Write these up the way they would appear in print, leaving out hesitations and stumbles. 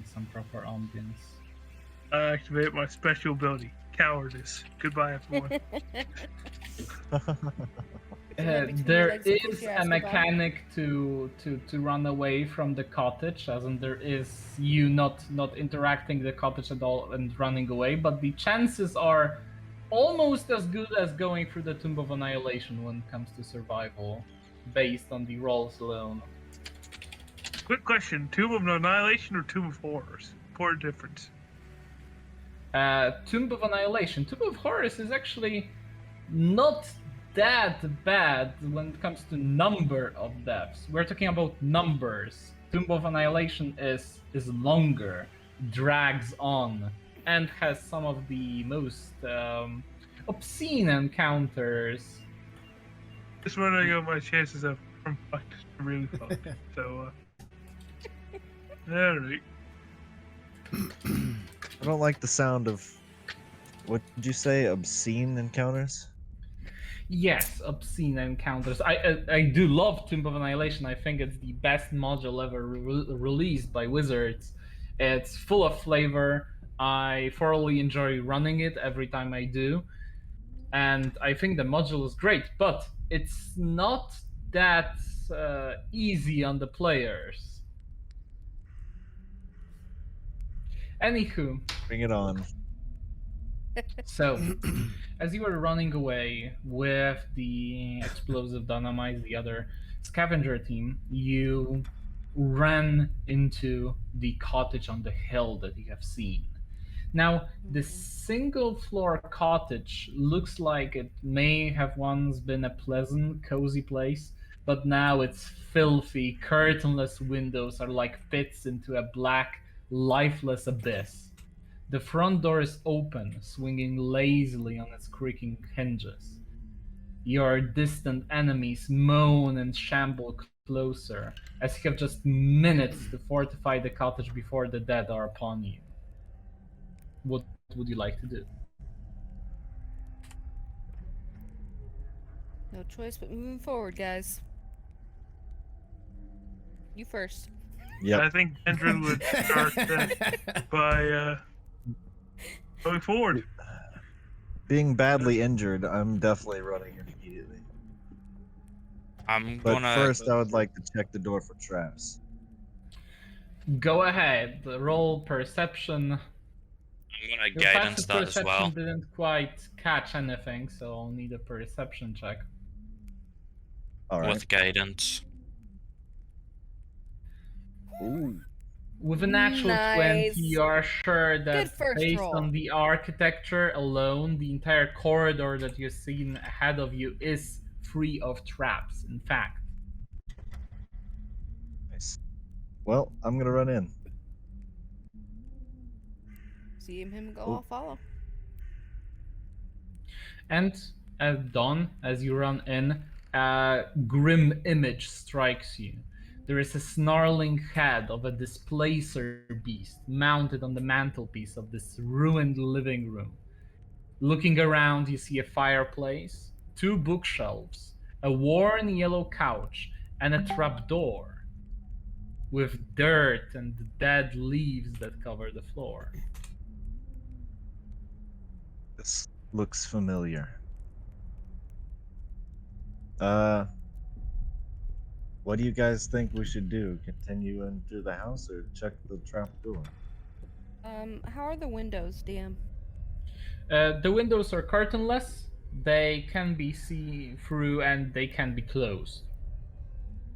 creating some proper ambience. I activate my special ability, cowardice. Goodbye, everyone. There is a mechanic to run away from the cottage, as in there is you not interacting the cottage at all and running away, but the chances are almost as good as going through the Tomb of Annihilation when it comes to survival, based on the rolls alone. Quick question: Tomb of Annihilation or Tomb of Horrors? Important difference. Tomb of Annihilation. Tomb of Horrors is actually not that bad when it comes to number of deaths. We're talking about numbers. Tomb of Annihilation is longer, drags on, and has some of the most obscene encounters. Just wondering what my chances of really fucked. So, alright. I don't like the sound of. What did you say? Obscene encounters? Yes, obscene encounters. I do love Tomb of Annihilation. I think it's the best module ever released by Wizards. It's full of flavor. I thoroughly enjoy running it every time I do. And I think the module is great, but it's not that easy on the players. Anywho. Bring it on. So, as you were running away with the explosive dynamite, the other scavenger team, you ran into the cottage on the hill that you have seen. Now, the single floor cottage looks like it may have once been a pleasant, cozy place, but now its filthy, curtainless windows are like pits into a black, lifeless abyss. The front door is open, swinging lazily on its creaking hinges. Your distant enemies moan and shamble closer, as you have just minutes to fortify the cottage before the dead are upon you. What would you like to do? No choice but moving forward, guys. You first. Yep. I think Dendron would start by going forward. Being badly injured, I'm definitely running immediately. But first, I would like to check the door for traps. Go ahead, roll perception. I'm gonna Your guidance passive that as well. perception didn't quite catch anything, so I'll need a perception check. All right. With guidance. Ooh. With a natural Nice. 20, you are sure that based roll. on the architecture alone, the entire corridor that you've seen ahead of you is free of traps, in fact. Nice. Well, I'm gonna run in. See him go, Ooh. I'll follow. And at dawn, as you run in, a grim image strikes you. There is a snarling head of a displacer beast mounted on the mantelpiece of this ruined living room. Looking around, you see a fireplace, 2 bookshelves, a worn yellow couch, and a trapdoor with dirt and dead leaves that cover the floor. This looks familiar. What do you guys think we should do? Continue into the house or check the trap door? How are the windows, DM? The windows are curtainless. They can be seen through and they can be closed.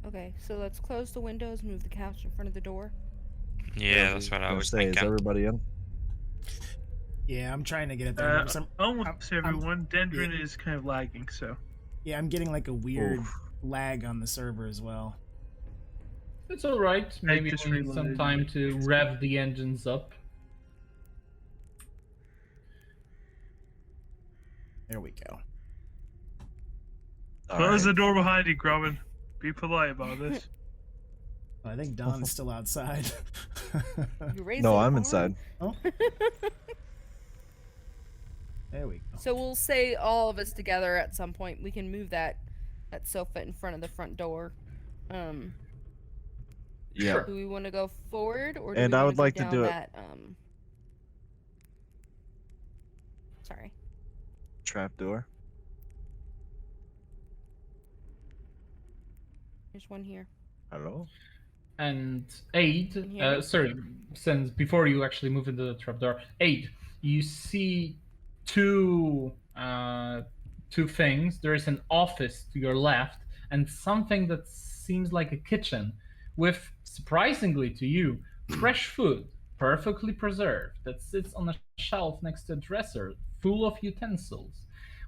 Okay, so let's close the windows, move the couch in front of the door. Yeah, that's what I was Is thinking. everybody in? Yeah, I'm trying to get it there. Almost everyone. Dendron is kind of lagging, so. Yeah, I'm getting like a weird lag on the server as well. It's alright. Maybe we need some time to rev the engines up. There we go. Close the door behind you, Grumman. Be polite about this. I think Don's still outside. No, I'm inside. Oh. There we go. So we'll say all of us together at some point. We can move that sofa in front of the front door. Yeah. Do we want to go forward or do And we I wanna would go like to down do it- that sorry. Trapdoor. There's one here. Hello. And Aid, Can you hear me? sorry, since before you actually move into the trapdoor, Aid, you see two things. There is an office to your left and something that seems like a kitchen with, surprisingly to you, fresh food, perfectly preserved, that sits on a shelf next to a dresser full of utensils,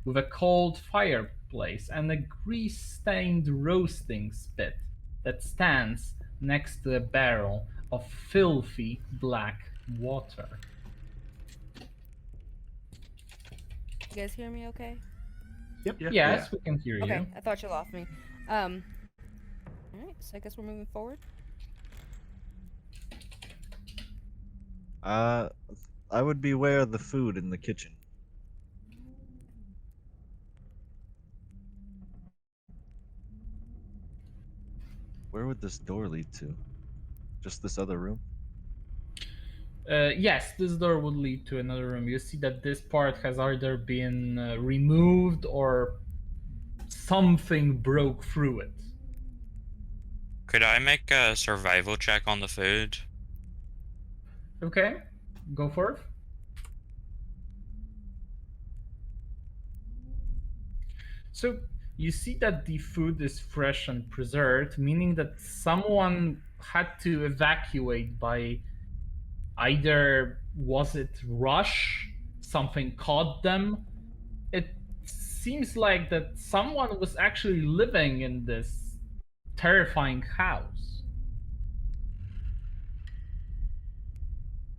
with a cold fireplace and a grease-stained roasting spit that stands next to a barrel of filthy black water. You guys hear me okay? Yeah. Yes, we can hear Okay, you. I thought you lost me. Alright, so I guess we're moving forward. I would beware of the food in the kitchen. Where would this door lead to? Just this other room? Yes, this door would lead to another room. You see that this part has either been removed or something broke through it. Could I make a survival check on the food? Okay, go for it. So you see that the food is fresh and preserved, meaning that someone had to evacuate by either was it rush, something caught them. It seems like that someone was actually living in this terrifying house.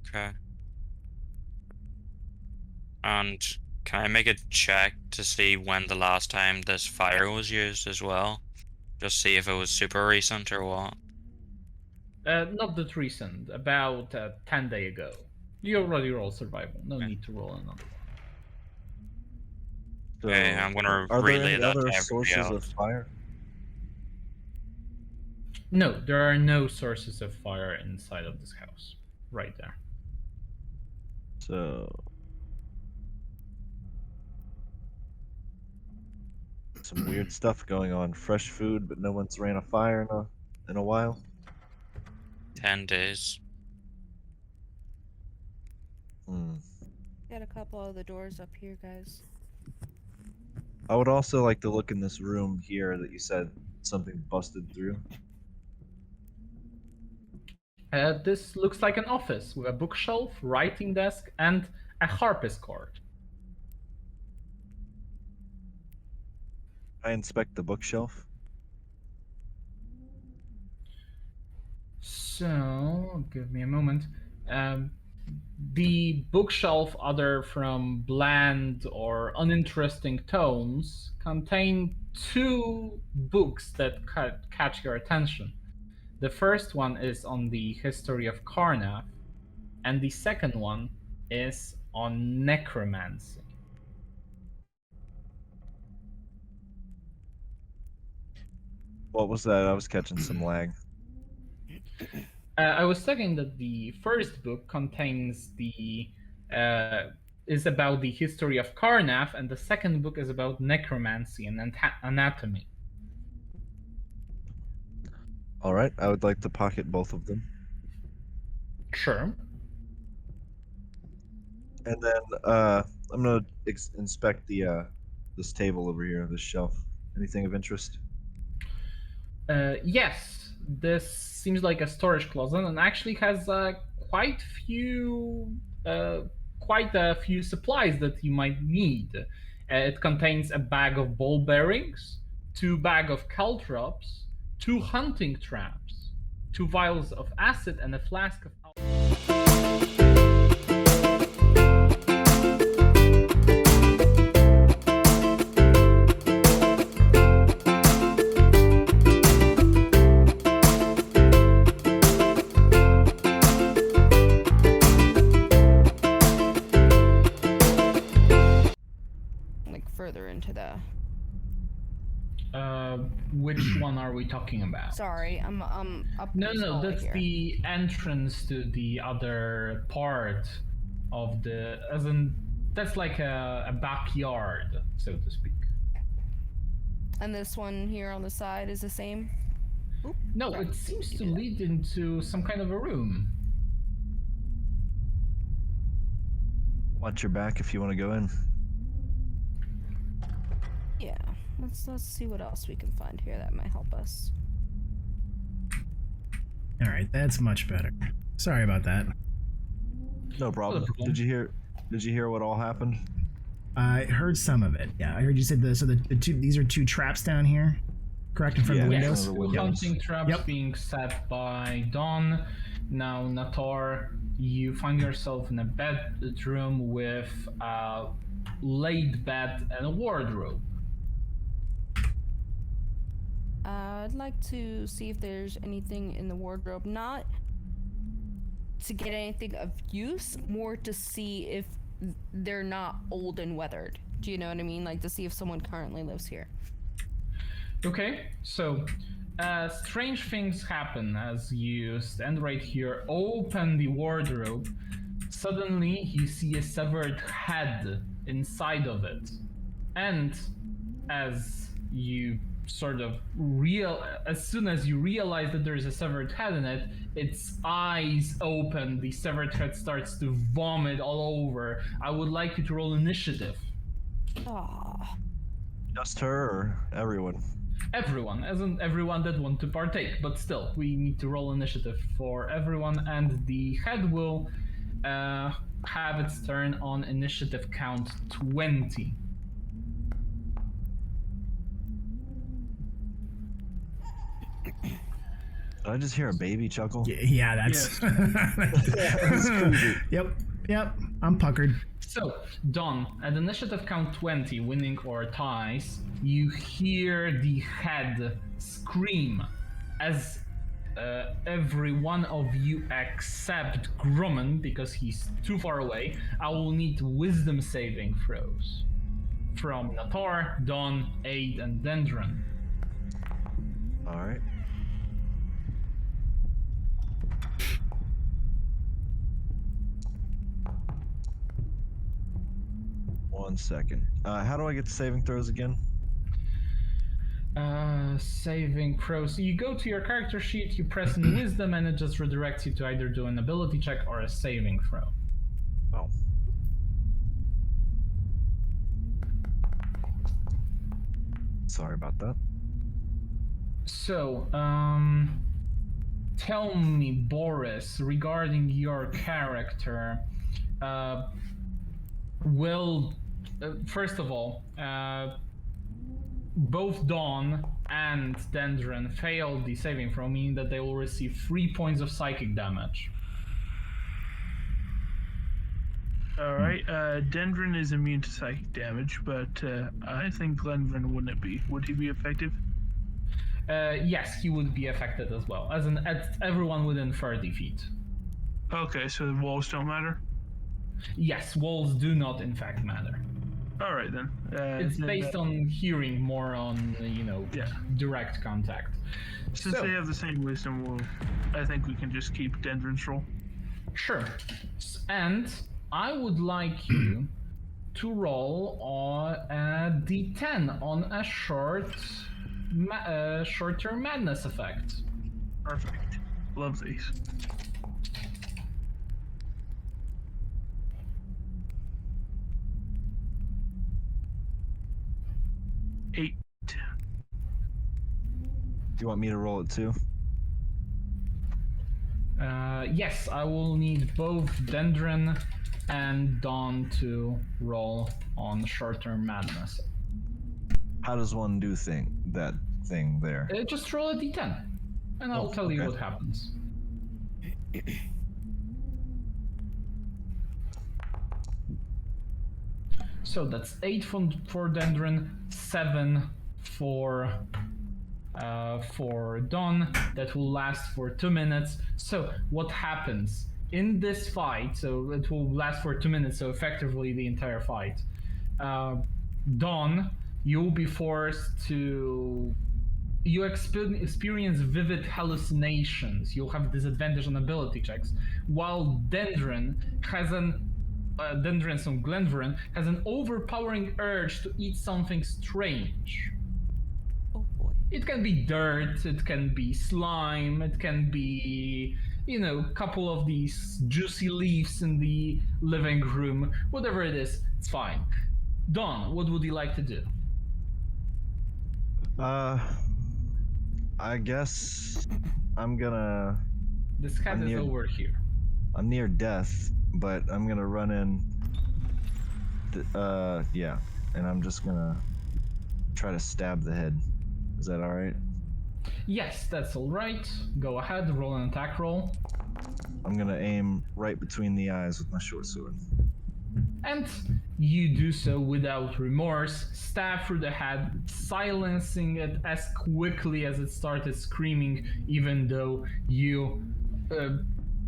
Okay. And can I make a check to see when the last time this fire was used as well? Just see if it was super recent or what. Not that recent, about 10 days ago. You already rolled survival, no Okay. need to roll another one. So, Okay, I'm gonna are there relay any that to other everybody sources of else. fire? No, there are no sources of fire inside of this house. Right there. So, some weird stuff going on. Fresh food, but no one's ran a fire in a while. 10 days. Got a couple of the doors up here, guys. I would also like to look in this room here that you said something busted through. This looks like an office with a bookshelf, writing desk, and a harpsichord. I inspect the bookshelf. So, give me a moment. The bookshelf, other from bland or uninteresting tomes, contain two books that catch your attention. The first one is on the history of Karnath, and the second one is on necromancy. What was that? I was catching some lag. I was saying that the first book contains is about the history of Karnath, and the second book is about necromancy and anatomy. All right, I would like to pocket both of them. Sure. And then I'm gonna inspect the this table over here, this shelf. Anything of interest? Yes, this seems like a storage closet, and actually has quite a few supplies that you might need. It contains a bag of ball bearings, 2 bags of caltrops, 2 hunting traps, 2 vials of acid, and a flask of Like further into the Which one are we talking about? Sorry, I'm up. No, this no, hallway that's here. the entrance to the other part of the, as in, that's like a backyard, so to speak. And this one here on the side is the same. Oop, No, sorry. it seems You to do that. lead into some kind of a room. Watch your back if you want to go in. Yeah, let's see what else we can find here that might help us. All right, that's much better. Sorry about that. No problem. problem. Did you hear what all happened? I heard some of it. Yeah, I heard you said the two. These are two traps down here, correct, in front of the Yeah, windows. some of the Two windows. hunting traps Yep. being set by Dawn. Now, Natar, you find yourself in a bedroom with a laid bed and a wardrobe. I'd like to see if there's anything in the wardrobe, not to get anything of use, more to see if they're not old and weathered. Do you know what I mean? Like to see if someone currently lives here. Okay, so strange things happen as you stand right here, open the wardrobe. Suddenly, you see a severed head inside of it. And as you sort of as soon as you realize that there's a severed head in it, its eyes open, the severed head starts to vomit all over. I would like you to roll initiative. Ah, Just her or everyone? Everyone, as in everyone that want to partake, but still, we need to roll initiative for everyone, and the head will have its turn on initiative count 20. Did I just hear a baby chuckle? Yeah, that's. Yep, yep. I'm puckered. So, Don, at initiative count 20, winning or ties, you hear the head scream as every one of you except Grumman, because he's too far away, I will need wisdom saving throws. From Natar, Don, Aid, and Dendron. Alright. One second. How do I get the saving throws again? Saving throws. So you go to your character sheet, you press in wisdom, and it just redirects you to either do an ability check or a saving throw. Oh. Sorry about that. So, tell me, Boris, regarding your character, first of all, both Dawn and Dendron failed the saving throw, meaning that they will receive 3 points of psychic damage. Alright, Dendron is immune to psychic damage, but I think Glenvin wouldn't be. Would he be effective? Yes, he would be affected as well, as in everyone within 30 feet. Okay, so the walls don't matter? Yes, walls do not in fact matter. Alright then. It's then based on hearing, more on, Yeah. direct contact. Since So- they have the same wisdom, I think we can just keep Dendron's roll. Sure. And I would like you to roll on a d10 on a short-term madness effect. Perfect. Love these. Eight. Do you want me to roll it too? Yes, I will need both Dendron and Dawn to roll on short-term madness. How does one do that thing there? Just roll a d10, and I'll tell you okay. what happens. So that's 8 for Dendron, 7 for Dawn. That will last for 2 minutes. So what happens in this fight? So it will last for 2 minutes. So effectively the entire fight. Dawn, you'll be forced to. You experience vivid hallucinations. You'll have disadvantage on ability checks, while Glenvern has an overpowering urge to eat something strange. Oh boy. It can be dirt, it can be slime, it can be, a couple of these juicy leaves in the living room. Whatever it is, it's fine. Don, what would you like to do? I guess I'm gonna. This cat is over here. I'm near death, but I'm gonna run in. Yeah, and I'm just gonna try to stab the head. Is that all right? Yes, that's all right. Go ahead, roll an attack roll. I'm gonna aim right between the eyes with my short sword. And you do so without remorse, stab through the head, silencing it as quickly as it started screaming, even though you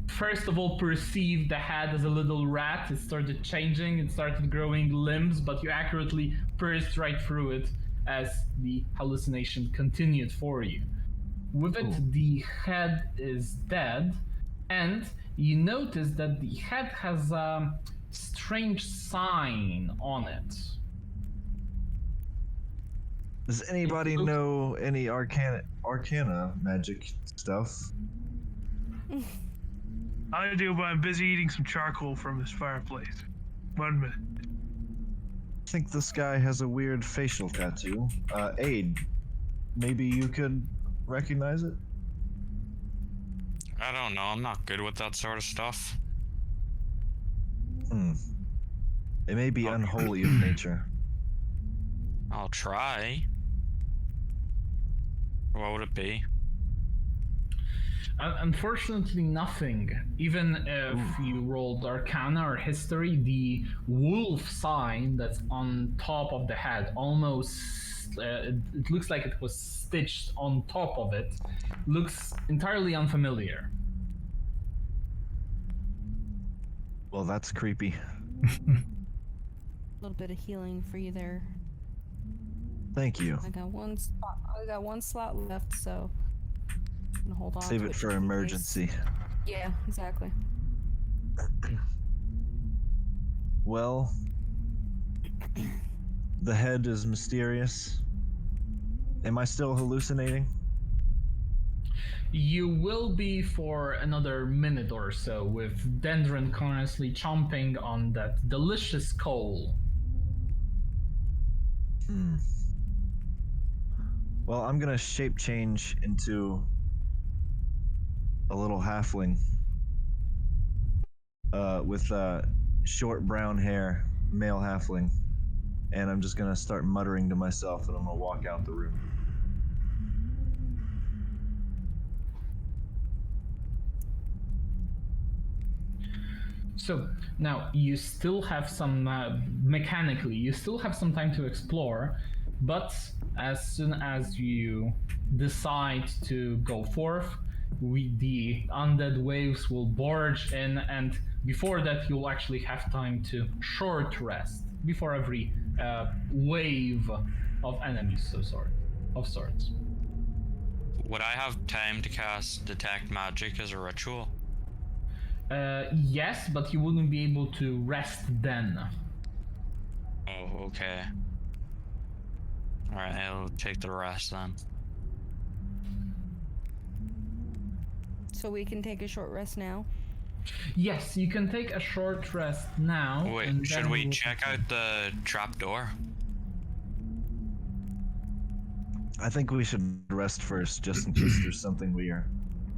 first of all perceived the head as a little rat. It started changing, it started growing limbs, but you accurately pierced right through it as the hallucination continued for you. With it, the head is dead, and you notice that the head has a strange sign on it. Does anybody know any arcana magic stuff? I do, but I'm busy eating some charcoal from this fireplace. 1 minute. I think this guy has a weird facial tattoo. Aid, maybe you could recognize it? I don't know. I'm not good with that sort of stuff. It may be unholy of nature. I'll try. What would it be? Unfortunately, nothing. Even if you rolled Arcana or History, the wolf sign that's on top of the head almost. It looks like it was stitched on top of it. Looks entirely unfamiliar. Well, that's creepy. A little bit of healing for you there. Thank you. I got one slot left, so I'm gonna hold on. Save to it just for in case. emergency. Yeah, exactly. Well, the head is mysterious. Am I still hallucinating? You will be for another minute or so, with Dendron currently chomping on that delicious coal. Well, I'm gonna shape change into a little halfling with short brown hair, male halfling, and I'm just gonna start muttering to myself, and I'm gonna walk out the room. So now you still have some mechanically, you still have some time to explore, but as soon as you decide to go forth, the undead waves will barge in, and before that you'll actually have time to short rest before every wave of enemies of sorts. Would I have time to cast Detect Magic as a ritual? Yes, but you wouldn't be able to rest then. Oh, okay. Alright, I'll take the rest then. So we can take a short rest now. Yes, you can take a short rest now. Wait, and should then we we'll check out the trapdoor? I think we should rest first, just in case there's something we are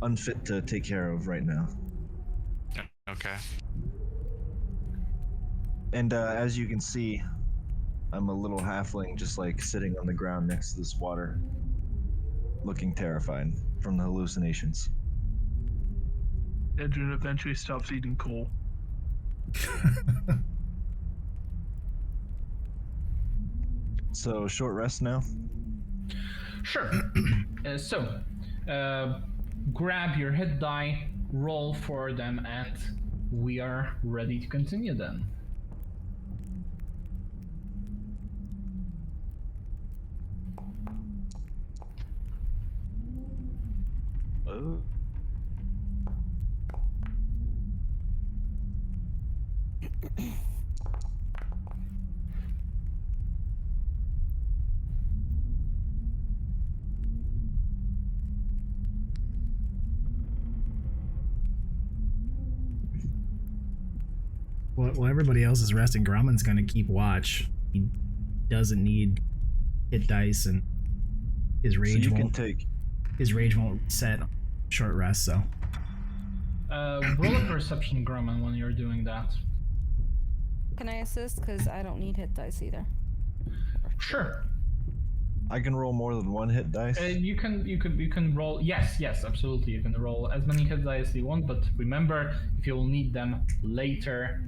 unfit to take care of right now. Okay. And as you can see, I'm a little halfling just like sitting on the ground next to this water, looking terrified from the hallucinations. Edrin eventually stops eating coal. So, short rest now? Sure. Grab your hit die, roll for them, and we are ready to continue then. Well, everybody else is resting. Grumman's gonna keep watch. He doesn't need hit dice, and his So rage you can won't. take. His rage won't reset on short rest. So Roll a perception, Grumman, when you're doing that. Can I assist? Because I don't need hit dice either. Sure. I can roll more than one hit dice. You can roll. Yes, absolutely. You can roll as many hit dice as you want, but remember, if you will need them later,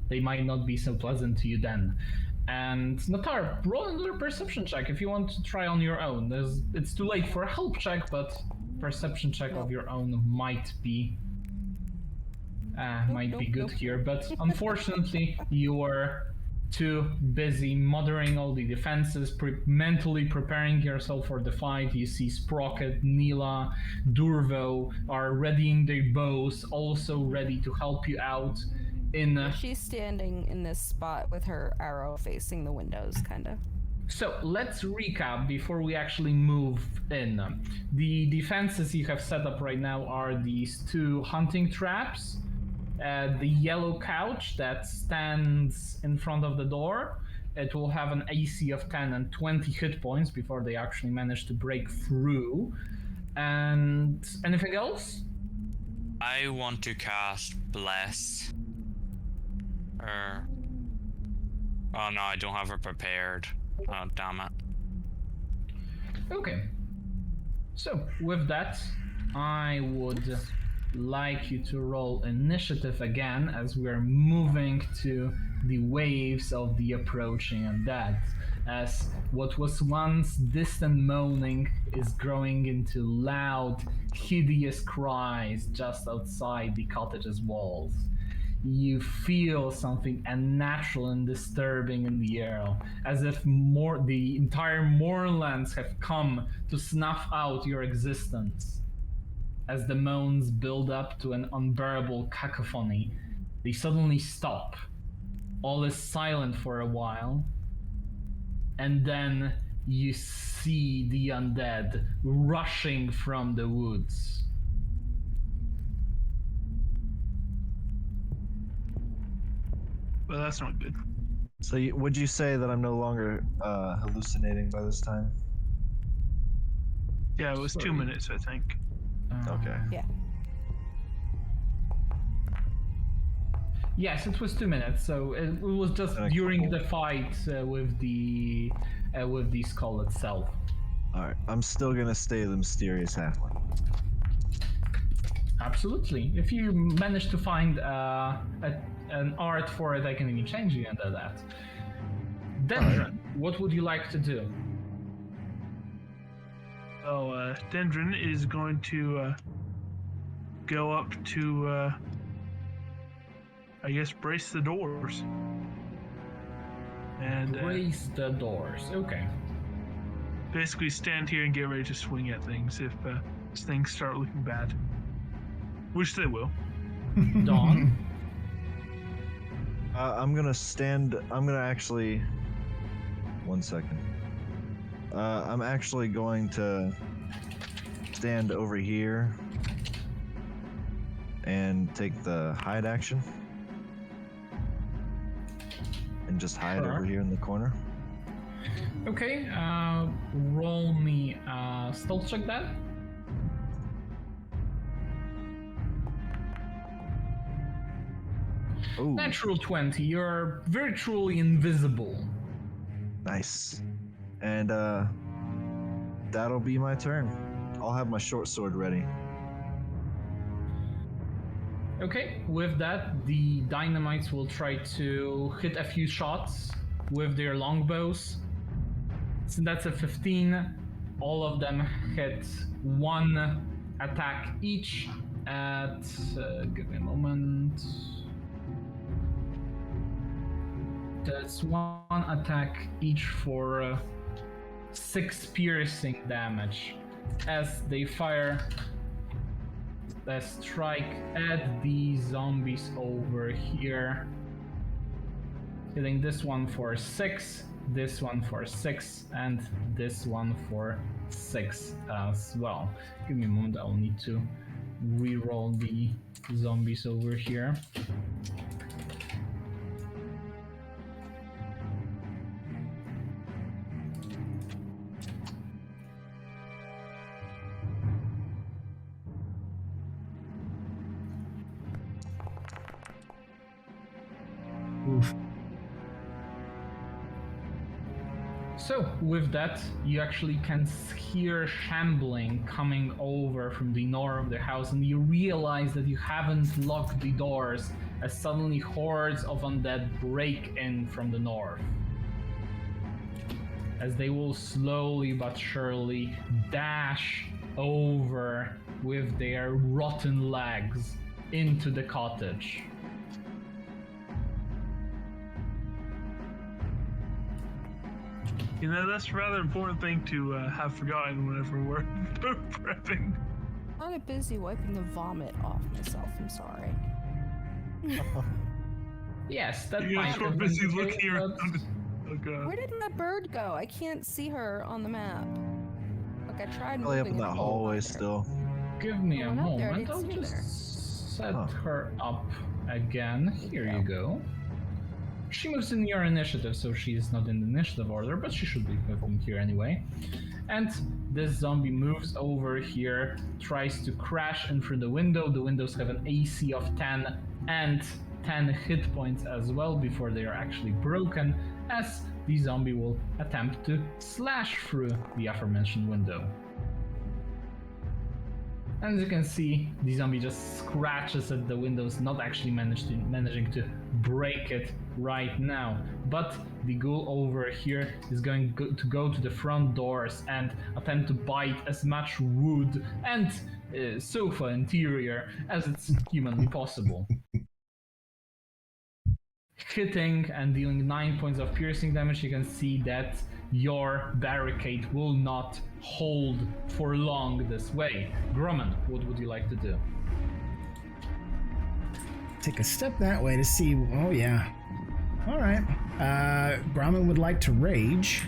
they might not be so pleasant to you then. And Natar, roll another perception check if you want to try on your own. It's too late for a help check, but perception check of your own might be good here. But unfortunately, you are too busy muttering all the defenses, mentally preparing yourself for the fight. You see Sprocket, Neela, Durvo are readying their bows, also ready to help you out. She's standing in this spot with her arrow facing the windows, kind of. So let's recap before we actually move in. The defenses you have set up right now are these 2 hunting traps, the yellow couch that stands in front of the door. It will have an AC of 10 and 20 hit points before they actually manage to break through. And anything else? I want to cast Bless. Oh no, I don't have it prepared. Oh, damn it. Okay. So, with that, I would like you to roll initiative again as we're moving to the waves of the approaching undead, as what was once distant moaning is growing into loud, hideous cries just outside the cottage's walls. You feel something unnatural and disturbing in the air, as if the entire moorlands have come to snuff out your existence. As the moans build up to an unbearable cacophony, they suddenly stop. All is silent for a while, and then you see the undead rushing from the woods. Well, that's not good. So would you say that I'm no longer hallucinating by this time? Yeah, it was 2 minutes, I think. Okay. Yeah. Yes, it was 2 minutes. So it was just during the fight with the skull itself. All right. I'm still gonna stay the mysterious halfling. Absolutely. If you manage to find an art for it, I can even change you into that. Dendron, what would you like to do? Oh, Dendron is going to go up to, I guess, brace the doors. And Brace the doors. Okay. basically stand here and get ready to swing at things if things start looking bad. Which they will. Dawn. I'm gonna actually. 1 second. I'm actually going to stand over here and take the hide action. And just hide Sure. over here in the corner. Okay, roll me stealth check that. Ooh, Natural 20, you're virtually invisible. nice. And that'll be my turn. I'll have my short sword ready. Okay, with that, the dynamites will try to hit a few shots with their longbows. So that's a 15. All of them hit 1 attack each at... give me a moment. That's 1 attack each for 6 piercing damage as they fire a strike at the zombies over here. Hitting this one for 6, this one for 6, and this one for 6 as well. Give me a moment, I'll need to re-roll the zombies over here. Oof. So, with that, you actually can hear shambling coming over from the north of the house, and you realize that you haven't locked the doors as suddenly hordes of undead break in from the north. As they will slowly but surely dash over with their rotten legs into the cottage. You know, that's a rather important thing to have forgotten whenever we're prepping. I'm busy wiping the vomit off myself. I'm sorry. Yes, that You might guys were have been busy the looking case, around. but Oh god. Where did my bird go? I can't see her on the map. Like I tried Probably up moving in it that all hallway there. still. give me a Going up there, I moment. didn't I'll see her there. just set Huh. her up again. Here you go. She moves in your initiative, so she's not in the initiative order, but she should be moving here anyway. And this zombie moves over here, tries to crash in through the window. The windows have an AC of 10 and 10 hit points as well before they are actually broken, as the zombie will attempt to slash through the aforementioned window. And as you can see, the zombie just scratches at the windows, not actually managing to break it right now. But the ghoul over here is going to go to the front doors and attempt to bite as much wood and sofa interior as it's humanly possible. Hitting and dealing 9 points of piercing damage, you can see that your barricade will not hold for long this way. Grumman, what would you like to do? Take a step that way to see. Oh, yeah. All right. Grumman would like to rage.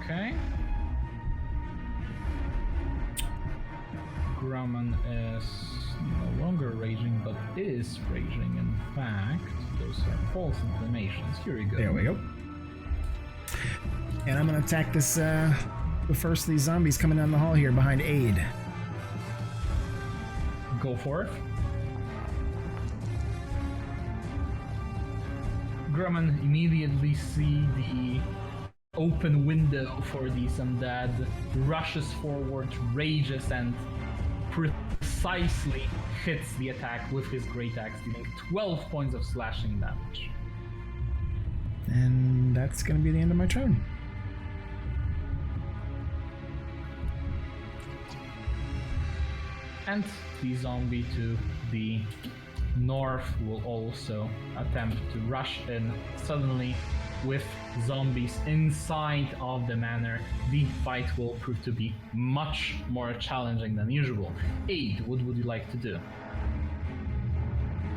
Okay. Grumman is no longer raging, but is raging in fact. Those are false informations. Here we go. There we go. And I'm gonna attack this, the first of these zombies coming down the hall here behind Aid. Go for it. Grumman immediately see the open window for these undead, rushes forward, rages, and precisely hits the attack with his great axe, dealing 12 points of slashing damage. And that's gonna be the end of my turn. And the zombie to the north will also attempt to rush in suddenly. With zombies inside of the manor, the fight will prove to be much more challenging than usual. Aid, what would you like to do?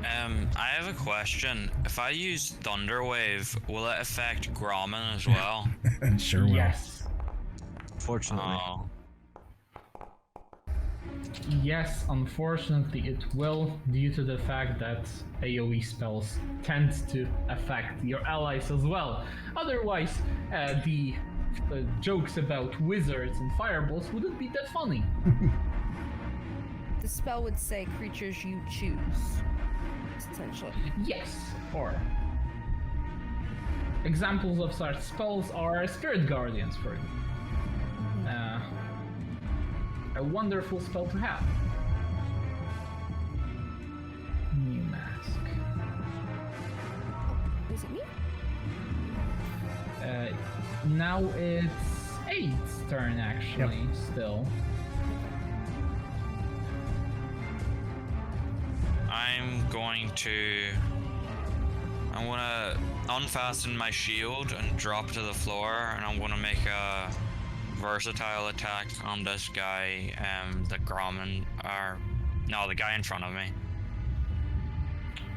I have a question. If I use Thunderwave, will it affect Grumman as well? Sure will. Yes. Fortunately. Oh. Yes, unfortunately it will, due to the fact that AoE spells tend to affect your allies as well. Otherwise, the jokes about wizards and fireballs wouldn't be that funny. The spell would say creatures you choose, essentially. Yes, or examples of such spells are Spirit Guardians, for example. A wonderful spell to have. New mask. Is it me? Now it's Aid's turn, actually, still. I'm gonna unfasten my shield and drop to the floor, and I'm gonna make a versatile attack on this guy, the Grommen, or no, the guy in front of me.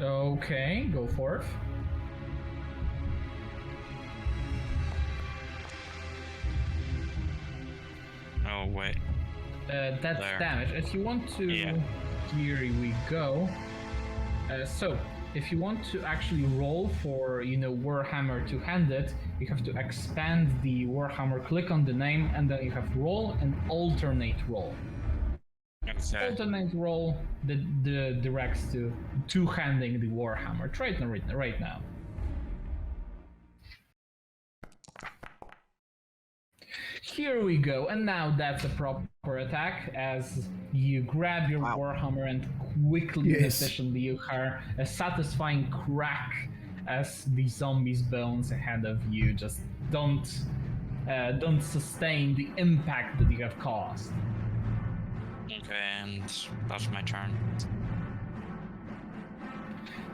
Okay, go for it. Oh wait. That's There. damage. If you want to, Yeah. here we go. So, if you want to actually roll for, Warhammer to hand it, you have to expand the Warhammer, click on the name, and then you have to roll and alternate roll. Okay. Alternate roll the directs to two-handing the Warhammer. Try it right now. Here we go, and now that's a proper attack as you grab your Warhammer and quickly and Yes. efficiently you hear a satisfying crack as the zombie's bones ahead of you just don't sustain the impact that you have caused. Okay, and that's my turn.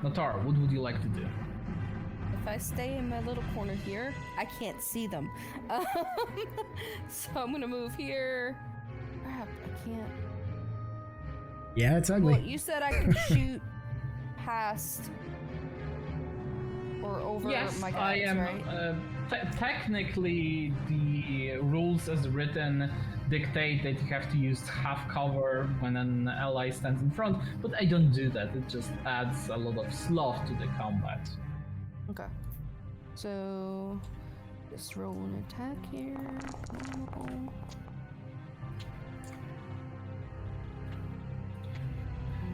Notar, what would you like to do? If I stay in my little corner here, I can't see them. So I'm gonna move here. Crap, I can't. Yeah, it's ugly. Well, you said I could shoot past or over Yes, my I guys, am. right? Technically, the rules as written dictate that you have to use half cover when an ally stands in front, but I don't do that. It just adds a lot of sloth to the combat. Okay. So just roll an attack here. Normal.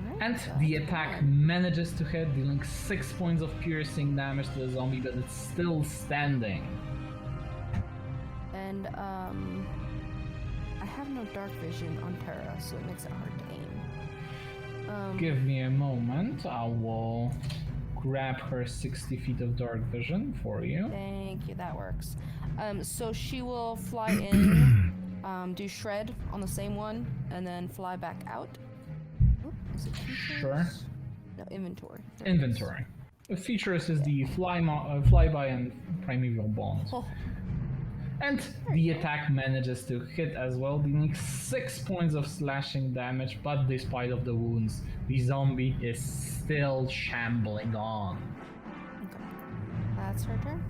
Alright, And so the that's attack one. manages to hit, dealing 6 points of piercing damage to the zombie, but it's still standing. And I have no dark vision on Terra, so it makes it hard to aim. Give me a moment. I will grab her 60 feet of dark vision for you. Thank you, that works. So she will fly in, do shred on the same one, and then fly back out. Oop, is it features? Sure. No, inventory. There it is. Inventory. Features is the flyby and primeval bonus. Oh, And the attack manages to hit as well, dealing 6 points of slashing damage, but despite of the wounds, the zombie is still shambling on. okay. That's her turn.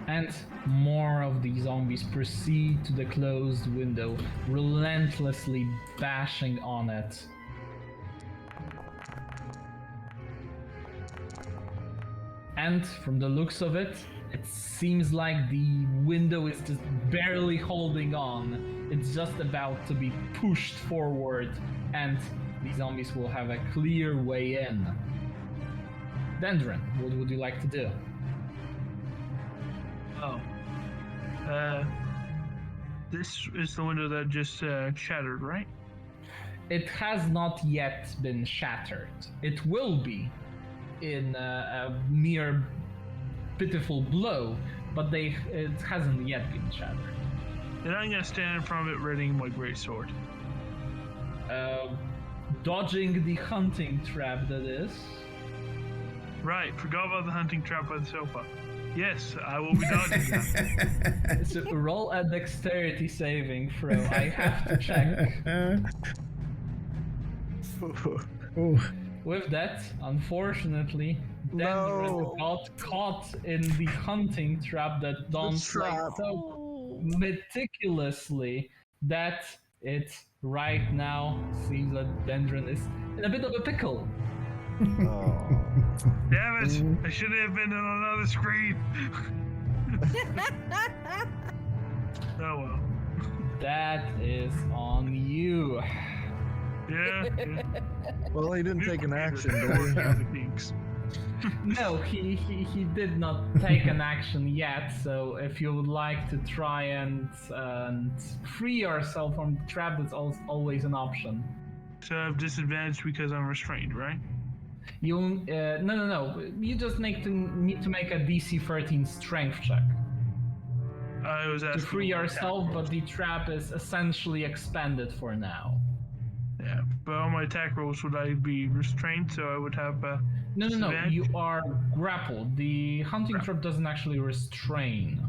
And more of the zombies proceed to the closed window, relentlessly bashing on it. And from the looks of it, it seems like the window is just barely holding on. It's just about to be pushed forward, and the zombies will have a clear way in. Dendron, what would you like to do? Oh. This is the window that just shattered, right? It has not yet been shattered. It will be in a mere pitiful blow, but it hasn't yet been shattered. Then I'm gonna stand in front of it readying my greatsword. Dodging the hunting trap, that is. Right, forgot about the hunting trap by the sofa. Yes, I will be dodging that. So roll a dexterity saving throw. I have to check. Oh, With that, unfortunately, Dendron got caught in the hunting trap that Don played so meticulously that it right now seems that Dendron is in a bit of a pickle. Oh. Damn it! I should have been on another screen. Oh well. That is on you. Yeah. Well, he didn't take an action, did he? Thanks. No, he did not take an action yet, so if you would like to try and free yourself from the trap, that's always an option. So I have disadvantage because I'm restrained, right? You no. You just need to make a DC 13 strength check I was to asking free about yourself, attack but rolls. the trap is essentially expanded for now. Yeah, but on my attack rolls, would I be restrained? So I would have No. disadvantage? You are grappled. The hunting trap doesn't actually restrain.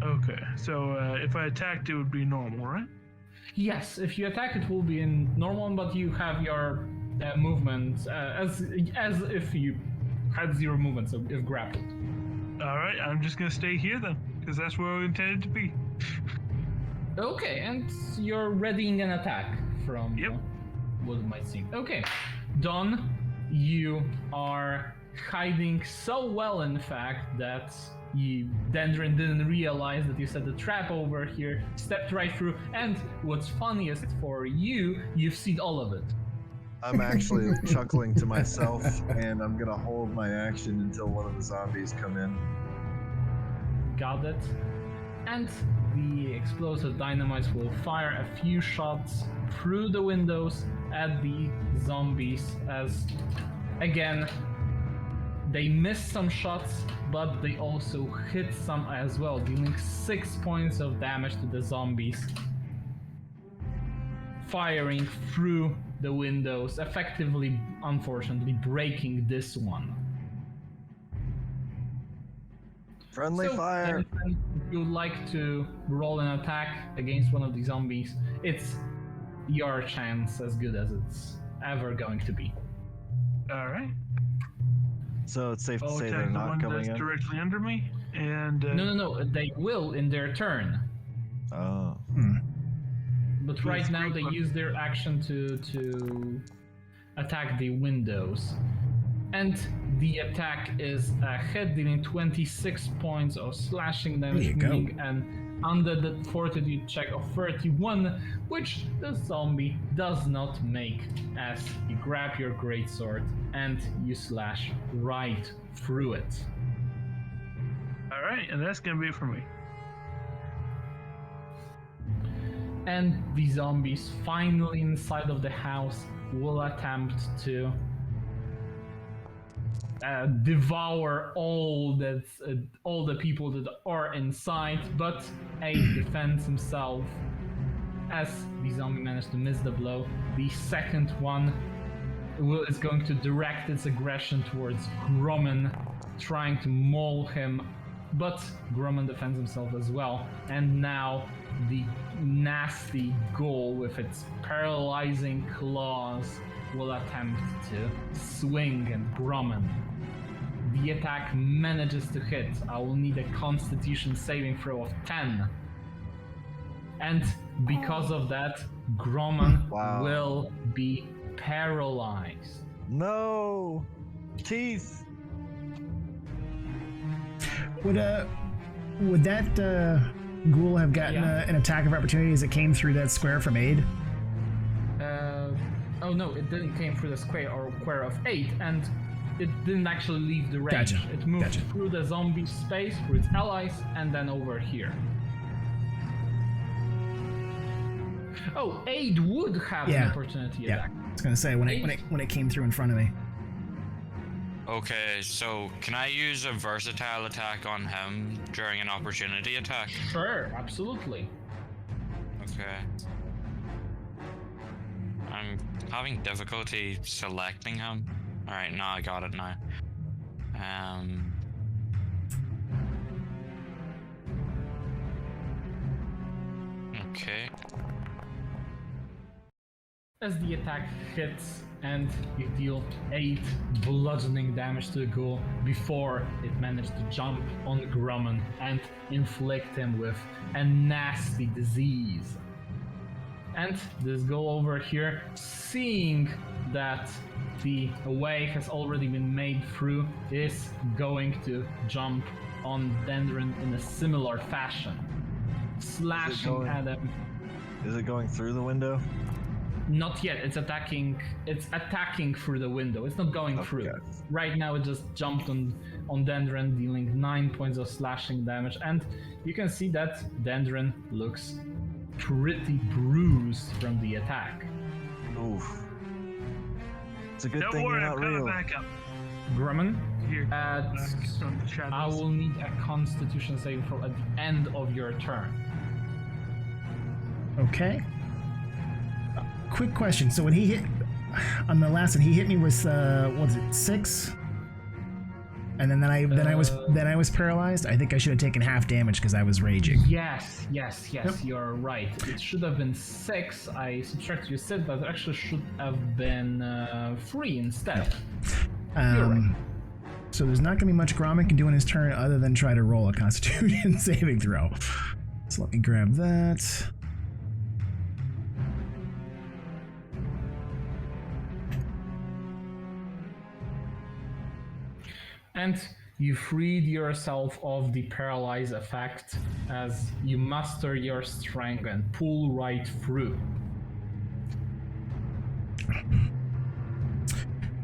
Okay, so if I attacked, it would be normal, right? Yes, if you attack, it will be in normal, but you have your movement as if you had 0 movement, so if grappled. All right, I'm just gonna stay here then, because that's where I intended to be. Okay, and you're readying an attack from Yep. what it might seem. Okay, Don, you are hiding so well, in fact, that Dendron didn't realize that you set the trap over here, stepped right through, and what's funniest for you, you've seen all of it. I'm actually chuckling to myself, and I'm gonna hold my action until one of the zombies come in. Got it. And the explosive dynamites will fire a few shots through the windows at the zombies as, again, they miss some shots, but they also hit some as well, dealing 6 points of damage to the zombies. Firing through the windows, effectively, unfortunately, breaking this one. Friendly So, fire! if you'd like to roll an attack against one of the zombies, it's your chance as good as it's ever going to be. All right. So it's safe to I'll say attack they're the not one coming that's in? directly under me, and No, they will in their turn. Oh. But right now they use their action to attack the windows. And the attack is a hit, dealing 26 points of slashing damage, There you go. meaning an under the fortitude check of 31, which the zombie does not make, as you grab your greatsword and you slash right through it. all right, and that's gonna be it for me. And the zombies finally inside of the house will attempt to devour all the people that are inside, but Abe defends himself as the zombie managed to miss the blow. The second one is going to direct its aggression towards Grumman, trying to maul him, but Grumman defends himself as well. And now the nasty ghoul with its paralyzing claws will attempt to swing at Grumman. The attack manages to hit. I will need a Constitution saving throw of 10. And because of that, Grumman Wow. will be paralyzed. No! Teeth! Would that ghoul have gotten Yeah. an attack of opportunity as it came through that square from Aid? Oh no, it didn't came through the square of 8, and it didn't actually leave the range. Gotcha. It moved Gotcha. through the zombie space, through its allies, and then over here. Oh, Aid would have an Yeah. opportunity Yeah. attack. I was gonna say when it came through in front of me. Okay, so can I use a versatile attack on him during an opportunity attack? Sure, absolutely. Okay. I'm having difficulty selecting him. Alright, now I got it now. Okay. As the attack hits and you deal 8 bludgeoning damage to the ghoul before it managed to jump on Grumman and inflict him with a nasty disease. And this ghoul over here, seeing that the way has already been made through, is going to jump on Dendron in a similar fashion, slashing at him. Is it going through the window? Not yet. It's attacking. It's attacking through the window. It's not going through. Okay. Right now, it just jumped on Dendron, dealing 9 points of slashing damage, and you can see that Dendron looks pretty bruised from the attack. Oof. It's a good Don't thing worry, you're I'm not coming real. back up. Grumman, Here, At- back from the shadows. I will need a Constitution saving throw at the end of your turn. Okay. Quick question. So when he hit on the last one, he hit me with what is it, 6? And then I was paralyzed. I think I should have taken half damage because I was raging. Yes, you're right. It should have been 6. I subtracted your 6, but it actually should have been 3 instead. You're right. So there's not going to be much Gromit can do in his turn other than try to roll a Constitution saving throw. So let me grab that. And you freed yourself of the paralyze effect as you muster your strength and pull right through.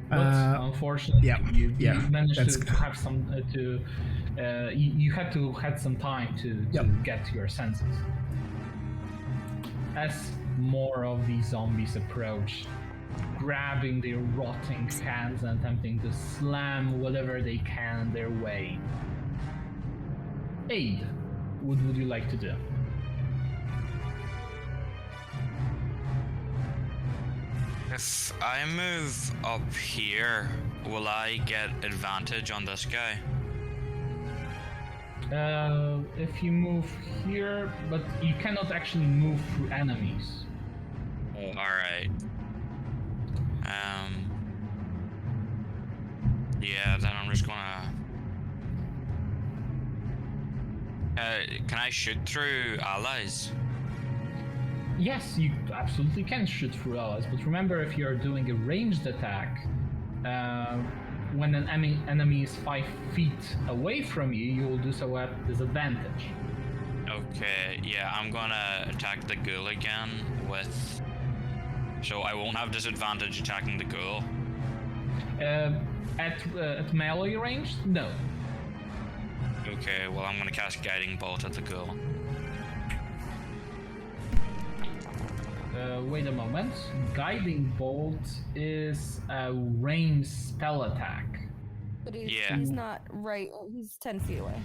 But unfortunately, you managed to have some you had some time to get to your senses. As more of these zombies approach, grabbing their rotting hands and attempting to slam whatever they can their way. Aid, what would you like to do? If I move up here, will I get advantage on this guy? If you move here, but you cannot actually move through enemies. Oh, alright. Yeah, then I'm just gonna... can I shoot through allies? Yes, you absolutely can shoot through allies, but remember, if you're doing a ranged attack, when an enemy is 5 feet away from you, you will do so at disadvantage. Okay, yeah, I'm gonna attack the ghoul again with... So I won't have disadvantage attacking the ghoul? At melee range, no. Okay, well I'm gonna cast Guiding Bolt at the ghoul. Wait a moment. Guiding Bolt is a ranged spell attack. But he's not right. He's 10 feet away.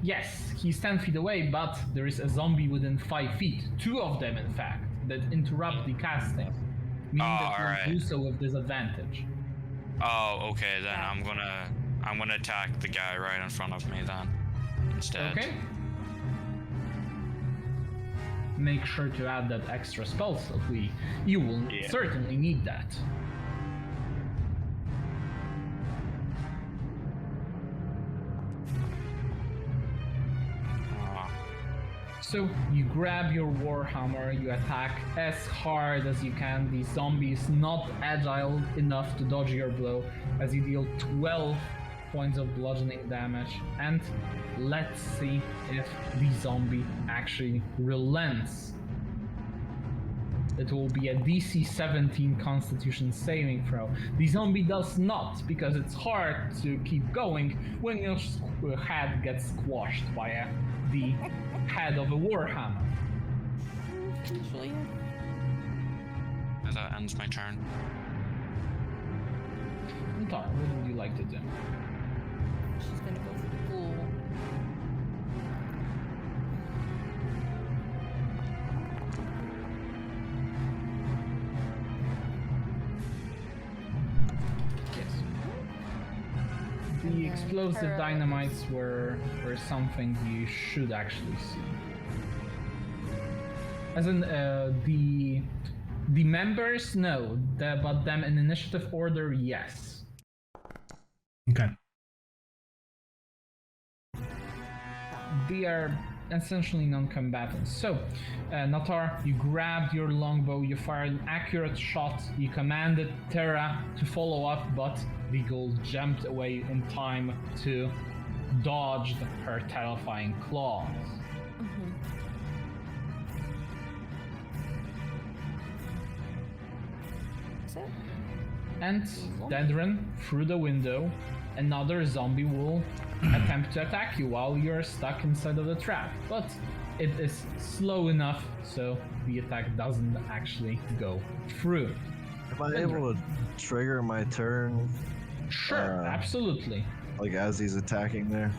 Yes, he's 10 feet away, but there is a zombie within 5 feet. 2 of them, in fact, that interrupt the casting. Meaning that you'll do so with disadvantage. Oh, okay, then I'm gonna attack the guy right in front of me then, instead. Okay. Make sure to add that extra spell slot. You will certainly need that. So you grab your warhammer, you attack as hard as you can. The zombie is not agile enough to dodge your blow as you deal 12 points of bludgeoning damage, and let's see if the zombie actually relents. It will be a DC 17 Constitution saving throw. The zombie does not, because it's hard to keep going when your head gets squashed by the head of a warhammer. That ends my turn. Natar, what would you like to do? She's gonna go for the ghoul. Yes. The explosive dynamites were something you should actually see. As in, the members, no, but them in initiative order, yes. Okay. They are essentially non-combatants. So, Natar, you grabbed your longbow, you fired an accurate shot, you commanded Terra to follow up, but the ghoul jumped away in time to dodge her terrifying claws. And Dendron, through the window, another zombie will attempt to attack you while you're stuck inside of the trap. But it is slow enough, so the attack doesn't actually go through. Am I able to trigger my turn? Sure, absolutely. Like as he's attacking there?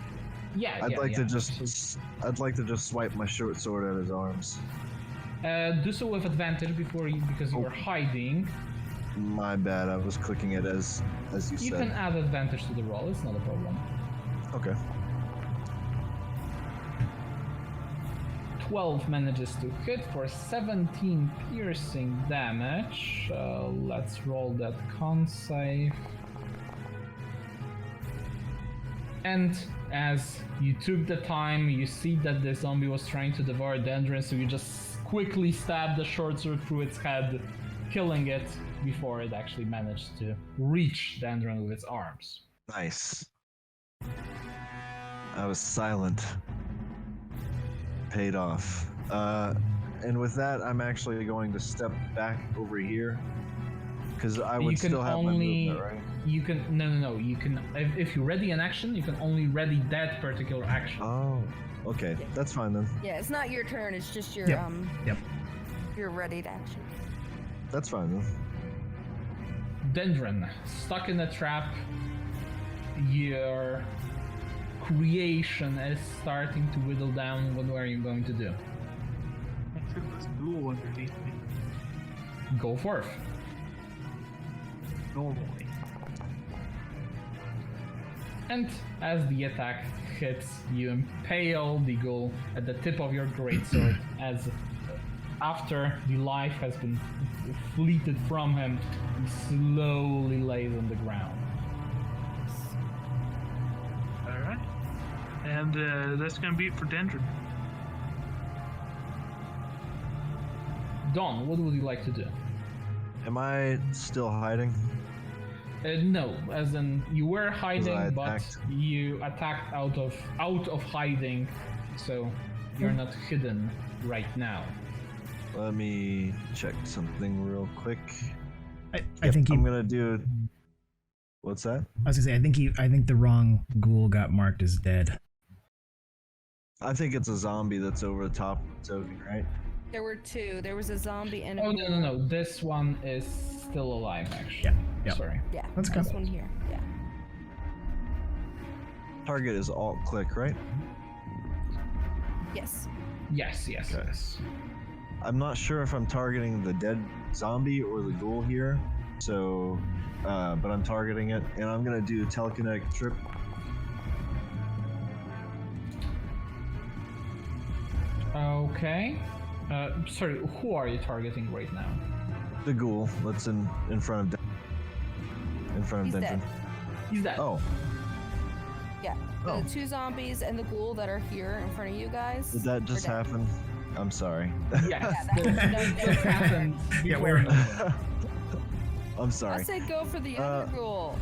Yeah, I'd like to just swipe my short sword at his arms. Do so with advantage because you are hiding. My bad. I was clicking it as you said. You can add advantage to the roll. It's not a problem. Okay. 12 manages to hit for 17 piercing damage. Let's roll that con save. And as you took the time, you see that the zombie was trying to devour Dendron, so you just quickly stab the short sword through its head, killing it before it actually managed to reach Dendron with its arms. Nice. I was silent. Paid off. And with that, I'm actually going to step back over here because I would still have my movement, right? You can no. You can if you ready an action, you can only ready that particular action. Oh, okay, that's fine then. Yeah, it's not your turn. It's just your Yep. your readied action. That's fine then. Dendron, stuck in a trap. Your creation is starting to whittle down. What are you going to do? I took this ghoul underneath me. Go forth. Normally. And as the attack hits, you impale the ghoul at the tip of your greatsword as after the life has been fleeted from him, he slowly lays on the ground. Alright. And that's gonna be it for Dendron. Dawn, what would you like to do? Am I still hiding? No, as in you were hiding, but attacked. you attacked out of hiding, so you're not hidden right now. Let me check something real quick. I think I'm gonna do. What's that? I was gonna say I think the wrong ghoul got marked as dead. I think it's a zombie that's over the top of the token, right? There were two. There was a zombie and a Oh ghoul. no! This one is still alive, actually. Yeah. Yep. Sorry. Yeah, Let's go. this one here. Yeah. Target is alt-click, right? Yes. Yes. Okay. I'm not sure if I'm targeting the dead zombie or the ghoul here, so, but I'm targeting it, and I'm gonna do telekinetic trip. Okay. Sorry, who are you targeting right now? The ghoul that's in front of He's Denton. dead. He's dead. Oh, Yeah. Oh. The two zombies and the ghoul that are here in front of you guys. did that just are dead. happen? I'm sorry. Yes, that was this done. just happened Yeah, before. I'm I sorry. said go for the other ghoul.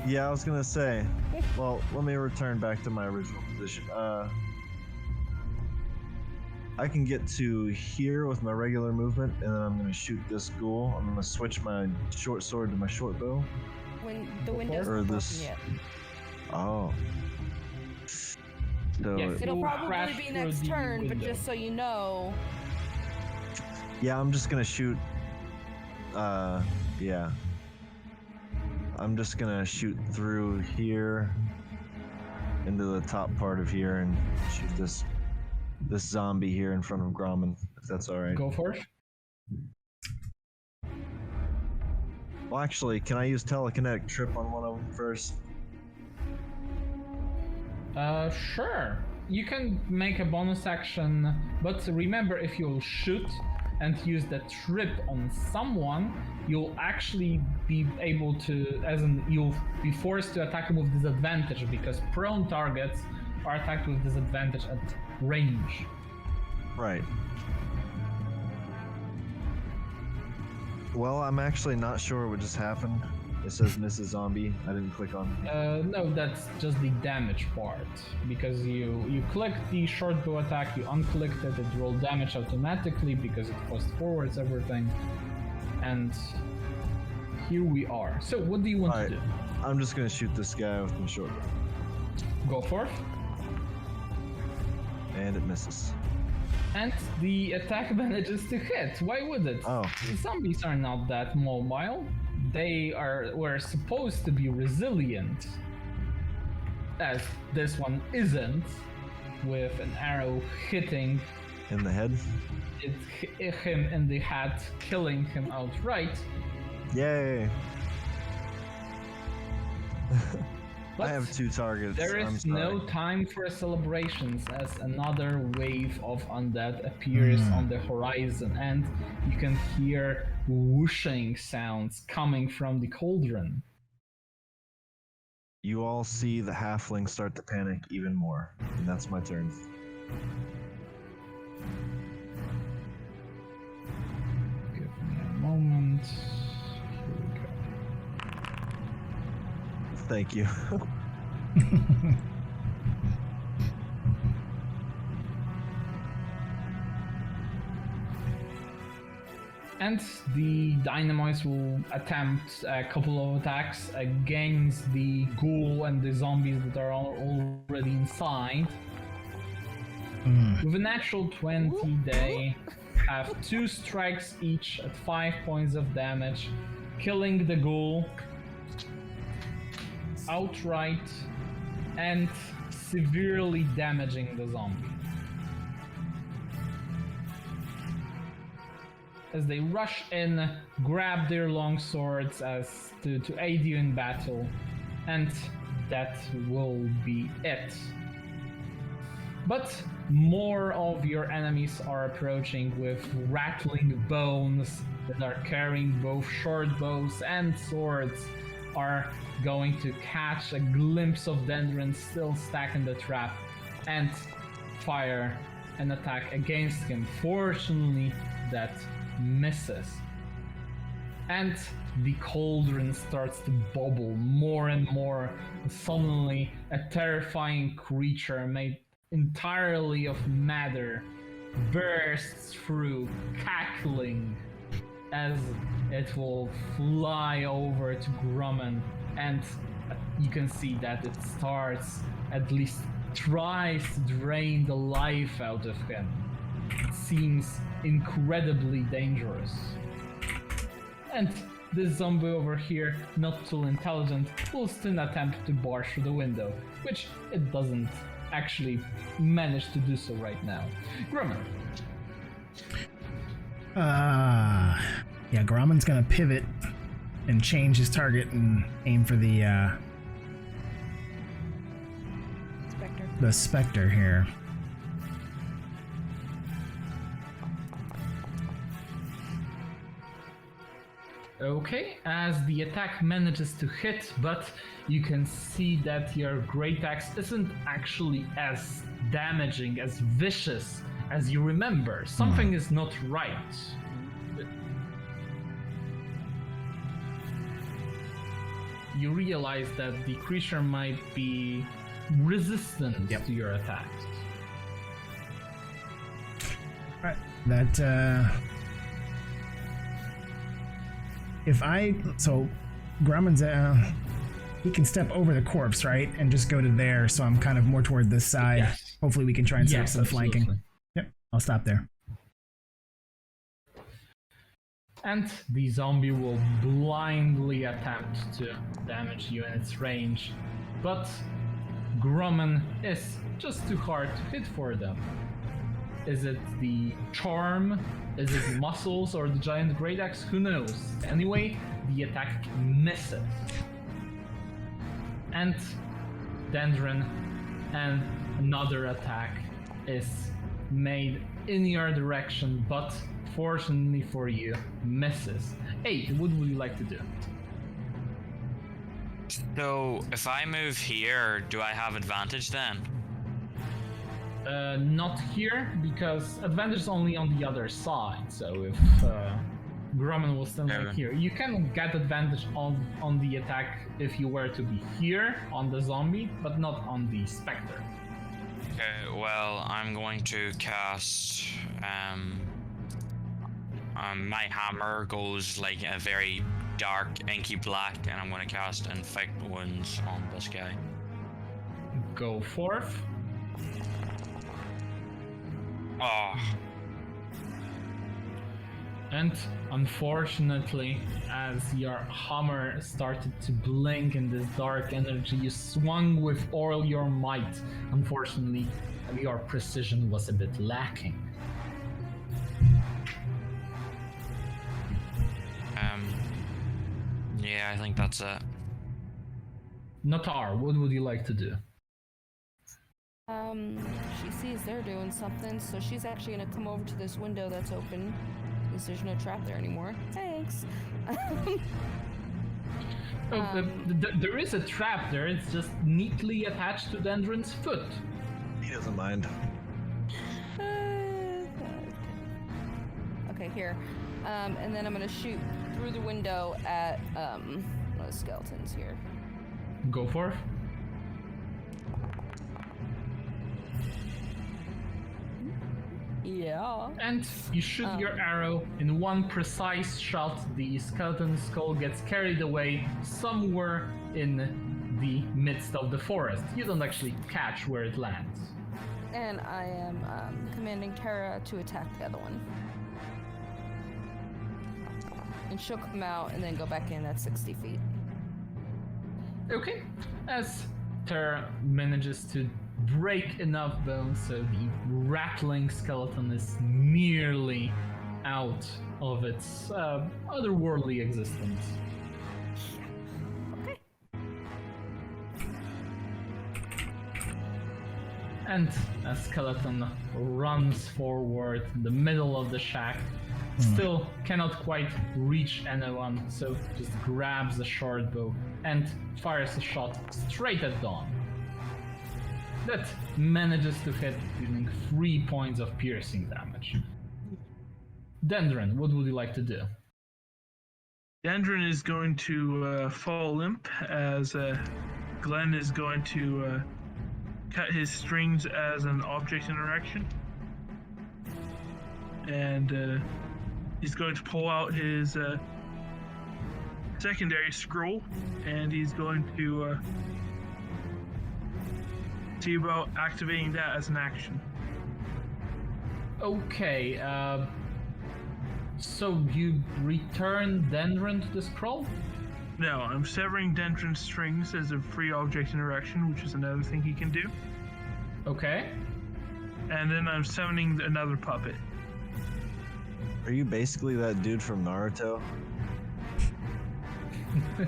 Yeah, I was gonna say. Well, let me return back to my original position. I can get to here with my regular movement, and then I'm gonna shoot this ghoul. I'm gonna switch my short sword to my short bow. When the window's Or not this- open yet. Oh. So Yes. It'll We'll probably crash be through next the turn, but window. just so you know. yeah, I'm just gonna shoot. Yeah. I'm just gonna shoot through here into the top part of here and shoot this zombie here in front of Grommen, if that's all right. Go for it. Well, actually, can I use telekinetic trip on one of them first? Sure. You can make a bonus action, but remember, if you'll shoot and use the trip on someone, you'll actually be able to, as in, you'll be forced to attack them with disadvantage because prone targets are attacked with disadvantage at range. Right. Well, I'm actually not sure what just happened. It says Mrs. Zombie. I didn't click on. No, that's just the damage part. Because you clicked the short bow attack, you unclicked it, it rolled damage automatically because it fast forwards everything. And here we are. So what do you want to Alright. do? I'm just gonna shoot this guy with my short bow. Go forth. And it misses. And the attack manages to hit. Why would it? Oh. Zombies are not that mobile. They were supposed to be resilient. As this one isn't, with an arrow hitting In the head? him in the head, killing him outright. Yay! I But have 2 targets. there I'm is sorry. no time for celebrations as another wave of undead appears on the horizon, and you can hear whooshing sounds coming from the cauldron. You all see the halfling start to panic even more, and that's my turn. Give me a moment. Here we go. Thank you. And the dynamites will attempt a couple of attacks against the ghoul and the zombies that are already inside. With a natural 20, they have 2 strikes each at 5 points of damage, killing the ghoul outright and severely damaging the zombie. As they rush in, grab their long swords as to aid you in battle, and that will be it. But more of your enemies are approaching with rattling bones that are carrying both short bows and swords, are going to catch a glimpse of Dendron still stacked in the trap and fire an attack against him. Fortunately, that misses. And the cauldron starts to bubble more and more. Suddenly, a terrifying creature made entirely of matter bursts through, cackling, as it will fly over to Grumman, and you can see that it starts, at least tries to drain the life out of him. It seems incredibly dangerous. And this zombie over here, not too intelligent, will still attempt to barge through the window, which it doesn't actually manage to do so right now. Grumman. Yeah, Grumman's gonna pivot and change his target and aim for the Spectre here. Okay, as the attack manages to hit, but you can see that your Great Axe isn't actually as damaging, as vicious as you remember. Something is not right. You realize that the creature might be resistant to your attacks. Alright, that, so Grumman's, he can step over the corpse, right? And just go to there, so I'm kind of more toward this side. Yes. Hopefully we can try and set up some absolutely. flanking. Yep, I'll stop there. And the zombie will blindly attempt to damage you in its range, but Grumman is just too hard to hit for them. Is it the charm? Is it muscles or the giant great axe? Who knows? Anyway, the attack misses. And Dendron and another attack is made in your direction, but fortunately for you, misses. Hey, what would you like to do? So, if I move here, do I have advantage then? Not here, because advantage is only on the other side. So if Grumman was still like here, you can get advantage on the attack if you were to be here on the zombie, but not on the Spectre. Okay, well, I'm going to cast... my hammer goes like a very dark, inky black, and I'm going to cast Infect Wounds on this guy. Go forth. Oh. And unfortunately, as your hammer started to blink in this dark energy, you swung with all your might. Unfortunately, your precision was a bit lacking. Yeah, I think that's it. Natar, what would you like to do? She sees they're doing something, so she's actually gonna come over to this window that's open, because there's no trap there anymore. Thanks. There is a trap there. It's just neatly attached to Dendron's foot. He doesn't mind. Okay, here. And then I'm gonna shoot through the window at one of the skeletons here. Go for it. Yeah. And you shoot your arrow. In one precise shot, the skeleton skull gets carried away somewhere in the midst of the forest. You don't actually catch where it lands. And I am commanding Tara to attack the other one. And she'll come out and then go back in at 60 feet. Okay. As Terra manages to break enough bones so the rattling skeleton is nearly out of its otherworldly existence. Okay. And a skeleton runs forward in the middle of the shack. Still cannot quite reach anyone, so just grabs a short bow and fires a shot straight at Dawn. That manages to hit, dealing 3 points of piercing damage. Dendron, what would you like to do? Dendron is going to fall limp as Glenn is going to cut his strings as an object interaction. And he's going to pull out his secondary scroll, and he's going to see about activating that as an action. Okay, so you return Dendron to the scroll? No, I'm severing Dendron's strings as a free object interaction, which is another thing he can do. Okay. And then I'm summoning another puppet. Are you basically that dude from Naruto?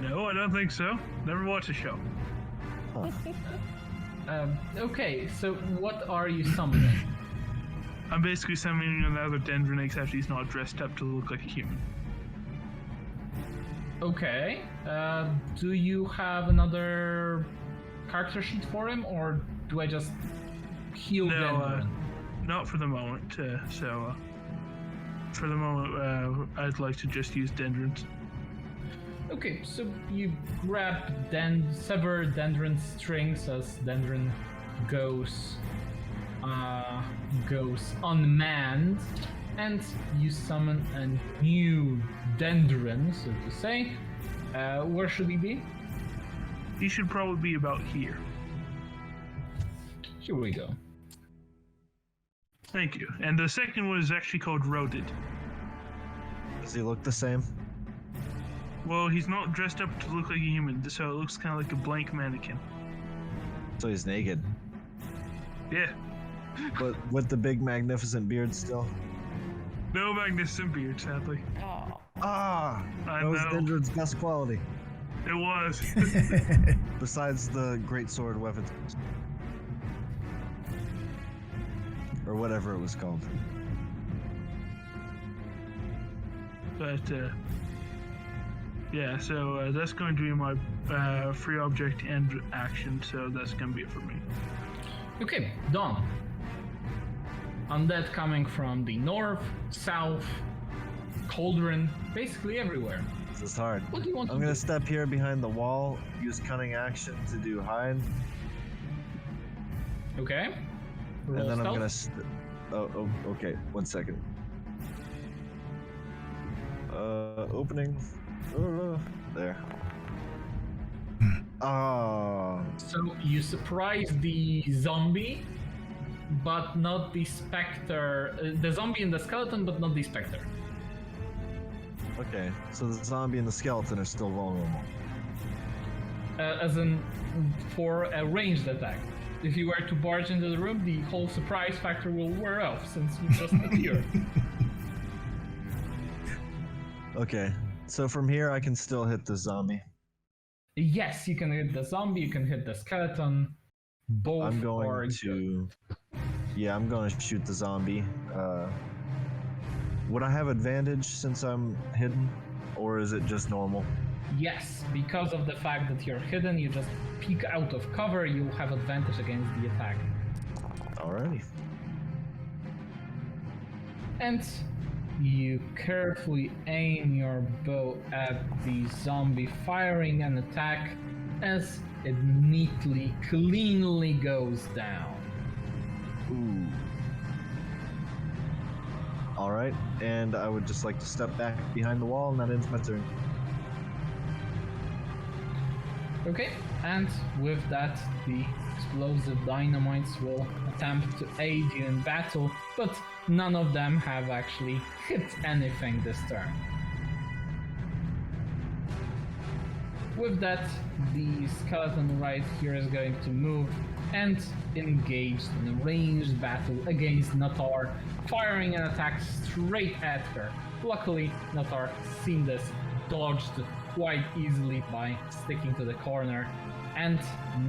No, I don't think so. Never watched a show. Huh. Okay, so what are you summoning? I'm basically summoning another Dendron, except he's not dressed up to look like a human. Okay, do you have another character sheet for him, or do I just heal Dendron? Not for the moment. For the moment, I'd like to just use Dendrons. Okay, so you grab sever Dendron's strings as Dendron goes unmanned, and you summon a new Dendron, so to say. Where should he be? He should probably be about here. Here we go. Thank you. And the second one is actually called Roded. Does he look the same? Well, he's not dressed up to look like a human, so it looks kind of like a blank mannequin. So he's naked, Yeah. but with the big magnificent beard still. No magnificent beard, sadly. Oh. Ah, I that was know. Dendron's best quality, It was. besides the great sword weapons, or whatever it was called. But, yeah, so that's going to be my free object and action, so that's going to be it for me. Okay, Dawn. Undead coming from the north, south, cauldron, basically everywhere. This is hard. What do you want I'm to gonna do? step here behind the wall, use cunning action to do hide, Okay. and Roll then I'm stealth. gonna. Okay. 1 second. Opening. There. Ah. So you surprise the zombie, but not the specter. The zombie and the skeleton, but not the specter. Okay. So the zombie and the skeleton are still vulnerable. As in, for a ranged attack. If you were to barge into the room, the whole surprise factor will wear off since you just appeared. Okay. So from here, I can still hit the zombie. Yes, you can hit the zombie, you can hit the skeleton. Both I'm are going good. to. Yeah, I'm going to shoot the zombie. Would I have advantage since I'm hidden, or is it just normal? Yes, because of the fact that you're hidden, you just peek out of cover, you'll have advantage against the attack. Alrighty. And you carefully aim your bow at the zombie, firing an attack as it neatly, cleanly goes down. Ooh. Alright, and I would just like to step back behind the wall, and that ends my turn. Okay, and with that, the explosive dynamites will attempt to aid you in battle, but none of them have actually hit anything this turn. With that, the skeleton right here is going to move and engage in a ranged battle against Natar, firing an attack straight at her. Luckily, Natar, seen this, dodged quite easily by sticking to the corner, and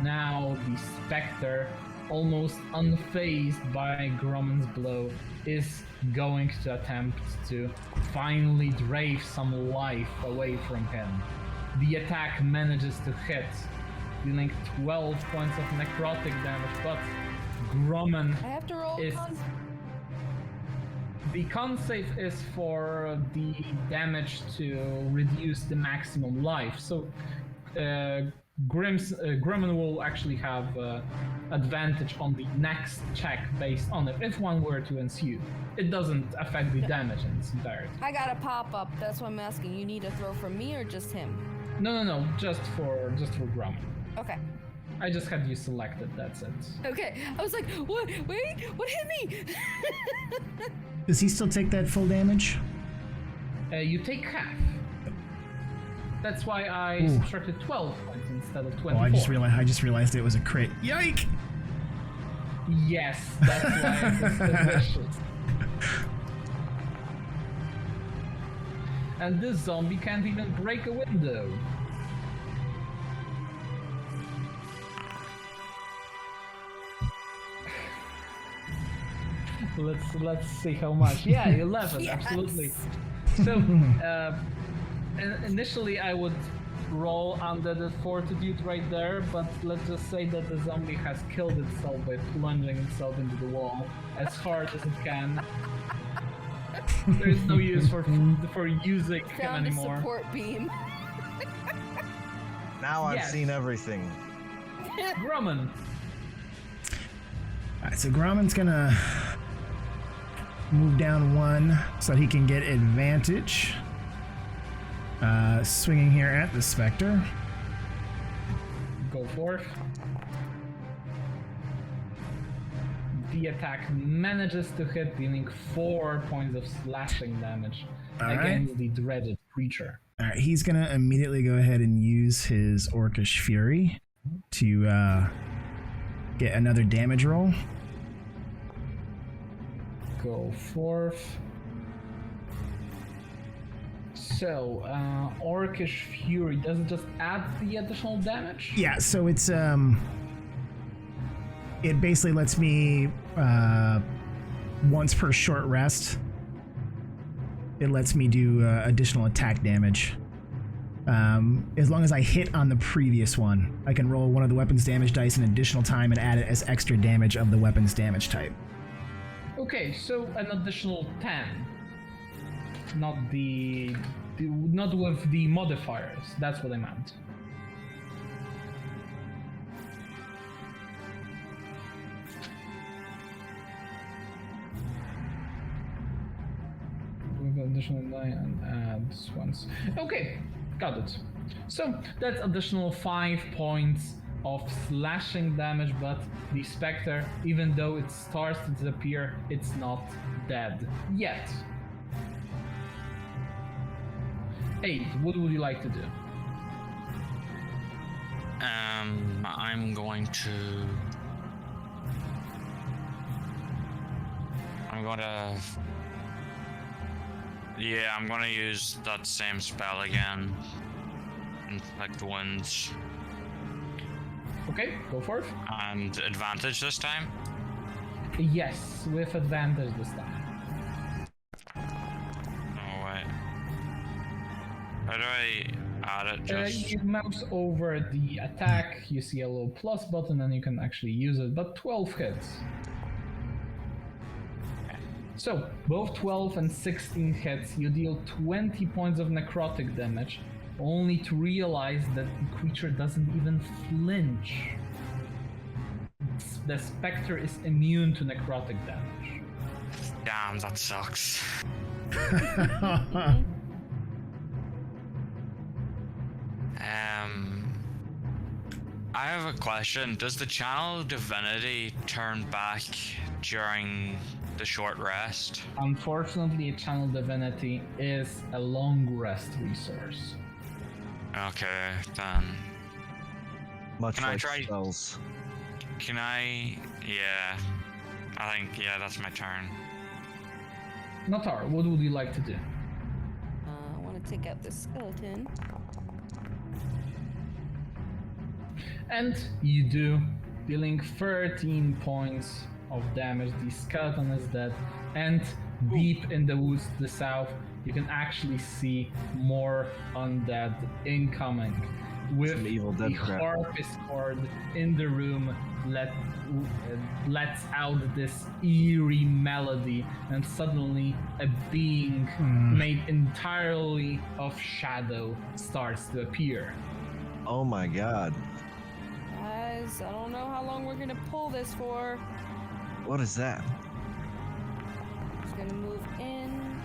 now the Spectre, almost unfazed by Grumman's blow, is going to attempt to finally drain some life away from him. The attack manages to hit, dealing 12 points of necrotic damage, but Grumman I have to roll is... con. The con save is for the damage to reduce the maximum life, so Grumman will actually have advantage on the next check based on it, if one were to ensue. It doesn't affect the damage in its entirety. I got a pop up. That's what I'm asking. You need a throw from me or just him? No, just for Grumman. Okay. I just had you selected, that's it. Okay. I was like, what? Wait, what hit me? Does he still take that full damage? You take half. That's why I Ooh. subtracted 12 points instead of 24. Oh, I just realized it was a crit. Yike! Yes, that's why it's delicious. And this zombie can't even break a window. Let's see how much. Yeah, 11, Yes. absolutely. So, initially I would roll under the fortitude right there, but let's just say that the zombie has killed itself by plunging itself into the wall as hard as it can. There is no use for using him Found a anymore. support beam. Now I've Yes. seen everything. Grumman. Alright, so Grumman's gonna move down one so that he can get advantage. Swinging here at the Spectre. Go forth. The attack manages to hit, dealing 4 points of slashing damage against the dreaded creature. Alright, he's gonna immediately go ahead and use his Orcish Fury to get another damage roll. Go forth. So, Orcish Fury, does it just add the additional damage? Yeah, so it's it basically lets me once per short rest. It lets me do additional attack damage. As long as I hit on the previous one, I can roll one of the weapon's damage dice an additional time and add it as extra damage of the weapon's damage type. Okay, so an additional 10. Not not with the modifiers. That's what I meant. With additional 9 and add once. Okay, got it. So that's additional 5 points of slashing damage, but the Spectre, even though it starts to disappear, it's not dead yet. 8, what would you like to do? I'm going to Yeah, I'm gonna use that same spell again. Inflict wounds. Okay, go for it. And advantage this time? Yes, with advantage this time. Oh, wait. How do I add it? Just... You mouse over the attack, you see a little plus button, and you can actually use it, but 12 hits. So, both 12 and 16 hits, you deal 20 points of necrotic damage, only to realize that the creature doesn't even flinch. The specter is immune to necrotic damage. Damn, that sucks. I have a question. Does the channel divinity turn back during the short rest? Unfortunately, a channel divinity is a long rest resource. Okay, then. Much Can I like try- spells. Can I? Yeah. I think, yeah, that's my turn. Natar, what would you like to do? I want to take out this skeleton. And you do, dealing 13 points of damage. The skeleton is dead. And deep in the woods to the south, you can actually see more undead incoming. With Some Evil Dead the crap. harpist cord in the room lets out this eerie melody, and suddenly a being made entirely of shadow starts to appear. Oh my god. Guys, I don't know how long we're gonna pull this for. What is that? Just gonna move in.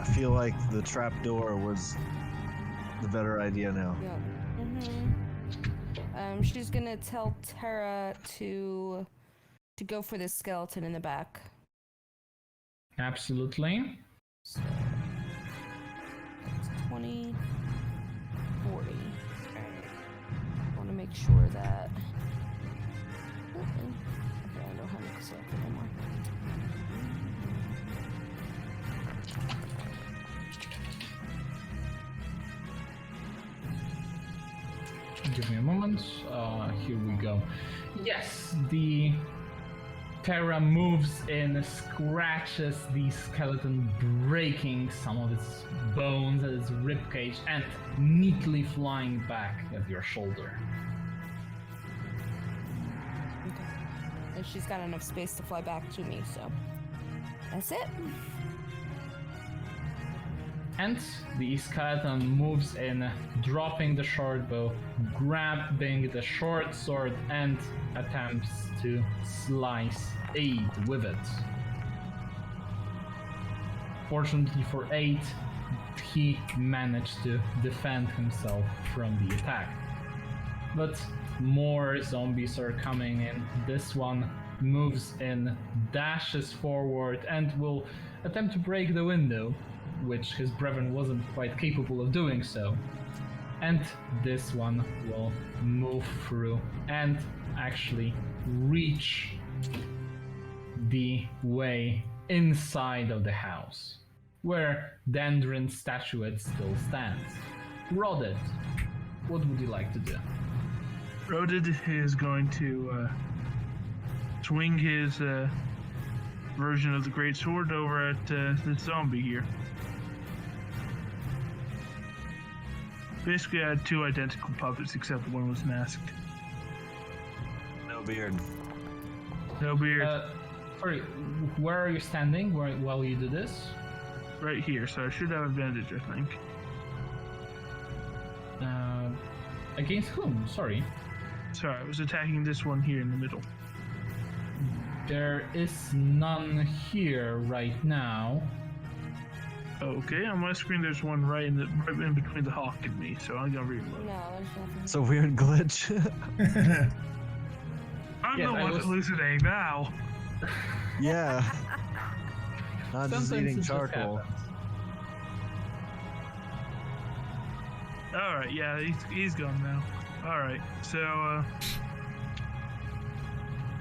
I feel like the trap door was the better idea now. Yeah. She's gonna tell Tara to go for this skeleton in the back. Absolutely. So that's 20, 40. I want to make sure that. Okay, I don't have it selected anymore. Give me a moment. Here we go. Yes, the Terra moves in, scratches the skeleton, breaking some of its bones at its ribcage, and neatly flying back at your shoulder. Okay. And she's got enough space to fly back to me, so that's it. And the skeleton moves in, dropping the short bow, grabbing the short sword, and attempts to slice Aid with it. Fortunately for Aid, he managed to defend himself from the attack. But more zombies are coming in. This one moves in, dashes forward, and will attempt to break the window, which his brethren wasn't quite capable of doing so. And this one will move through and actually reach the way inside of the house, where Dandrin's statuette still stands. Rodid, what would you like to do? Rodid is going to swing his version of the Great Sword over at this zombie here. Basically, I had two identical puppets, except one was masked. No beard. No beard. Sorry, where are you standing while you do this? Right here, so I should have advantage, I think. Against whom? Sorry. Sorry, I was attacking this one here in the middle. There is none here right now. Okay, on my screen there's one right in between the hawk and me, so I'm gonna reload. No, there's nothing. It's a weird glitch. I'm Yes, the I one was- hallucinating now. Yeah. Not just Sometimes eating it just charcoal. happens. Alright, yeah, he's gone now. Alright, so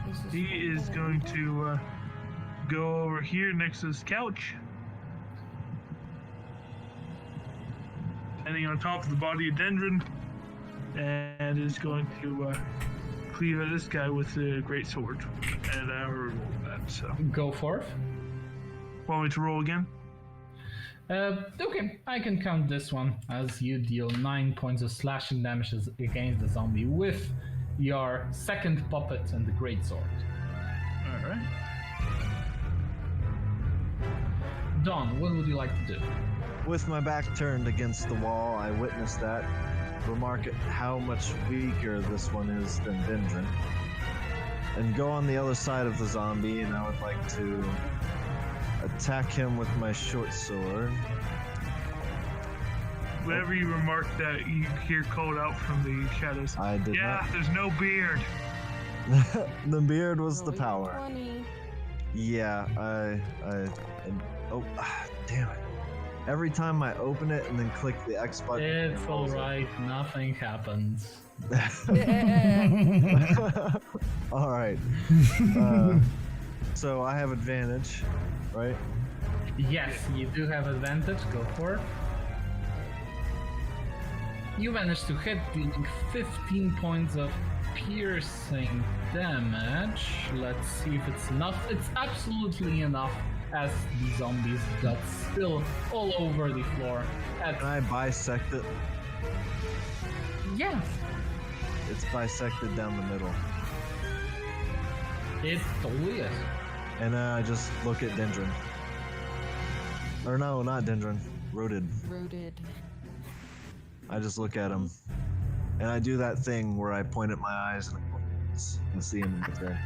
This he is going to go over here next to this couch. standing on top of the body of Dendron, and is going to cleave at this guy with a great sword. And I already rolled that, so. Go forth. Want me to roll again? Okay, I can count this one as you deal 9 points of slashing damage against the zombie with your second puppet and the greatsword. Alright. Don, what would you like to do? With my back turned against the wall, I witness that. Remark at how much weaker this one is than Dendron. And go on the other side of the zombie, and I would like to attack him with my short sword. Whenever you remark that, you hear called out from the shadows. I did Yeah, there's no beard. not. The beard was the Rolling power. 20. Yeah, damn it. Every time I open it and then click the X button. It's alright, nothing happens. Alright. So I have advantage, right? Yes, you do have advantage, go for it. You managed to hit, dealing 15 points of piercing damage. Let's see if it's enough. It's absolutely enough, as the zombies got still all over the floor. Can I bisect it? Yeah, It's bisected down the middle. it totally is. And I just look at Dendron. Or no, not Dendron. Rooted. Rooted. I just look at him. And I do that thing where I point at my eyes and see him in return.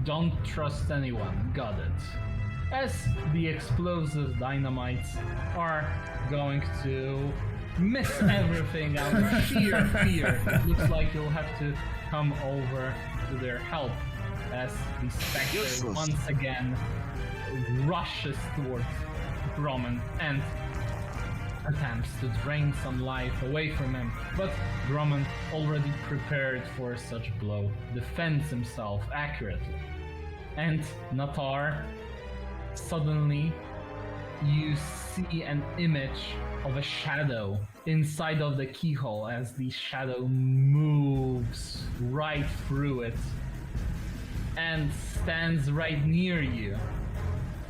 Don't trust anyone, got it. As the explosive dynamites are going to miss everything out of sheer fear, it looks like you'll have to come over to their help as the Spectre Useless. once again rushes towards Grommen and attempts to drain some life away from him, but Grommen, already prepared for such blow, defends himself accurately. And Natar, suddenly you see an image of a shadow inside of the keyhole as the shadow moves right through it and stands right near you,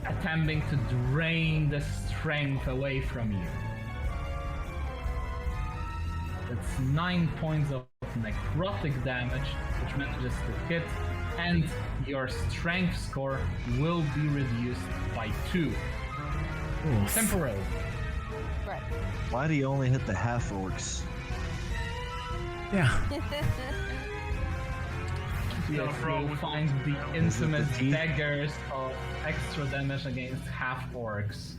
attempting to drain the strength away from you. It's 9 points of necrotic damage, which manages to hit, and your strength score will be reduced by 2. Oof. Temporarily. Right. Why do you only hit the half orcs? Yeah. Yes, wrong you'll with find the Is it the infamous teeth? daggers of extra damage against half orcs.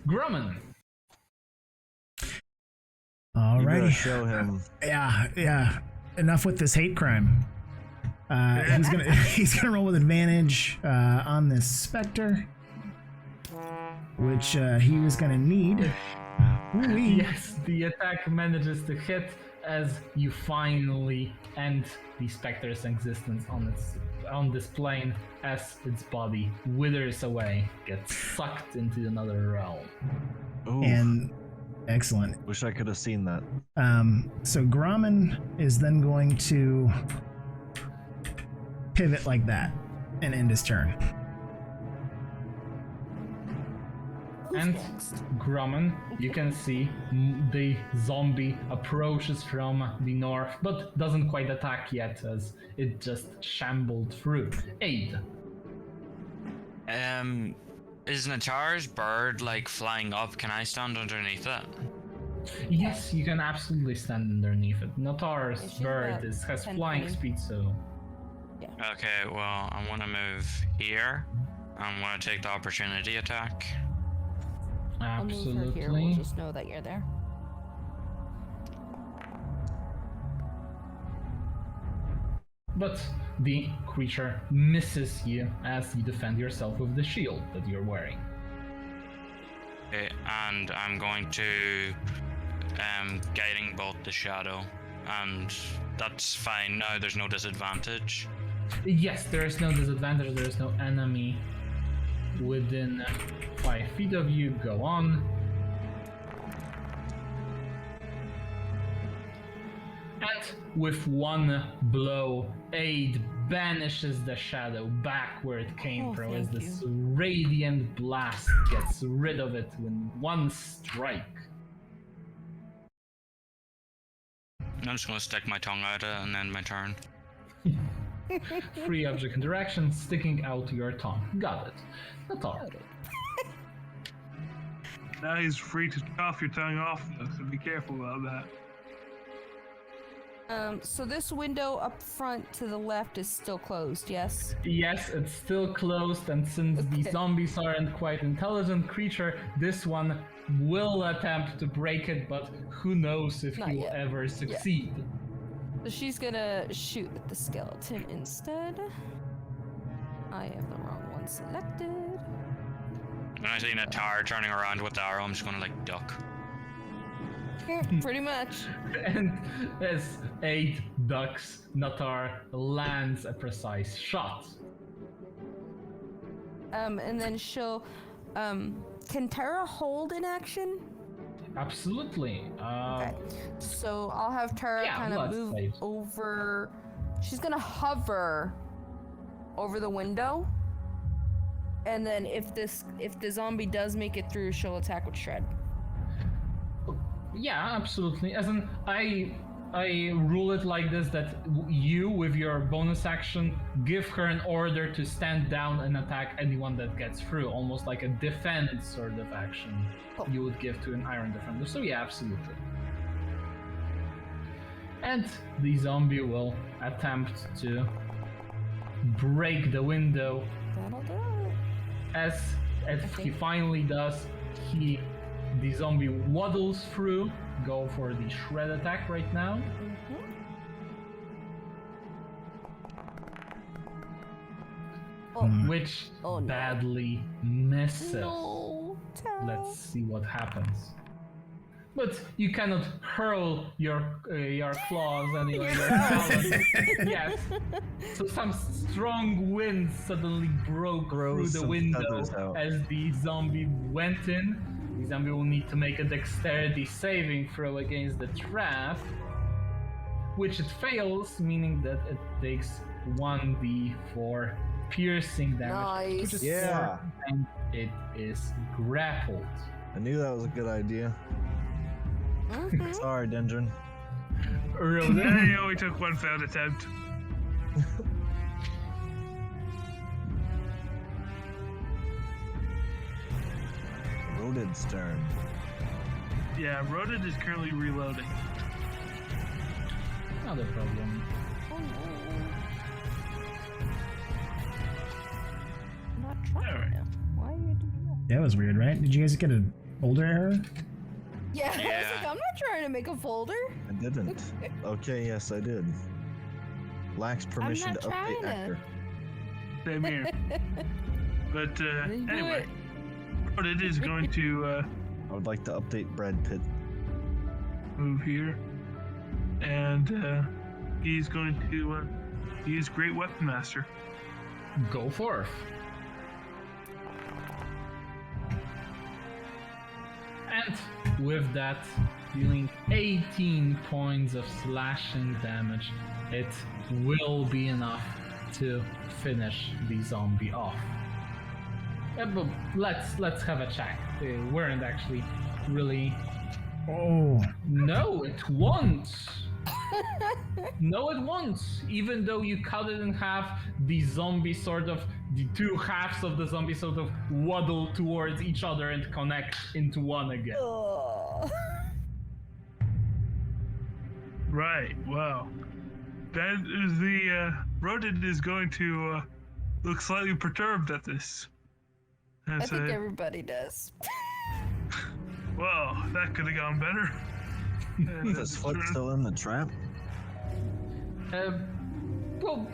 Grumman. You better Alrighty. show him. Yeah. Enough with this hate crime. He's gonna roll with advantage on this Spectre, which he was gonna need. Ooh-wee. Yes, the attack manages to hit as you finally end the Spectre's existence on this plane as its body withers away, gets sucked into another realm. Ooh, And excellent. wish I could have seen that. So Grommen is then going to pivot like that and end his turn. And Grumman, you can see the zombie approaches from the north, but doesn't quite attack yet as it just shambled through. Aid. Is Natar's bird like flying up? Can I stand underneath it? Yes, you can absolutely stand underneath it. Natar's It should bird about has 10, flying 20. speed, so Okay, well, I want to move here. I want to take the opportunity attack. I'll move her here. We'll absolutely. just know that you're there. But the creature misses you as you defend yourself with the shield that you're wearing. Okay, and I'm going to guiding bolt the shadow, and that's fine now. There's no disadvantage. Yes, there is no disadvantage, there is no enemy within 5 feet of you. Go on. And with one blow, Aid banishes the shadow back where it came from as thank this radiant blast gets rid of it with one strike. I'm just gonna stick my tongue out and end my turn. Free object interaction, sticking out your tongue. Got it. That's all. Now he's free to chop your tongue off, though, so be careful about that. So this window up front to the left is still closed, yes? Yes, it's still closed, and since the zombies aren't quite intelligent creature, this one will attempt to break it, but who knows if Not he will yet. ever succeed. So she's gonna shoot at the skeleton instead. I have the wrong one selected. When I see Natar turning around with the arrow, I'm just gonna like duck. Pretty much. And as 8 ducks, Natar lands a precise shot. And then she'll, can Tara hold in action? Absolutely. Okay. So I'll have Tara yeah, kind of let's move say. over. She's gonna hover over the window. And then if the zombie does make it through, she'll attack with Shred. Yeah, absolutely. As in, I rule it like this, that you, with your bonus action, give her an order to stand down and attack anyone that gets through, almost like a defense sort of action you would give to an Iron Defender. So yeah, absolutely. And the zombie will attempt to break the window. That'll do it. As he finally does, the zombie waddles through. Go for the shred attack right now. Which Oh, no. badly misses. No, Tara. Let's see what happens. But you cannot hurl your claws anyway. Your talons. Yes. So some strong wind suddenly broke through the some window feathers out. as the zombie went in. The zombie will need to make a dexterity saving throw against the trap, which it fails, meaning that it takes 1d4 piercing damage. Which Nice. is Yeah. 4, and it is grappled. I knew that was a good idea. Sorry, Dendron. Really? He only took one failed attempt. Rodid's turn. Yeah, Rodid is currently reloading. Not a problem. Oh no. I'm not trying Alright. to. Why are you doing that? That was weird, right? Did you guys get an older arrow? Yeah, I was Yeah. like, I'm not trying to make a folder. I didn't. Okay, yes, I did. Lacks permission not to update trying to. actor. Same here. But Then do anyway, it. Rodid is going to I would like to update Brad Pitt. move here, and he's going to use Great Weapon Master. Go forth. And with that, dealing 18 points of slashing damage, it will be enough to finish the zombie off. But let's have a check. They weren't actually really. Oh, No, it won't. No, it won't. Even though you cut it in half, the two halves of the zombie sort of waddle towards each other and connect into one again. Ugh. Right. Wow. That is the Rodid is going to look slightly perturbed at this. And I think say, everybody does. well, that could have gone better. Is his foot still in the trap? Well,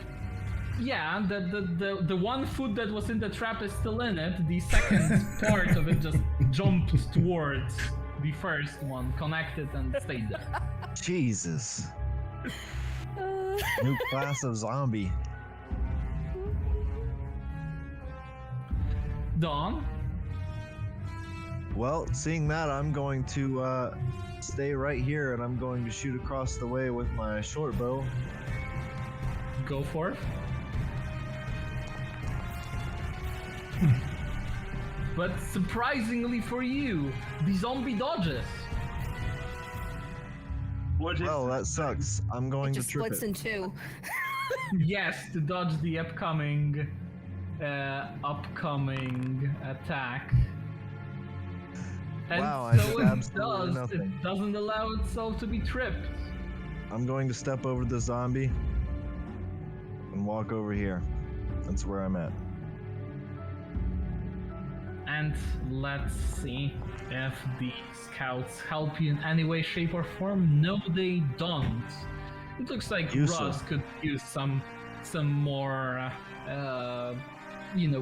yeah, the one foot that was in the trap is still in it. The second part of it just jumped towards the first one, connected and stayed there. Jesus. New class of zombie. Dawn, Well, seeing that, I'm going to stay right here, and I'm going to shoot across the way with my short bow. Go for it. But surprisingly for you, the zombie dodges. Well, that sucks. I'm going It to just trip splits it. in two. Yes, to dodge the upcoming attack. And Wow, I so did it absolutely does. nothing. It doesn't allow itself to be tripped. I'm going to step over the zombie and walk over here. That's where I'm at. And let's see if the scouts help you in any way, shape, or form. No, they don't. It looks like Useless. Russ could use some more,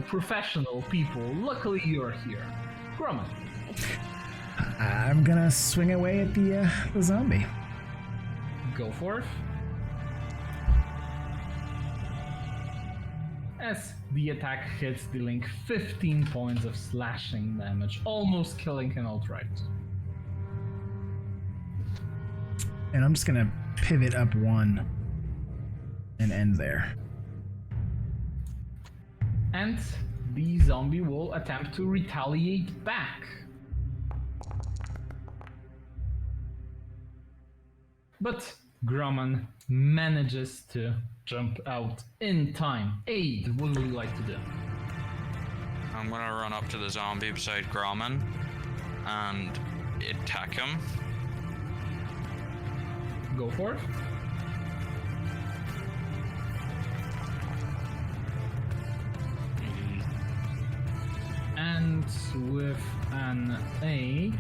professional people. Luckily, you're here. Grumman, I'm gonna swing away at the zombie. go for it. As the attack hits, dealing 15 points of slashing damage, almost killing him outright. And I'm just gonna pivot up one and end there. And the zombie will attempt to retaliate back. But Grumman manages to jump out in time. Aid, what would you like to do? I'm gonna run up to the zombie beside Gromman and attack him. Go for it. And with an 8,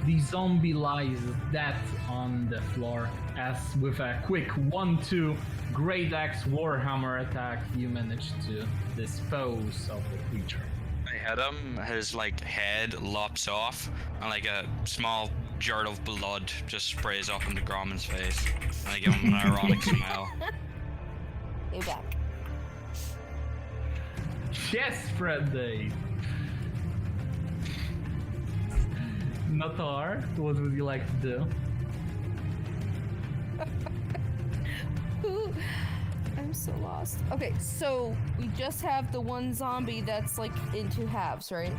the zombie lies dead on the floor as with a quick 1-2 Great Axe Warhammer attack, you manage to dispose of the creature. I hit him, his head lops off, and a small jar of blood just sprays up into Gromman's face. And I give him an ironic smile. You're back. Yes, Freddy! Natar, what would you like to do? I'm so lost. Okay, so we just have the one zombie that's in two halves, right?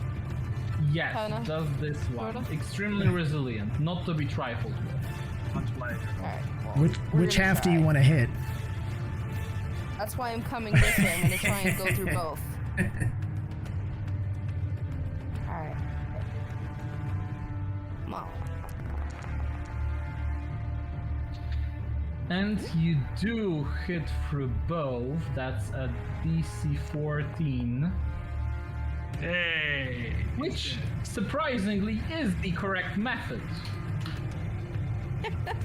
Yes, Kinda. just this one. Sorta. Extremely resilient, not to be trifled with. Alright, well, Which we're gonna half do you try. want to hit? That's why I'm coming this way. I'm gonna try and go through both. Alright. Come on. And you do hit through both. That's a DC 14. Hey! Which, surprisingly, is the correct method.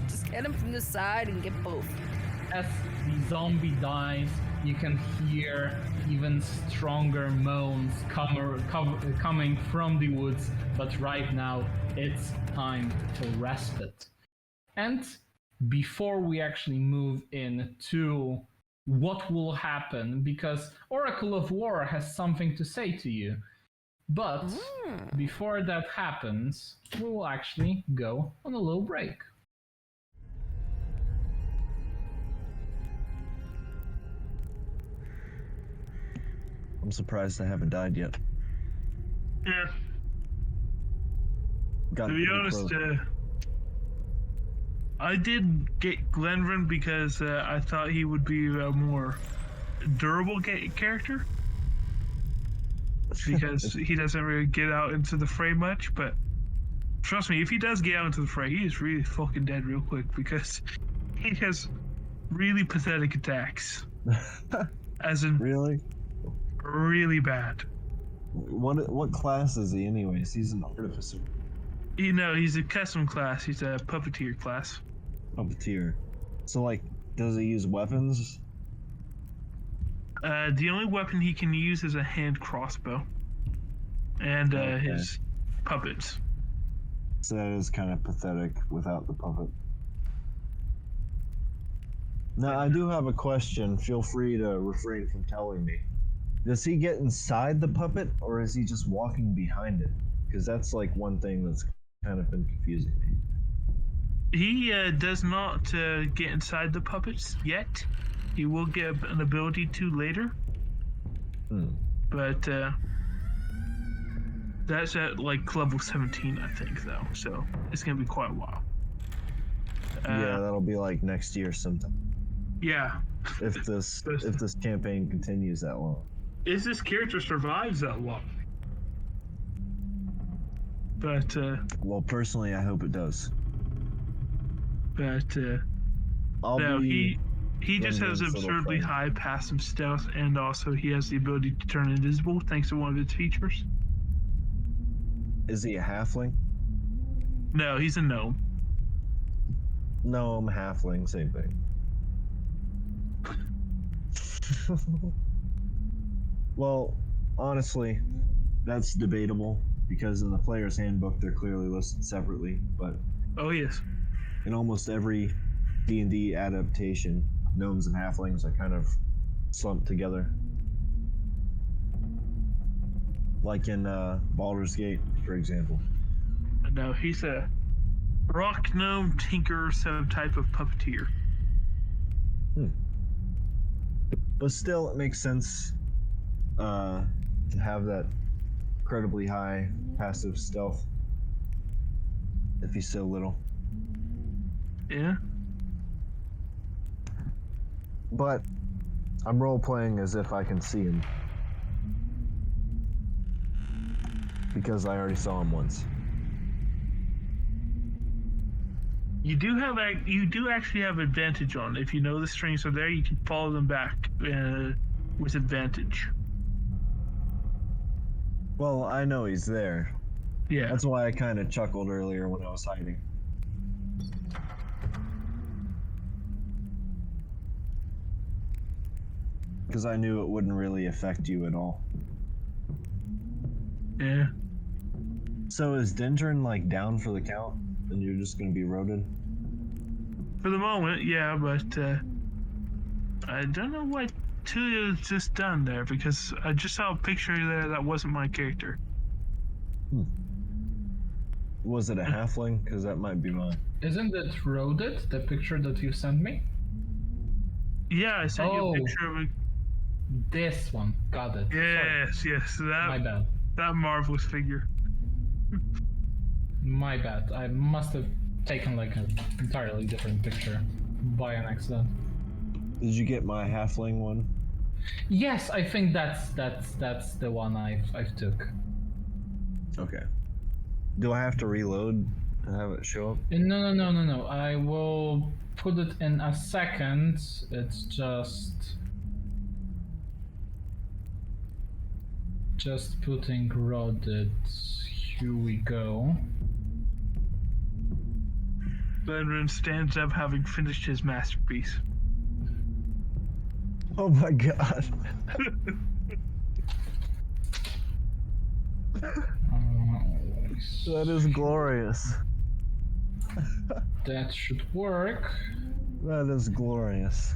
Just get him from the side and get both. As the zombie dies, you can hear even stronger moans coming from the woods, but right now it's time for respite. And before we actually move into what will happen, because Oracle of War has something to say to you, but before that happens, we will actually go on a little break. I'm surprised I haven't died yet. Yeah. Got To be pretty honest, close. I did get Glenvern because I thought he would be a more durable character. Because he doesn't really get out into the fray much, but trust me, if he does get out into the fray, he is really fucking dead real quick because he has really pathetic attacks. As in, Really? really bad. What class is he anyways? He's an artificer. You know, he's a custom class. He's a puppeteer class. Puppeteer. So does he use weapons? The only weapon he can use is a hand crossbow. And Okay. his puppets. So that is kind of pathetic without the puppet. Now, I do have a question. Feel free to refrain from telling me. Does he get inside the puppet, or is he just walking behind it? Because that's like one thing that's kind of been confusing me. He does not get inside the puppets yet. He will get an ability to later. But that's at like level 17, I think, though. So it's gonna be quite a while. Yeah, that'll be like next year sometime. Yeah. If this campaign continues that long. If this character survives that long. But well, personally, I hope it does. But no, he just has absurdly high passive stealth, and also he has the ability to turn invisible thanks to one of its features. Is he a halfling? No, he's a gnome. Gnome, halfling, same thing. Well, honestly, that's debatable because in the player's handbook they're clearly listed separately, but oh yes, in almost every D&D adaptation, gnomes and halflings are kind of slumped together. Like in Baldur's Gate, for example. No, he's a rock gnome tinker type of puppeteer. But still, it makes sense to have that incredibly high passive stealth if he's so little. Yeah. But I'm role-playing as if I can see him. Because I already saw him once. You do actually have advantage on. If you know the strings are there, you can follow them back with advantage. Well, I know he's there. Yeah. That's why I kind of chuckled earlier when I was hiding. Because I knew it wouldn't really affect you at all. Yeah. So is Dendron like down for the count? And you're just gonna be roaded? For the moment, yeah, but I don't know what Tuya's just done there because I just saw a picture there that wasn't my character. Was it a halfling? Because that might be mine. Isn't it roaded, the picture that you sent me? Yeah, I sent you a picture of it. This one, got it. Yes, Sorry. yes, My bad. That marvelous figure. My bad. I must have taken like an entirely different picture by an accident. Did you get my halfling one? Yes, I think that's the one I've took. Okay. Do I have to reload and have it show up? No. I will put it in a second. It's just putting roaded. Here we go. Benron stands up having finished his masterpiece. Oh my god. That is glorious. That should work. That is glorious.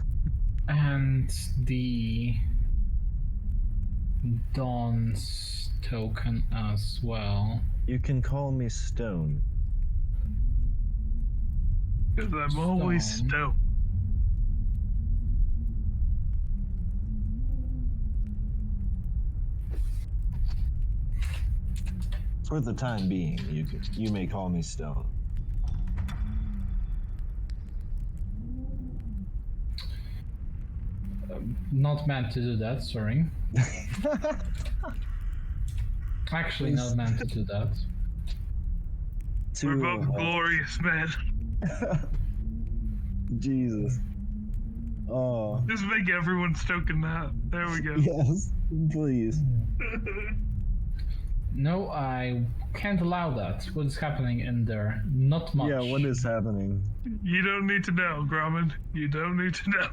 And the Dawn's token as well. You can call me Stone. Because I'm always stoked. For the time being, you may call me Stone. Not meant to do that, sorry. Actually, not meant to do that. We're both glorious, man. Jesus. Oh. Just make everyone stoking that. There we go. Yes, please. No, I can't allow that. What is happening in there? Not much. Yeah, what is happening? You don't need to know, Grumman. You don't need to know.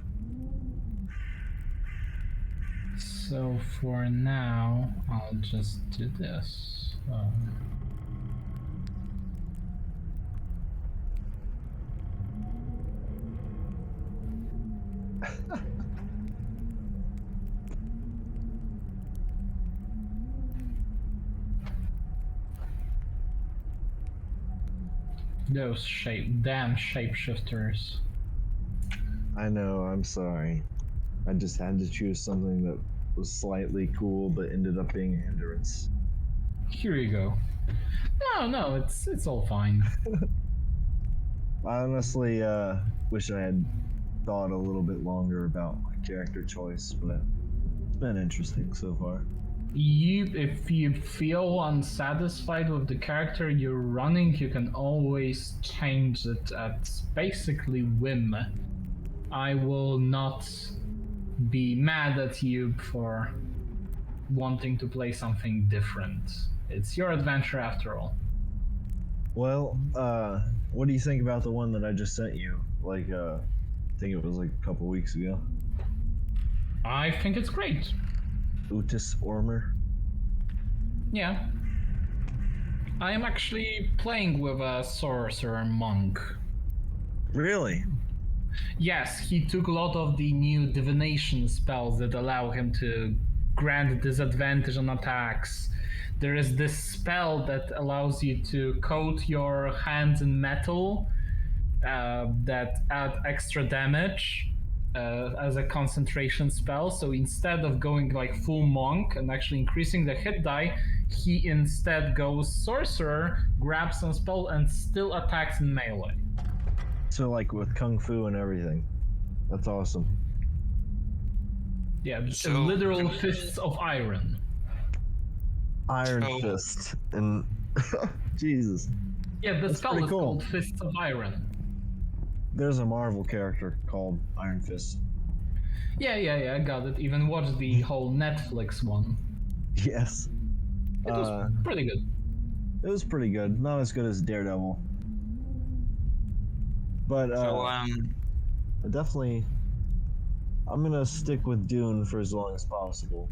So for now, I'll just do this. Those damn shapeshifters. I know, I'm sorry. I just had to choose something that was slightly cool but ended up being a hindrance. Here you go. No, it's all fine. I honestly wish I had thought a little bit longer about my character choice, but it's been interesting so far. If you feel unsatisfied with the character you're running, you can always change it at basically whim. I will not be mad at you for wanting to play something different. It's your adventure after all. Well, what do you think about the one that I just sent you? Like, I think it was like a couple weeks ago. I think it's great. Utis Ormer. Yeah. I am actually playing with a sorcerer monk. Really? Yes, he took a lot of the new divination spells that allow him to grant disadvantage on attacks. There is this spell that allows you to coat your hands in metal that add extra damage as a concentration spell. So instead of going like full monk and actually increasing the hit die, he instead goes sorcerer, grabs some spell, and still attacks in melee. So like with kung fu and everything. That's awesome. Yeah, So- literal fists of iron. Iron So- Fist and Jesus. Yeah, the That's spell pretty is cool. called Fists of Iron. There's a Marvel character called Iron Fist. Yeah, I got it. Even watched the whole Netflix one. Yes. It was pretty good. It was pretty good. Not as good as Daredevil. But So definitely I'm gonna stick with Dune for as long as possible.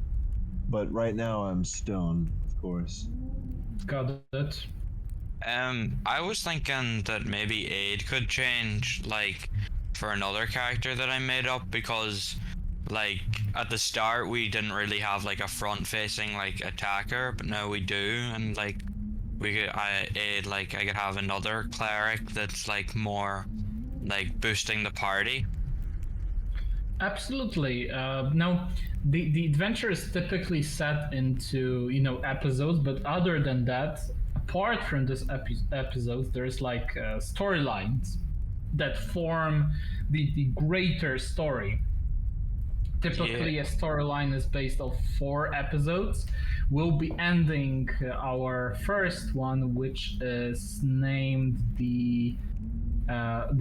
But right now I'm stoned, of course. Got it. I was thinking that maybe Aid could change, like, for another character that I made up, because, like, at the start we didn't really have, like, a front-facing, like, attacker, but now we do, and, like, I could have another cleric that's, like, more, like, boosting the party. Absolutely. Now, the adventure is typically set into, episodes, but other than that, apart from this episodes, there's like storylines that form the greater story. Typically, a storyline is based off 4 episodes. We'll be ending our first one, which is named the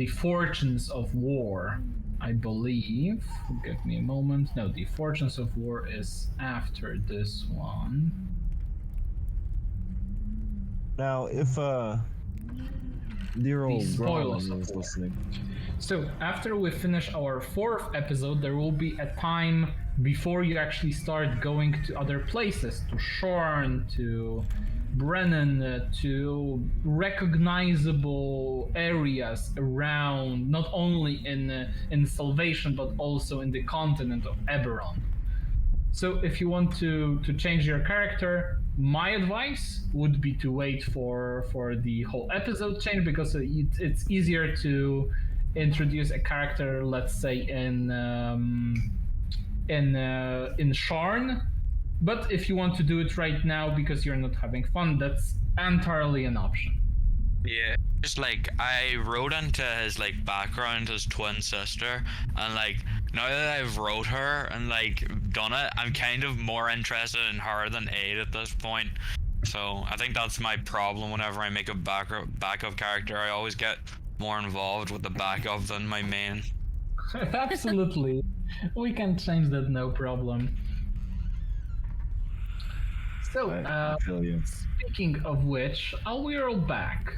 Fortunes of War, I believe. Give me a moment. No, the Fortunes of War is after this one. Now, if dear old spoilers, Gromlin of is course. listening, So after we finish our 4th episode, there will be a time before you actually start going to other places, to Shorn, to Brennan, to recognizable areas around, not only in Salvation, but also in the continent of Eberron. So if you want to change your character, my advice would be to wait for the whole episode change, because it's easier to introduce a character, let's say in Sharn. But if you want to do it right now because you're not having fun, that's entirely an option. Yeah, just like I wrote into his like background, his twin sister, and like now that I've wrote her and like done it, I'm kind of more interested in her than Aid at this point. So I think that's my problem. Whenever I make a backup character, I always get more involved with the backup than my main. Absolutely. We can change that, no problem. So, I feel you. speaking of which, are we all back?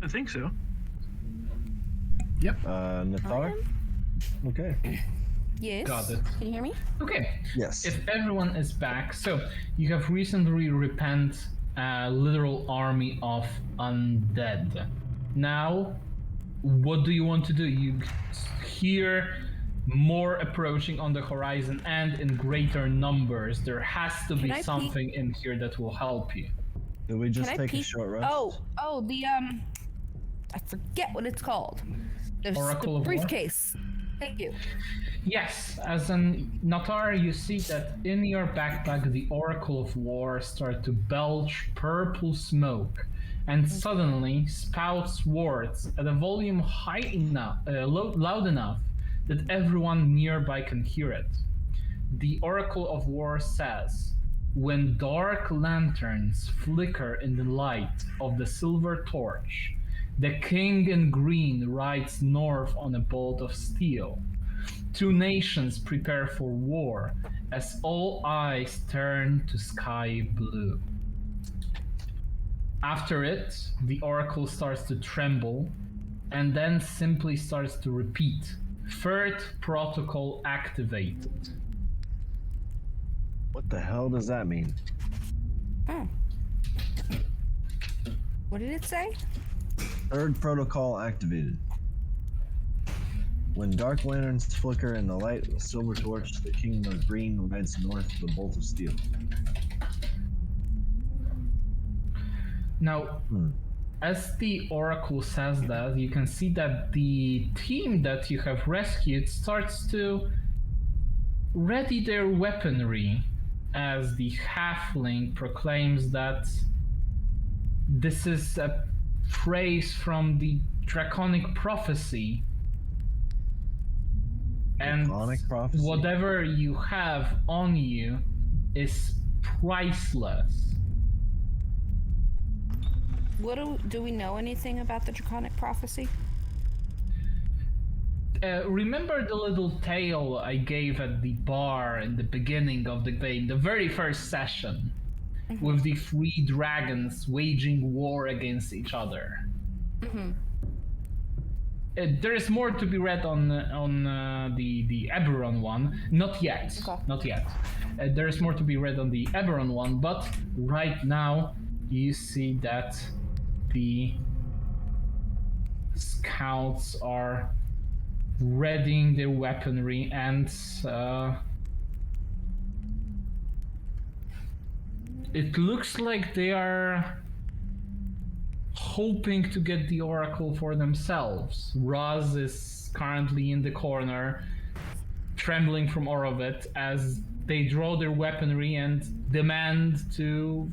I think so. Nathar? Okay. Yes. Got it. Can you hear me? Okay. Yes. If everyone is back, so you have recently repent a literal army of undead. Now, what do you want to do? You hear more approaching on the horizon and in greater numbers. There has to Can be I something in here that will help you. Did we just Can I take a peek? short rest? Oh, I forget what it's called. There's Oracle the of War? briefcase. Thank you. Yes, as an Natar, you see that in your backpack, the Oracle of War starts to belch purple smoke, and suddenly spouts words at a volume high enough, loud enough that everyone nearby can hear it. The Oracle of War says, "When dark lanterns flicker in the light of the silver torch, the king in green rides north on a bolt of steel. Two nations prepare for war as all eyes turn to sky blue." After it, the oracle starts to tremble and then simply starts to repeat, "Third protocol activated." What the hell does that mean? Oh. What did it say? Third protocol activated. When dark lanterns flicker in the light of the silver torch, the king of green rides north with a bolt of steel. Now, as the oracle says that, you can see that the team that you have rescued starts to ready their weaponry as the halfling proclaims that this is a phrase from the draconic prophecy. And Draconic prophecy? whatever you have on you is priceless. What do we know anything about the draconic prophecy? Remember the little tale I gave at the bar in the beginning of the game, the very first session, with the three dragons waging war against each other? There is more to be read on the Eberron one. Not yet. Okay. Not yet. There is more to be read on the Eberron one, but right now you see that the scouts are readying their weaponry, and it looks like they are hoping to get the oracle for themselves. Raz is currently in the corner, trembling from all of it, as they draw their weaponry and demand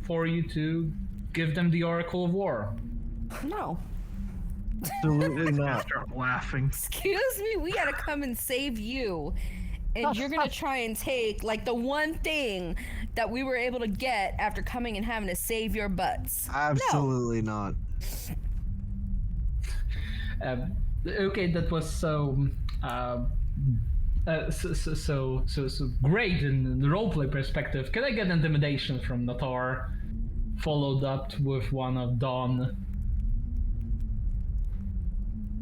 for you to give them the Oracle of War. No. Absolutely not. Start laughing. Excuse me, we gotta come and save you. And you're gonna try and take, like, the one thing that we were able to get after coming and having to save your butts. Absolutely not. Okay, that was so great in the roleplay perspective. Can I get intimidation from Natar, followed up with one of Dawn?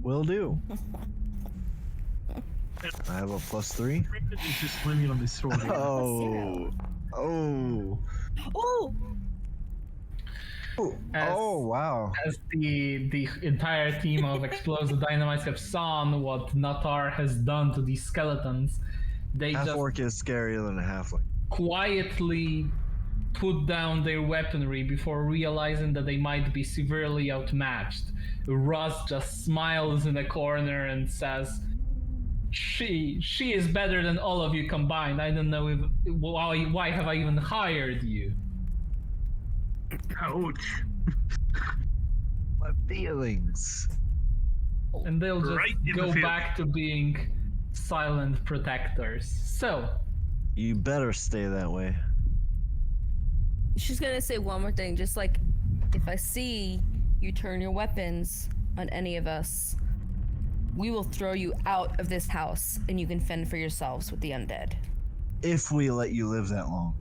Will do. I have a +3. He's just leaning on his sword. Oh. Oh. Oh! Oh, wow. As the entire team of Explosive Dynamites have seen what Natar has done to these skeletons, they Half just orc is scarier than a halfling. quietly put down their weaponry before realizing that they might be severely outmatched. Russ just smiles in the corner and says, She is better than all of you combined. I don't know why have I even hired you?" Ouch. My feelings. And they'll just Right in the go field. back to being silent protectors. So, You better stay that way. She's gonna say one more thing, just like, if I see you turn your weapons on any of us, we will throw you out of this house and you can fend for yourselves with the undead. If we let you live that long.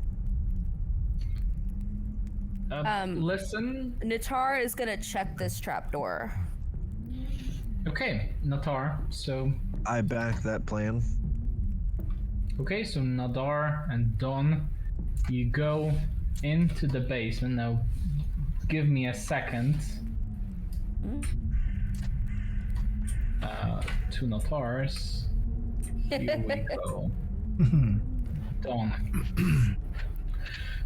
listen. Natar is gonna check this trapdoor. Okay, Natar. So, I back that plan. okay, so Nadar and Don, you go into the basement. Now, give me a second. Two Natars. Here we go. Don.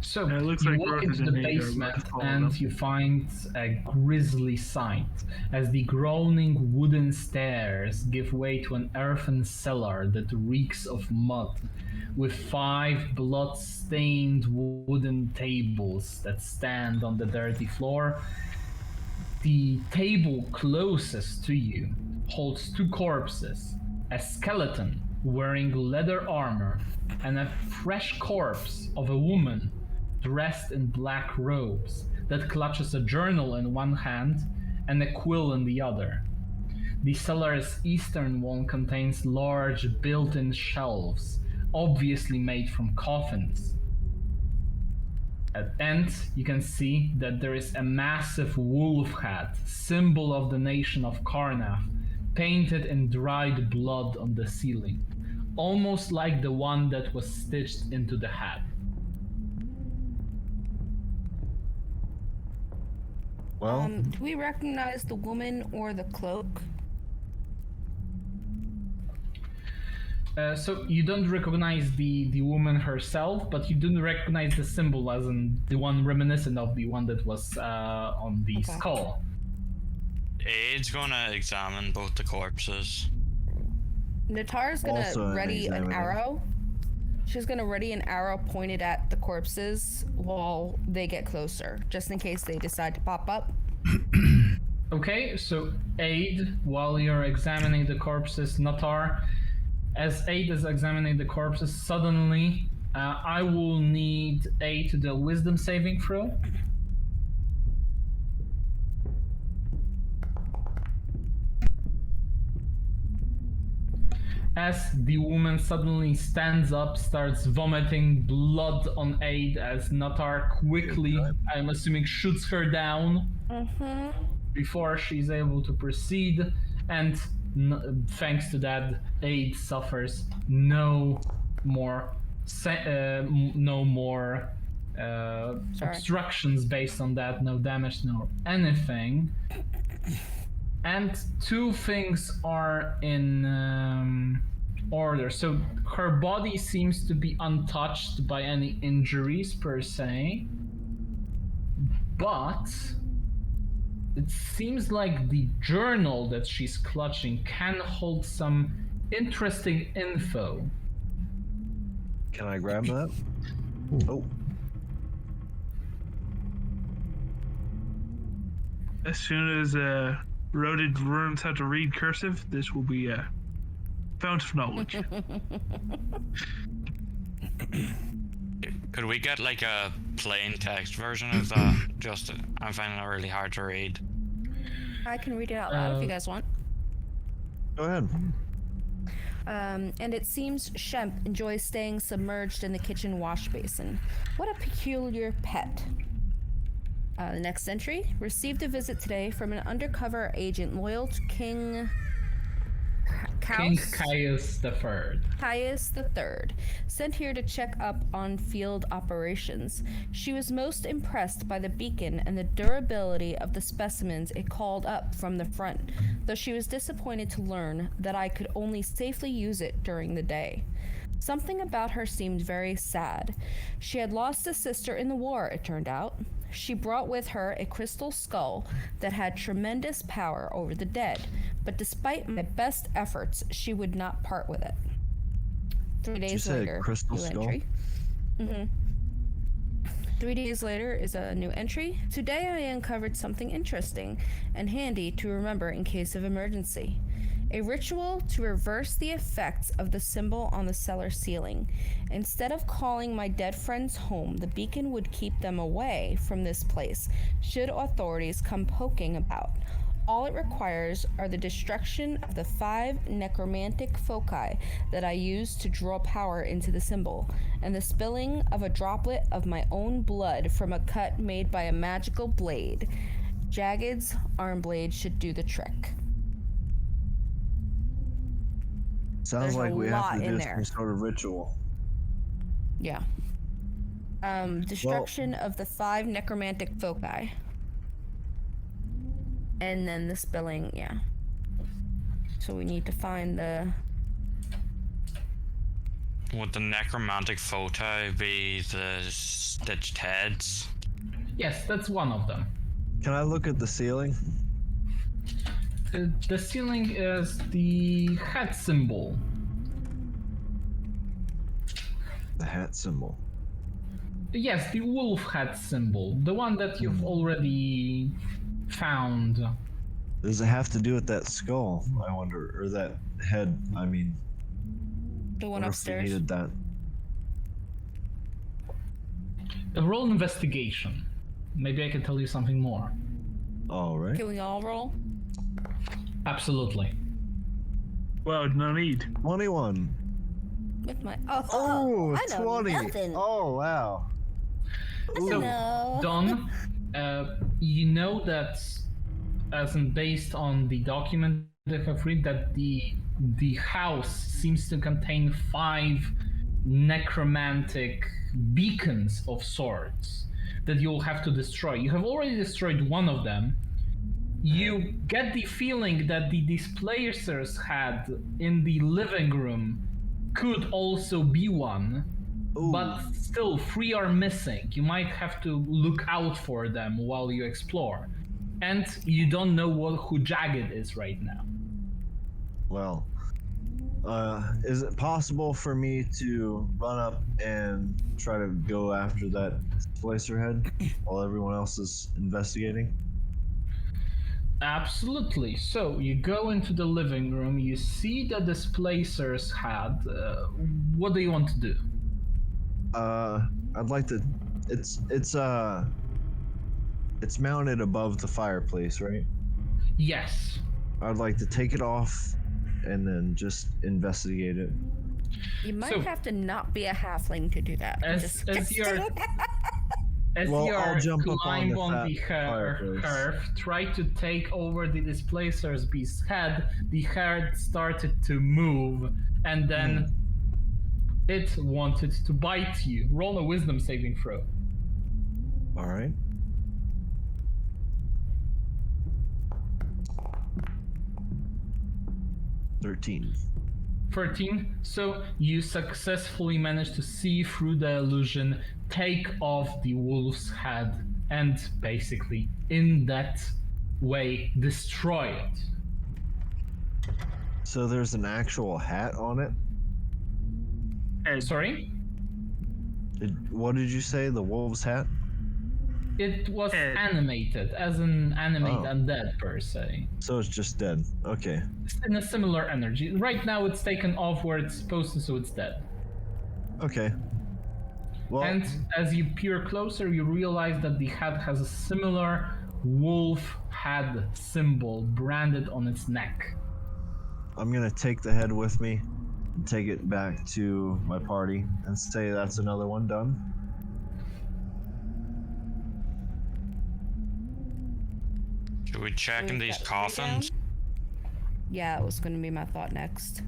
So It looks you like walk Roth into and the Nate are about basement to follow and them. you find a grisly sight as the groaning wooden stairs give way to an earthen cellar that reeks of mud, with 5 blood-stained wooden tables that stand on the dirty floor. The table closest to you holds 2 corpses, a skeleton wearing leather armor, and a fresh corpse of a woman dressed in black robes that clutches a journal in one hand and a quill in the other. The cellar's eastern wall contains large built-in shelves, obviously made from coffins. At the end, you can see that there is a massive wolf hat, symbol of the nation of Karnath, painted in dried blood on the ceiling, almost like the one that was stitched into the hat. Well, Do we recognize the woman or the cloak? So you don't recognize the woman herself, but you do recognize the symbol as in the one reminiscent of the one that was on the Okay. skull. Aid's gonna examine both the corpses. Natar's gonna Also an ready an examiner. arrow. She's gonna ready an arrow pointed at the corpses while they get closer, just in case they decide to pop up. Okay, so Aid, while you're examining the corpses, Natar, as Aid is examining the corpses, suddenly I will need Aid to do a wisdom saving throw. As the woman suddenly stands up, starts vomiting blood on Aid, as Natar quickly, I'm assuming, shoots her down before she's able to proceed, and thanks to that, Aid suffers no more obstructions based on that, no damage, no anything. And 2 things are in order. So her body seems to be untouched by any injuries per se, but it seems like the journal that she's clutching can hold some interesting info. can I grab that? Oh, As soon as Rodent learns how to read cursive, this will be a fount of knowledge. Could we get like a plain text version of that? Just, I'm finding it really hard to read. I can read it out loud if you guys want. go ahead. And it seems Shemp enjoys staying submerged in the kitchen wash basin. What a peculiar pet. The next entry. Received a visit today from an undercover agent loyal to King King Caius Caius III. Caius III, sent here to check up on field operations. She was most impressed by the beacon and the durability of the specimens it called up from the front, though she was disappointed to learn that I could only safely use it during the day. Something about her seemed very sad. She had lost a sister in the war, it turned out. She brought with her a crystal skull that had tremendous power over the dead, but despite my best efforts, she would not part with it. 3 days say later, crystal new skull? entry. 3 days later is a new entry. Today I uncovered something interesting and handy to remember in case of emergency. A ritual to reverse the effects of the symbol on the cellar ceiling. Instead of calling my dead friends home, the beacon would keep them away from this place should authorities come poking about. All it requires are the destruction of the 5 necromantic foci that I use to draw power into the symbol, and the spilling of a droplet of my own blood from a cut made by a magical blade. Jagged's arm blade should do the trick. Sounds There's like a we have lot to in do there. some sort of ritual. Yeah. Destruction of the 5 necromantic foci. And then the spilling, yeah. So we need to find the Would the necromantic photo be the stitched heads? Yes, that's one of them. Can I look at the ceiling? The ceiling is the head symbol. The hat symbol. Yes, the wolf head symbol. The one that you've already found. Does it have to do with that skull, I wonder? Or that head, I mean. The one Wonder if we upstairs. needed that. Roll investigation. Maybe I can tell you something more. Alright. Can we all roll? Absolutely. Well, no need. 21. With my Oh, I know 20. nothing. Oh, wow. So, No. Don, you know that, as in based on the document that I've read, that the house seems to contain 5 necromantic beacons of sorts that you'll have to destroy. You have already destroyed one of them. You get the feeling that the displacers had in the living room could also be one, Ooh. but still 3 are missing. You might have to look out for them while you explore. And you don't know who Jagged is right now. Well, is it possible for me to run up and try to go after that displacer head while everyone else is investigating? Absolutely. So you go into the living room, you see the displacers had. What do you want to do? I'd like to. It's mounted above the fireplace, right? Yes. I'd like to take it off and then just investigate it. You might So- have to not be a halfling to do that. As you're Well, I'll jump up on climb the on the fireplace. hearth, try to take over the displacer's beast's head, the head started to move, and then it wanted to bite you. Roll a wisdom saving throw. All right. $13. 13. So you successfully managed to see through the illusion, take off the wolf's head, and basically, in that way, destroy it. So there's an actual hat on it? Head. Sorry? What did you say? The wolf's hat? It was Head. animated, as an animate Oh. undead per se. So it's just dead. Okay. It's in a similar energy. Right now it's taken off where it's supposed to, so it's dead. Okay. Well, And as you peer closer, you realize that the hat has a similar wolf head symbol branded on its neck. I'm gonna take the head with me and take it back to my party and say that's another one done. Should we check in We've these got 3 coffins? down. Yeah, it was going to be my thought next.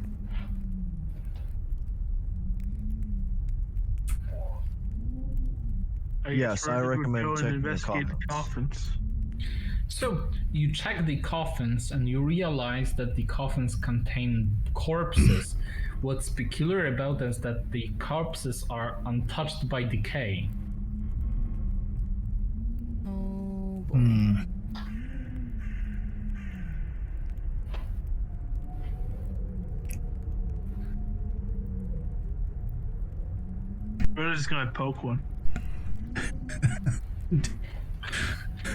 Yes, I guess we're recommend go and checking the investigate the coffins. coffins. So you check the coffins and you realize that the coffins contain corpses. What's peculiar about them is that the corpses are untouched by decay. Oh, boy. Hmm. We're just gonna poke one.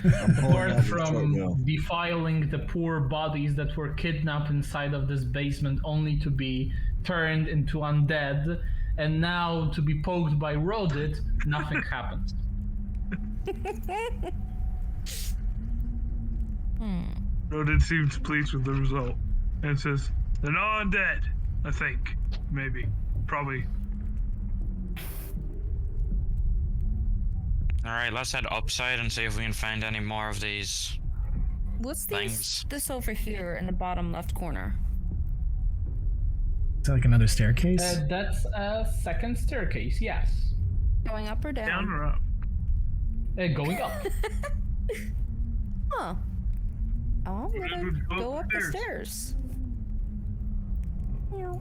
Apart from defiling the poor bodies that were kidnapped inside of this basement only to be turned into undead and now to be poked by Rodit, nothing happens. Rodin seems pleased with the result and says, "They're not undead. I think, maybe, probably." Alright, let's head upside and see if we can find any more of these. What's Fangs. this over here in the bottom left corner? Is that like another staircase? That's a second staircase, yes. Going up or down? Down or up? Going up. Huh. I'll let Yeah, it we'd go up the stairs. stairs. Meow.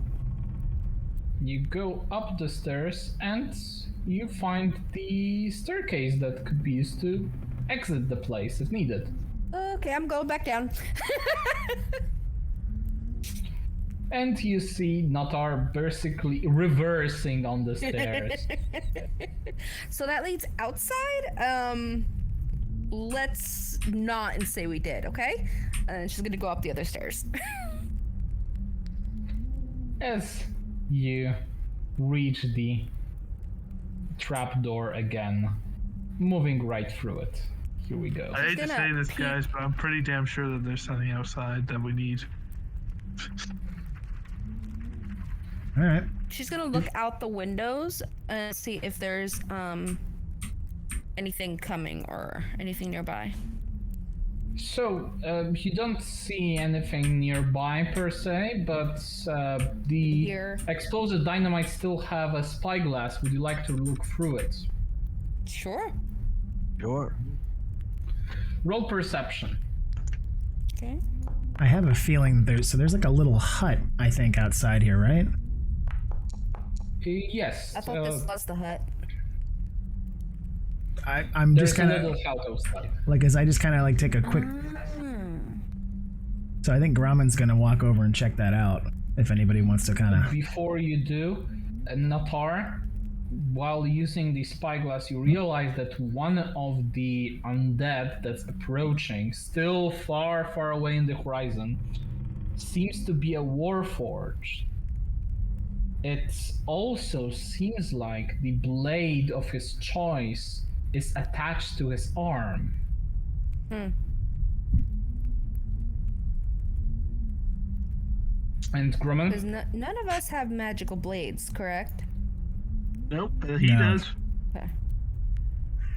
you go up the stairs and you find the staircase that could be used to exit the place if needed. Okay, I'm going back down. And you see Natar basically reversing on the stairs. So that leads outside. Let's not and say we did, okay? And she's gonna go up the other stairs. As you reach the trapdoor again, moving right through it. Here we go. I hate to gonna say this, peek- guys, but I'm pretty damn sure that there's something outside that we need. All right. She's gonna look out the windows and see if there's anything coming or anything nearby. So, you don't see anything nearby per se, but the Here. explosive dynamite still have a spyglass. Would you like to look through it? Sure. Sure. Roll perception. Okay. I have a feeling there's like a little hut, I think, outside here, right? Yes. I thought this was the hut. I'm There's just a kind little of house outside. like as I just kind of like take a quick. So I think Grauman's gonna walk over and check that out if anybody wants to kind of. Before you do, Natar, while using the spyglass, you realize that one of the undead that's approaching, still far, far away in the horizon, seems to be a warforged. It also seems like the blade of his choice is attached to his arm. And Grumman? Because none of us have magical blades, correct? Nope, he No. does. Okay.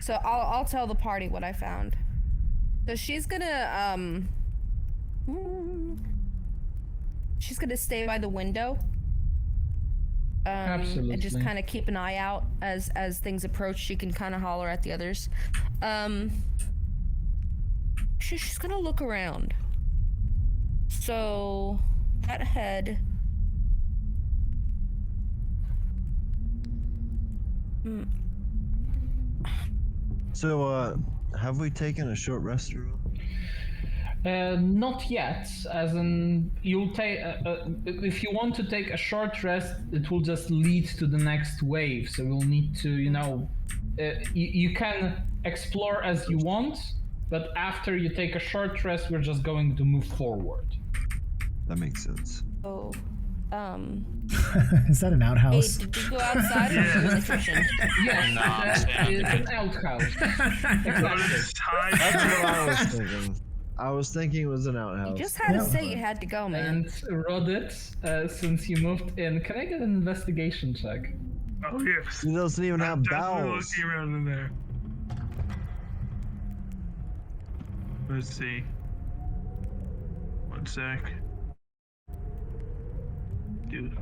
So I'll tell the party what I found. So she's gonna she's gonna stay by the window. And just Absolutely. kind of keep an eye out as things approach. She can kind of holler at the others. She's gonna look around. So that head. So, have we taken a short rest? Not yet, as in you'll take. If you want to take a short rest, it will just lead to the next wave. So you'll need to, you can explore as you want, but after you take a short rest, we're just going to move forward. That makes sense. Oh, Is that an hey, outhouse? did you go outside or did you go in the kitchen? Yes, No, that is yeah. an outhouse. Exactly. That's what I was thinking. I was thinking it was an outhouse. You just had to Yeah. say you had to go, man. And Rodit, since you moved in, can I get an investigation check? Oh, yes. He doesn't even have I'm definitely bowels. looking around in there. Let's see. 1 sec. Dude.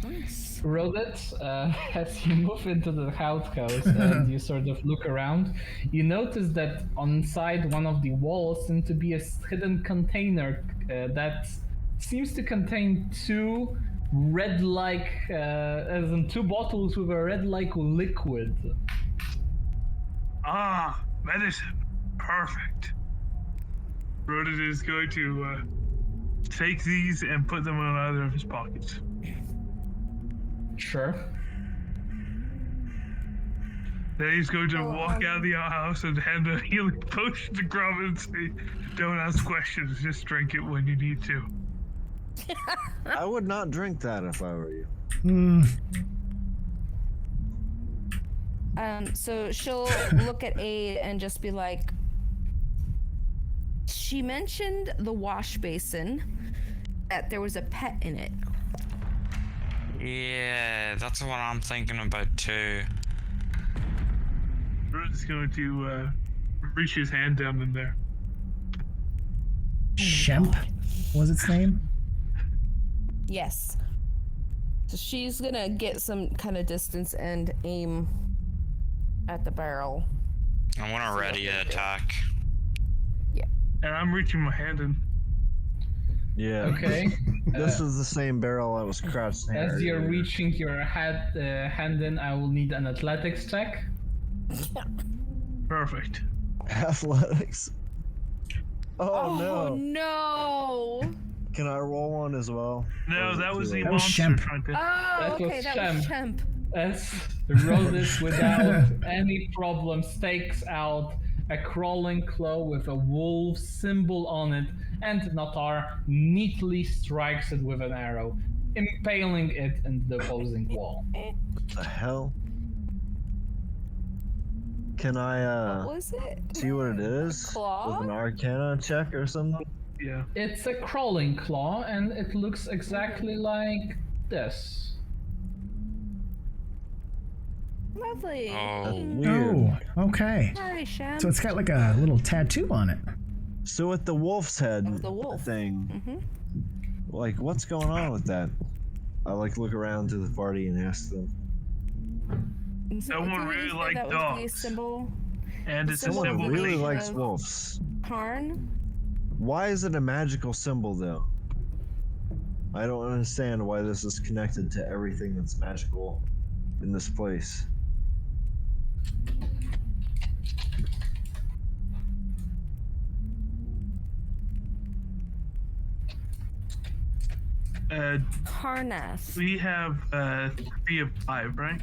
Nice. Rodit, as you move into the outhouse and you sort of look around, you notice that on side one of the walls seems to be a hidden container that seems to contain two red-like, as in two bottles with a red-like liquid. Ah, medicine. Perfect. Rodit is going to take these and put them in either of his pockets. Sure. Then he's going to walk out of the house and hand a healing potion to Grub and say, "Don't ask questions, just drink it when you need to." I would not drink that if I were you. So she'll look at Aid and just be like, she mentioned the wash basin, that there was a pet in it. Yeah, that's what I'm thinking about too. Rodit's going to reach his hand down in there. Shemp was its name? Yes. So she's gonna get some kind of distance and aim at the barrel. I want to ready an attack. And I'm reaching my hand in. Yeah. Okay. This is the same barrel I was crouched in. As you're earlier. reaching your hand in, I will need an athletics check. Perfect. Athletics. Oh, no. no! Can I roll one as well? No, Or is that it was too the late? That was monster Shemp. trying to. Oh, was okay, that was Shemp. Shemp. Let's roll this without any problem. Stakes out a crawling claw with a wolf symbol on it, and Natar neatly strikes it with an arrow, impaling it in the opposing wall. What the hell? Can I What was it? see what it is? Claw? With an Arcana check or something? Yeah. It's a crawling claw, and it looks exactly like this. Lovely. That's Oh. weird. Oh, okay. Sorry, Shemp. So it's got like a little tattoo on it. So with the wolf's head Of the wolf. thing, Mm-hmm. like what's going on with that? I like look around to the party and ask them. Someone really liked that was the dogs. symbol. And The it's a symbol Someone symbol. really thing. likes wolves. Karn. Why is it a magical symbol though? I don't understand why this is connected to everything that's magical in this place. Harness. We have 3 of 5, right?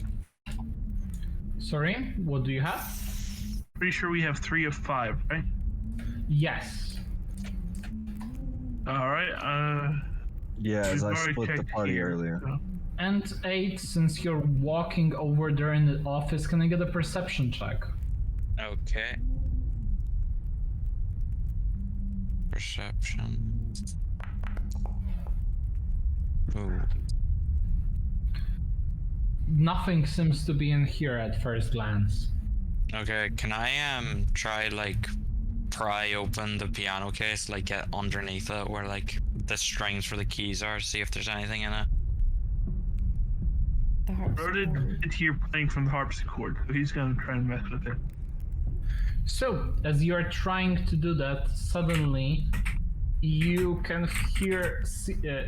Sorry, what do you have? Pretty sure we have 3 of 5, right? Yes. All right. Yeah, as We've I already split the checked party here, earlier. so- And 8, since you're walking over there in the office, can I get a perception check? Okay. Perception. Ooh. Nothing seems to be in here at first glance. Okay, can I try like pry open the piano case, like get underneath it where like the strings for the keys are, see if there's anything in it? The Rodid harpsichord. is here playing from the harpsichord, so he's gonna try and mess with it. So, as you're trying to do that, suddenly you can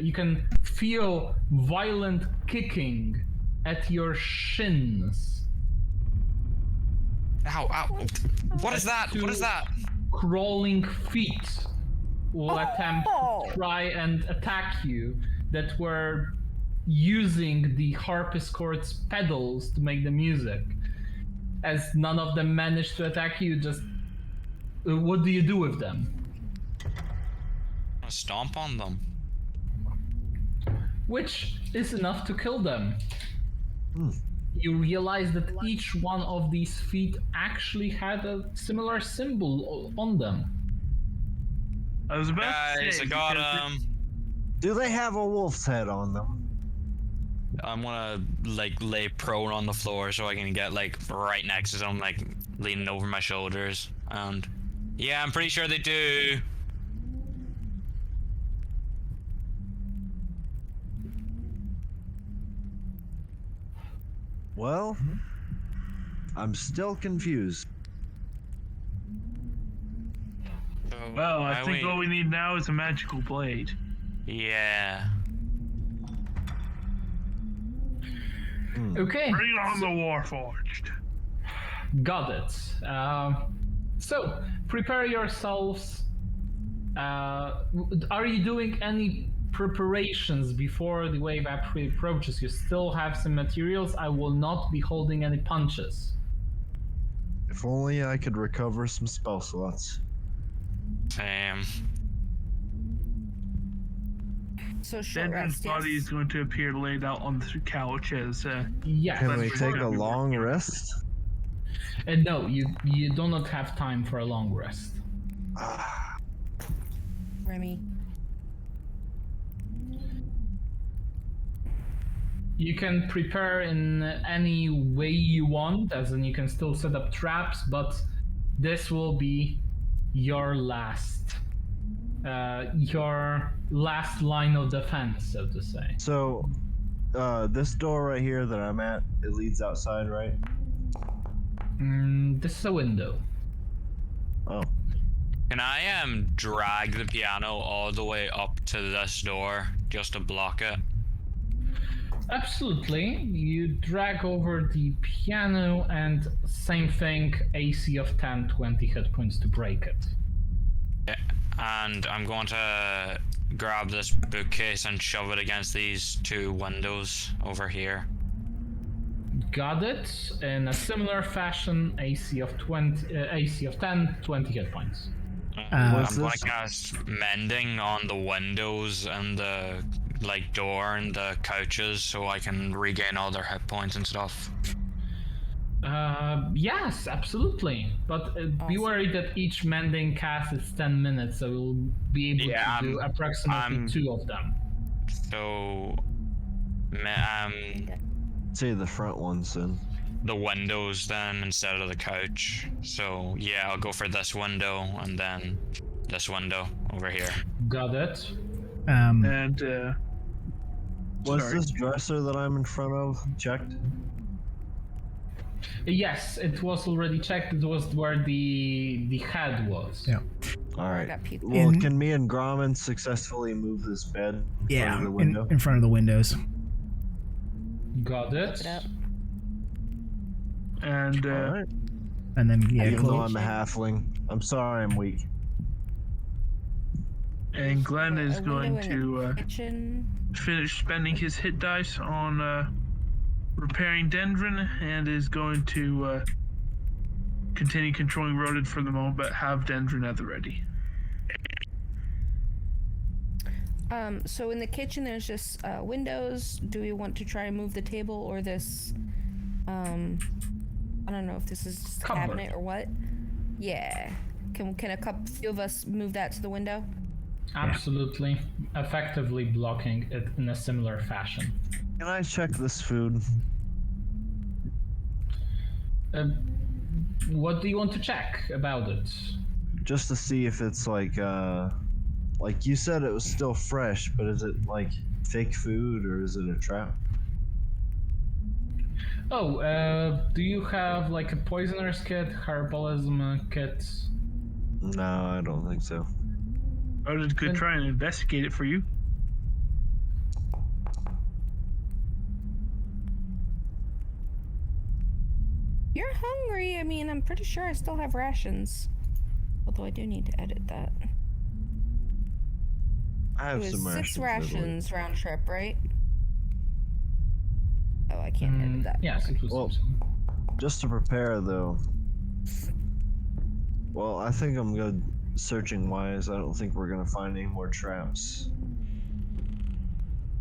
you can feel violent kicking at your shins. Ow, ow. What is that? What is that? Crawling feet will attempt Oh! to try and attack you that were using the harpsichord's pedals to make the music. As none of them managed to attack you, just what do you do with them? I'll stomp on them. Which is enough to kill them. You realize that each one of these feet actually had a similar symbol on them. I was about to Guys, say, I got because him. Do they have a wolf's head on them? I'm gonna like lay prone on the floor so I can get like right next to them, like leaning over my shoulders. And yeah, I'm pretty sure they do. Well, I'm still confused. So, Well, I why think all we need now is a magical blade. Yeah. Okay, Bring on the Warforged. got it. So, prepare yourselves. Are you doing any preparations before the wave actually approaches? You still have some materials. I will not be holding any punches. If only I could recover some spell slots. Same. So short Benjamin's rest, body yes. is going to appear laid out on the couch as Yes. Can we Let's take a recover. long rest? No, you do not have time for a long rest. Remy. You can prepare in any way you want, as in you can still set up traps, but this will be your last line of defense, so to say. So, this door right here that I'm at, it leads outside, right? This is a window. Oh. Can I drag the piano all the way up to this door just to block it? Absolutely. You drag over the piano and same thing, AC of 10, 20 hit points to break it. Yeah. And I'm going to grab this bookcase and shove it against these two windows over here. Got it. In a similar fashion, AC of 10, 20 hit points. I'm What's going this? to cast mending on the windows and the door and the couches so I can regain all their hit points and stuff. Yes, absolutely. But be worried that each mending cast is 10 minutes, so we'll be able to do approximately 2 of them. So, Say the front ones then. the windows then instead of the couch. So yeah, I'll go for this window and then this window over here. Got it. And Was sorry. this dresser that I'm in front of checked? Yes, it was already checked. It was where the head was. Yeah. All right. got people. Well, In- can me and Grommen successfully move this bed in Yeah, front of the window? in front of the windows. Got it. It up. and All right. And then, yeah, Even though close. I'm a halfling, I'm sorry I'm weak. and Glenn is A going window in the to kitchen. finish spending his hit dice on repairing Dendron, and is going to continue controlling Rodent for the moment, but have Dendron at the ready. So in the kitchen, there's just windows. Do we want to try and move the table or this? I don't know if this is just a Cupboard. cabinet or what. Yeah. Can a few of us move that to the window? Absolutely. Effectively blocking it in a similar fashion. Can I check this food? What do you want to check about it? Just to see if it's like you said it was still fresh, but is it like fake food or is it a trap? Oh, do you have like a poisoner's kit, herbalism kit? No, I don't think so. Rodent could try and investigate it for you. You're hungry. I mean, I'm pretty sure I still have rations. Although I do need to edit that. I It have was some 6 rations. I believe. rations round trip, right? Oh, I can't edit that. Yes, it was. Well, just to prepare though. Well, I think I'm good searching wise. I don't think we're gonna find any more traps.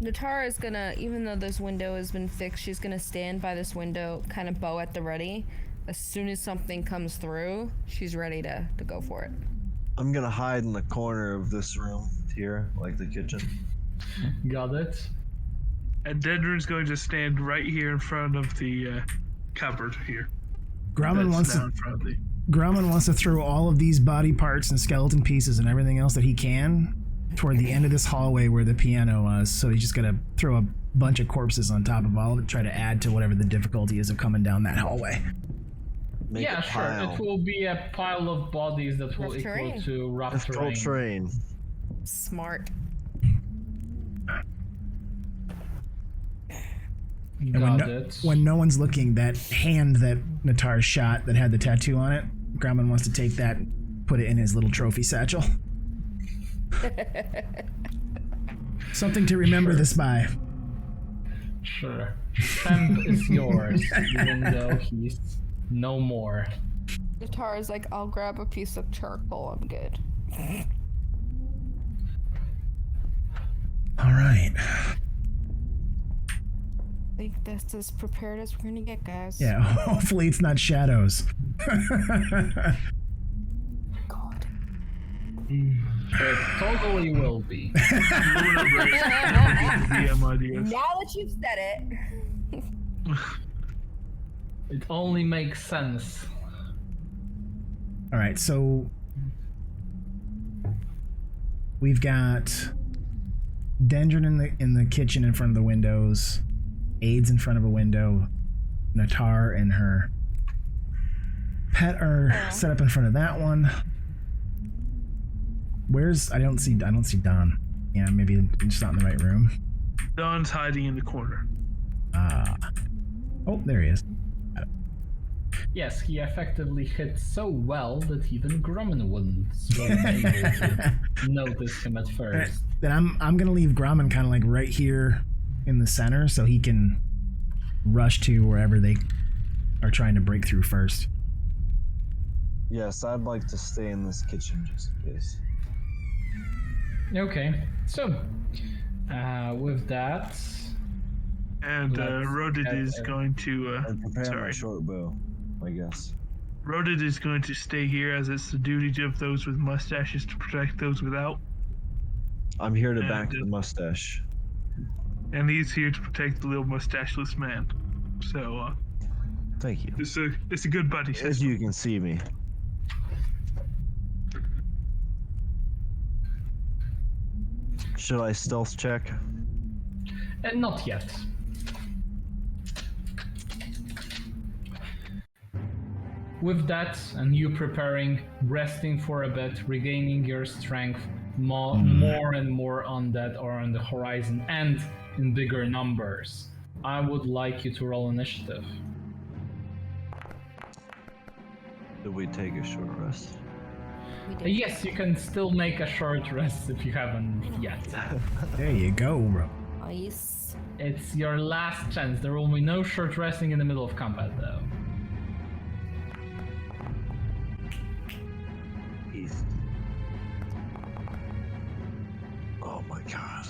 Natara is gonna, even though this window has been fixed, she's gonna stand by this window, kind of bow at the ready. As soon as something comes through, she's ready to go for it. I'm gonna hide in the corner of this room here, like the kitchen. Got it. And Dendron's going to stand right here in front of the cupboard here. Grommen That's wants now to in front of the. Grommen wants to throw all of these body parts and skeleton pieces and everything else that he can toward the end of this hallway where the piano was. So he's just gonna throw a bunch of corpses on top of all of it, try to add to whatever the difficulty is of coming down that hallway. Make Yeah, a sure. pile. It will be a pile of bodies that will Rough equal terrain. to rough Difficult terrain. terrain. Smart. Got when, it. when no one's looking, that hand that Natar shot that had the tattoo on it, Grommen wants to take that and put it in his little trophy satchel. Something to remember this by. Sure. Temp is yours, even though he's no more. Natara's like, I'll grab a piece of charcoal, I'm good. All right. I think that's as prepared as we're gonna get, guys. Yeah, hopefully it's not shadows. God. It totally will be. DM ideas. Now that you've said it. It only makes sense. All right, so we've got Dendron in the kitchen in front of the windows, Aids in front of a window, Natar and her pet are set up in front of that one. Where's I don't see Don. Yeah, maybe I'm just not in the right room. Don's hiding in the corner. Ah. Oh, there he is. Yes, he effectively hit so well that even Grumman wouldn't be able to notice him at first. Then I'm gonna leave Grumman kind of like right here in the center so he can rush to wherever they are trying to break through first. Yes, I'd like to stay in this kitchen just in case. Okay, so with that, And Let's Rodid get is it. going to. And prepare my Sorry. short bow, I guess. Rodid is going to stay here as it's the duty of those with mustaches to protect those without. I'm here to And, back the mustache. And he's here to protect the little mustacheless man. So, Thank you. it's a good buddy If system. you can see me. Should I stealth check? and not yet. With that, and you preparing, resting for a bit, regaining your strength, more and more undead are on the horizon and in bigger numbers. I would like you to roll initiative. Did we take a short rest? We did. Yes, you can still make a short rest if you haven't yet. There you go, bro. Nice. It's your last chance. There will be no short resting in the middle of combat, though. East. Oh my god.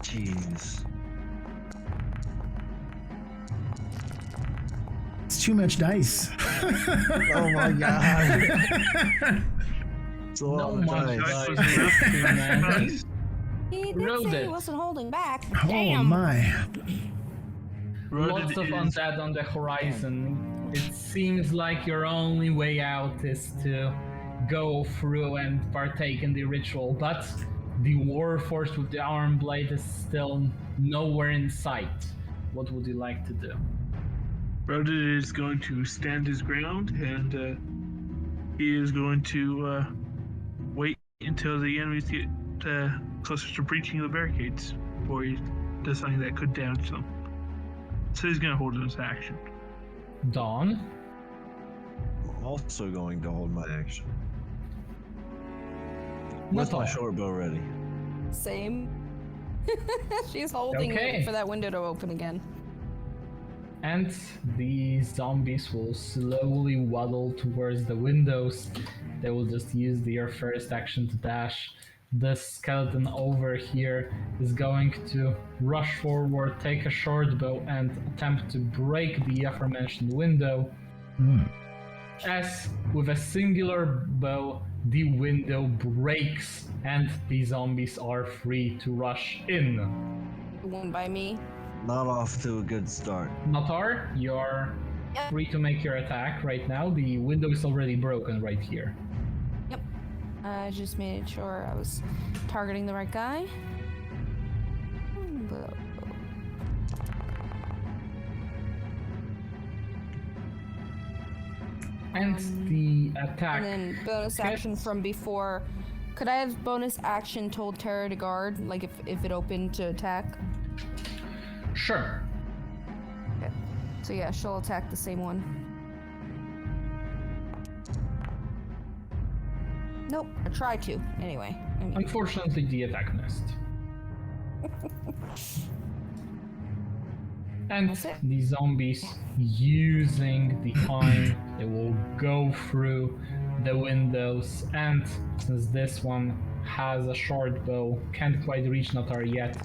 Jeez. It's too much dice. Oh my god. It's a lot No of much dice. Dice was dice. enough. Man. Nice. He did Rolled say he it. wasn't holding back. Oh Damn. my. Lots of Rodid is undead on the horizon. It seems like your only way out is to go through and partake in the ritual, but the warforged with the iron blade is still nowhere in sight. What would you like to do? Rodid is going to stand his ground, and he is going to wait until the enemies get closer to breaching the barricades before he does something that could damage them. So he's going to hold his action. Dawn? I'm also going to hold my action. With my Natal. short bow ready. Same. She's holding Okay. it for that window to open again. And the zombies will slowly waddle towards the windows. They will just use their first action to dash. The skeleton over here is going to rush forward, take a short bow, and attempt to break the aforementioned window. As with a singular bow, the window breaks and the zombies are free to rush in. One by me. Not off to a good start. Natar, you're Yep. free to make your attack right now. The window is already broken right here. Yep. I just made sure I was targeting the right guy. And the attack. And then bonus action from before. Could I have bonus action told Terra to guard, like if it opened to attack? Sure. Okay. So yeah, she'll attack the same one. Nope, I tried to. Anyway. Unfortunately, the attack missed. And That's it. the zombies, using the time, they will go through the windows. And since this one has a short bow, can't quite reach Natar yet,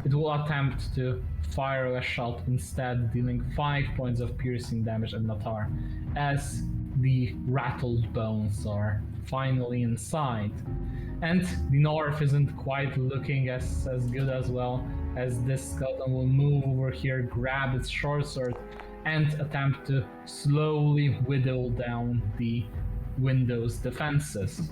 it will attempt to fire a shot instead, dealing 5 points of piercing damage at Natar, as the rattled bones are finally inside. And the north isn't quite looking as good as well, as this skeleton will move over here, grab its short sword, and attempt to slowly whittle down the window's defenses.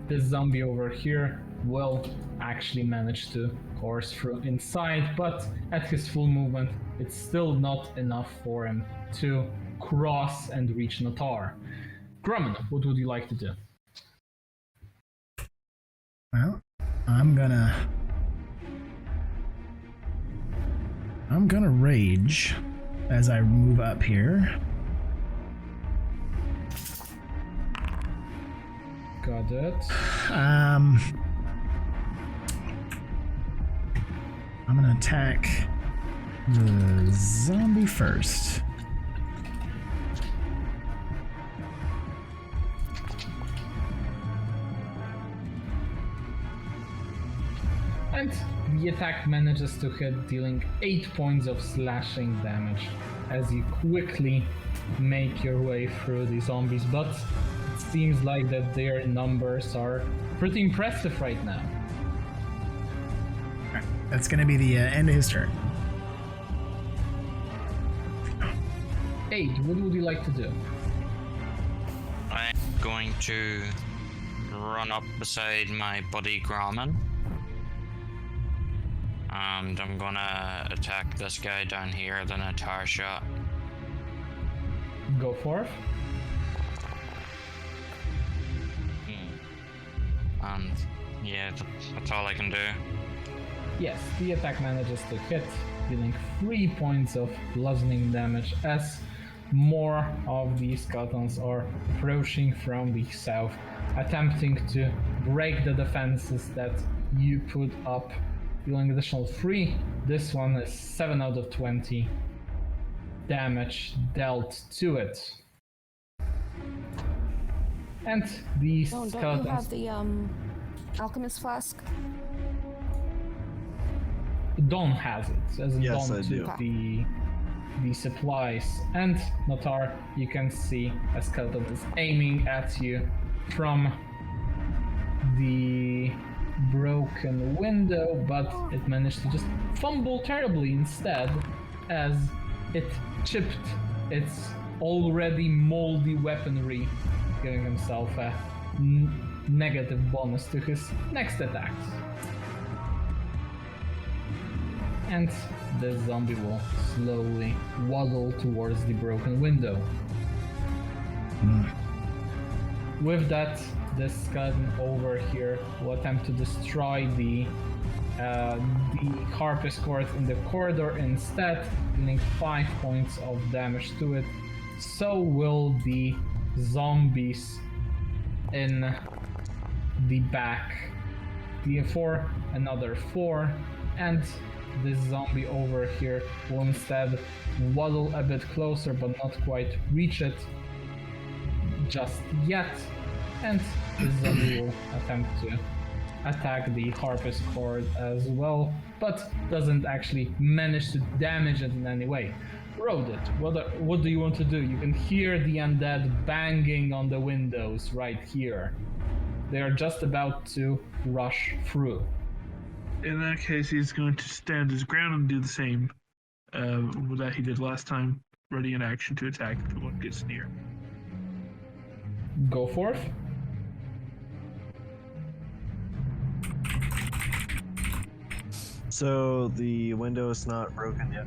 This zombie over here will actually manage to course through inside, but at his full movement, it's still not enough for him to cross and reach Natar. Grumman, what would you like to do? Well, I'm gonna rage as I move up here. Got it. I'm gonna attack the zombie first. And the attack manages to hit, dealing 8 points of slashing damage as you quickly make your way through the zombies, but it seems like that their numbers are pretty impressive right now. That's gonna be the end of his turn. 8, what would you like to do? I'm going to run up beside my buddy Grumman. And I'm gonna attack this guy down here, the Natar shot. Go forth. And yeah, that's all I can do. Yes, the attack manages to hit, dealing 3 points of bludgeoning damage as more of these skeletons are approaching from the south, attempting to break the defenses that you put up, dealing additional 3. This one is 7 out of 20 damage dealt to it. And these Don't you skeletons... have the alchemist flask? Dawn has it, as in Yes, Dawn I do. took the supplies. And Natar, you can see a skeleton is aiming at you from the broken window, but it managed to just fumble terribly instead, as it chipped its already moldy weaponry, giving himself a negative bonus to his next attacks. And the zombie will slowly waddle towards the broken window. With that, this skeleton over here will attempt to destroy the harpist cord in the corridor instead, dealing 5 points of damage to it. So will the zombies in the back. The 4, another 4, and this zombie over here will instead waddle a bit closer but not quite reach it just yet, and this zombie will attempt to attack the harpist cord as well, but doesn't actually manage to damage it in any way. Rodit, what do you want to do? You can hear the undead banging on the windows right here. They are just about to rush through. In that case, he's going to stand his ground and do the same that he did last time, ready in action to attack if one gets near. Go forth. So the window is not broken yet.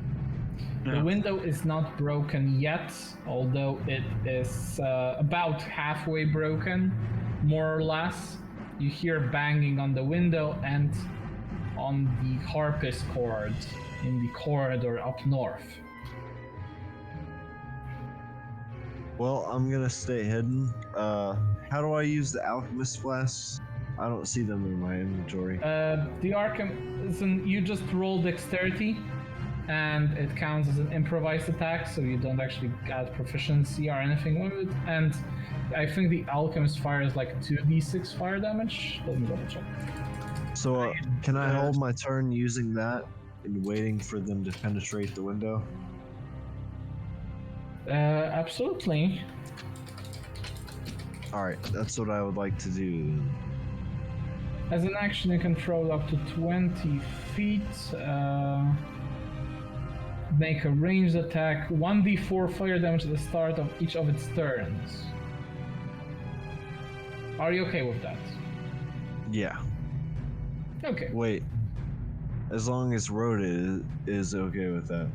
The window is not broken yet, although it is about halfway broken, more or less. You hear banging on the window and on the harpist cord in the corridor up north. Well, I'm gonna stay hidden. How do I use the alchemist flasks? I don't see them in my inventory. The Arkham, you just roll dexterity, and it counts as an improvised attack, so you don't actually add proficiency or anything with it. And I think the alchemist fires like 2d6 fire damage. Let me double check. So can I hold my turn using that and waiting for them to penetrate the window? Absolutely. Alright, that's what I would like to do. As an action, you can throw up to 20 feet. Make a ranged attack. 1d4 fire damage at the start of each of its turns. Are you okay with that? Yeah. Okay. Wait. As long as Rhoda is okay with that.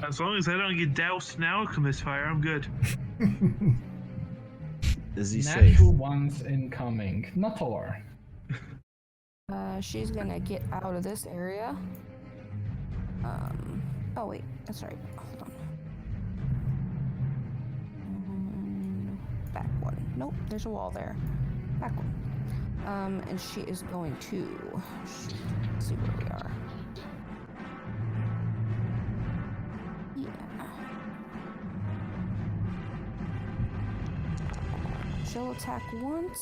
As long as I don't get doused in alchemist fire, I'm good. Is he safe? Natural ones incoming. Nator. She's gonna get out of this area. Oh wait, that's right. Hold on. Back one. Nope, there's a wall there. Back one. And she is going to see where we are. Yeah. She'll attack once.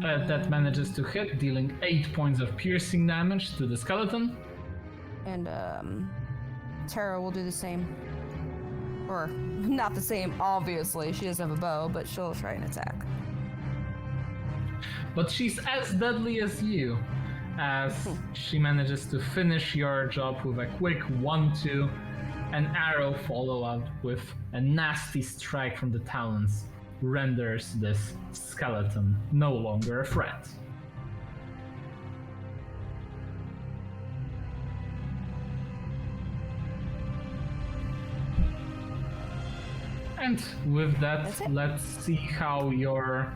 That manages to hit, dealing 8 points of piercing damage to the skeleton. And Tara will do the same. Or not the same, obviously. She doesn't have a bow, but she'll try and attack. But she's as deadly as you, as she manages to finish your job with a quick 1-2, an arrow follow up with a nasty strike from the talons renders this skeleton no longer a threat. And with that, let's see how your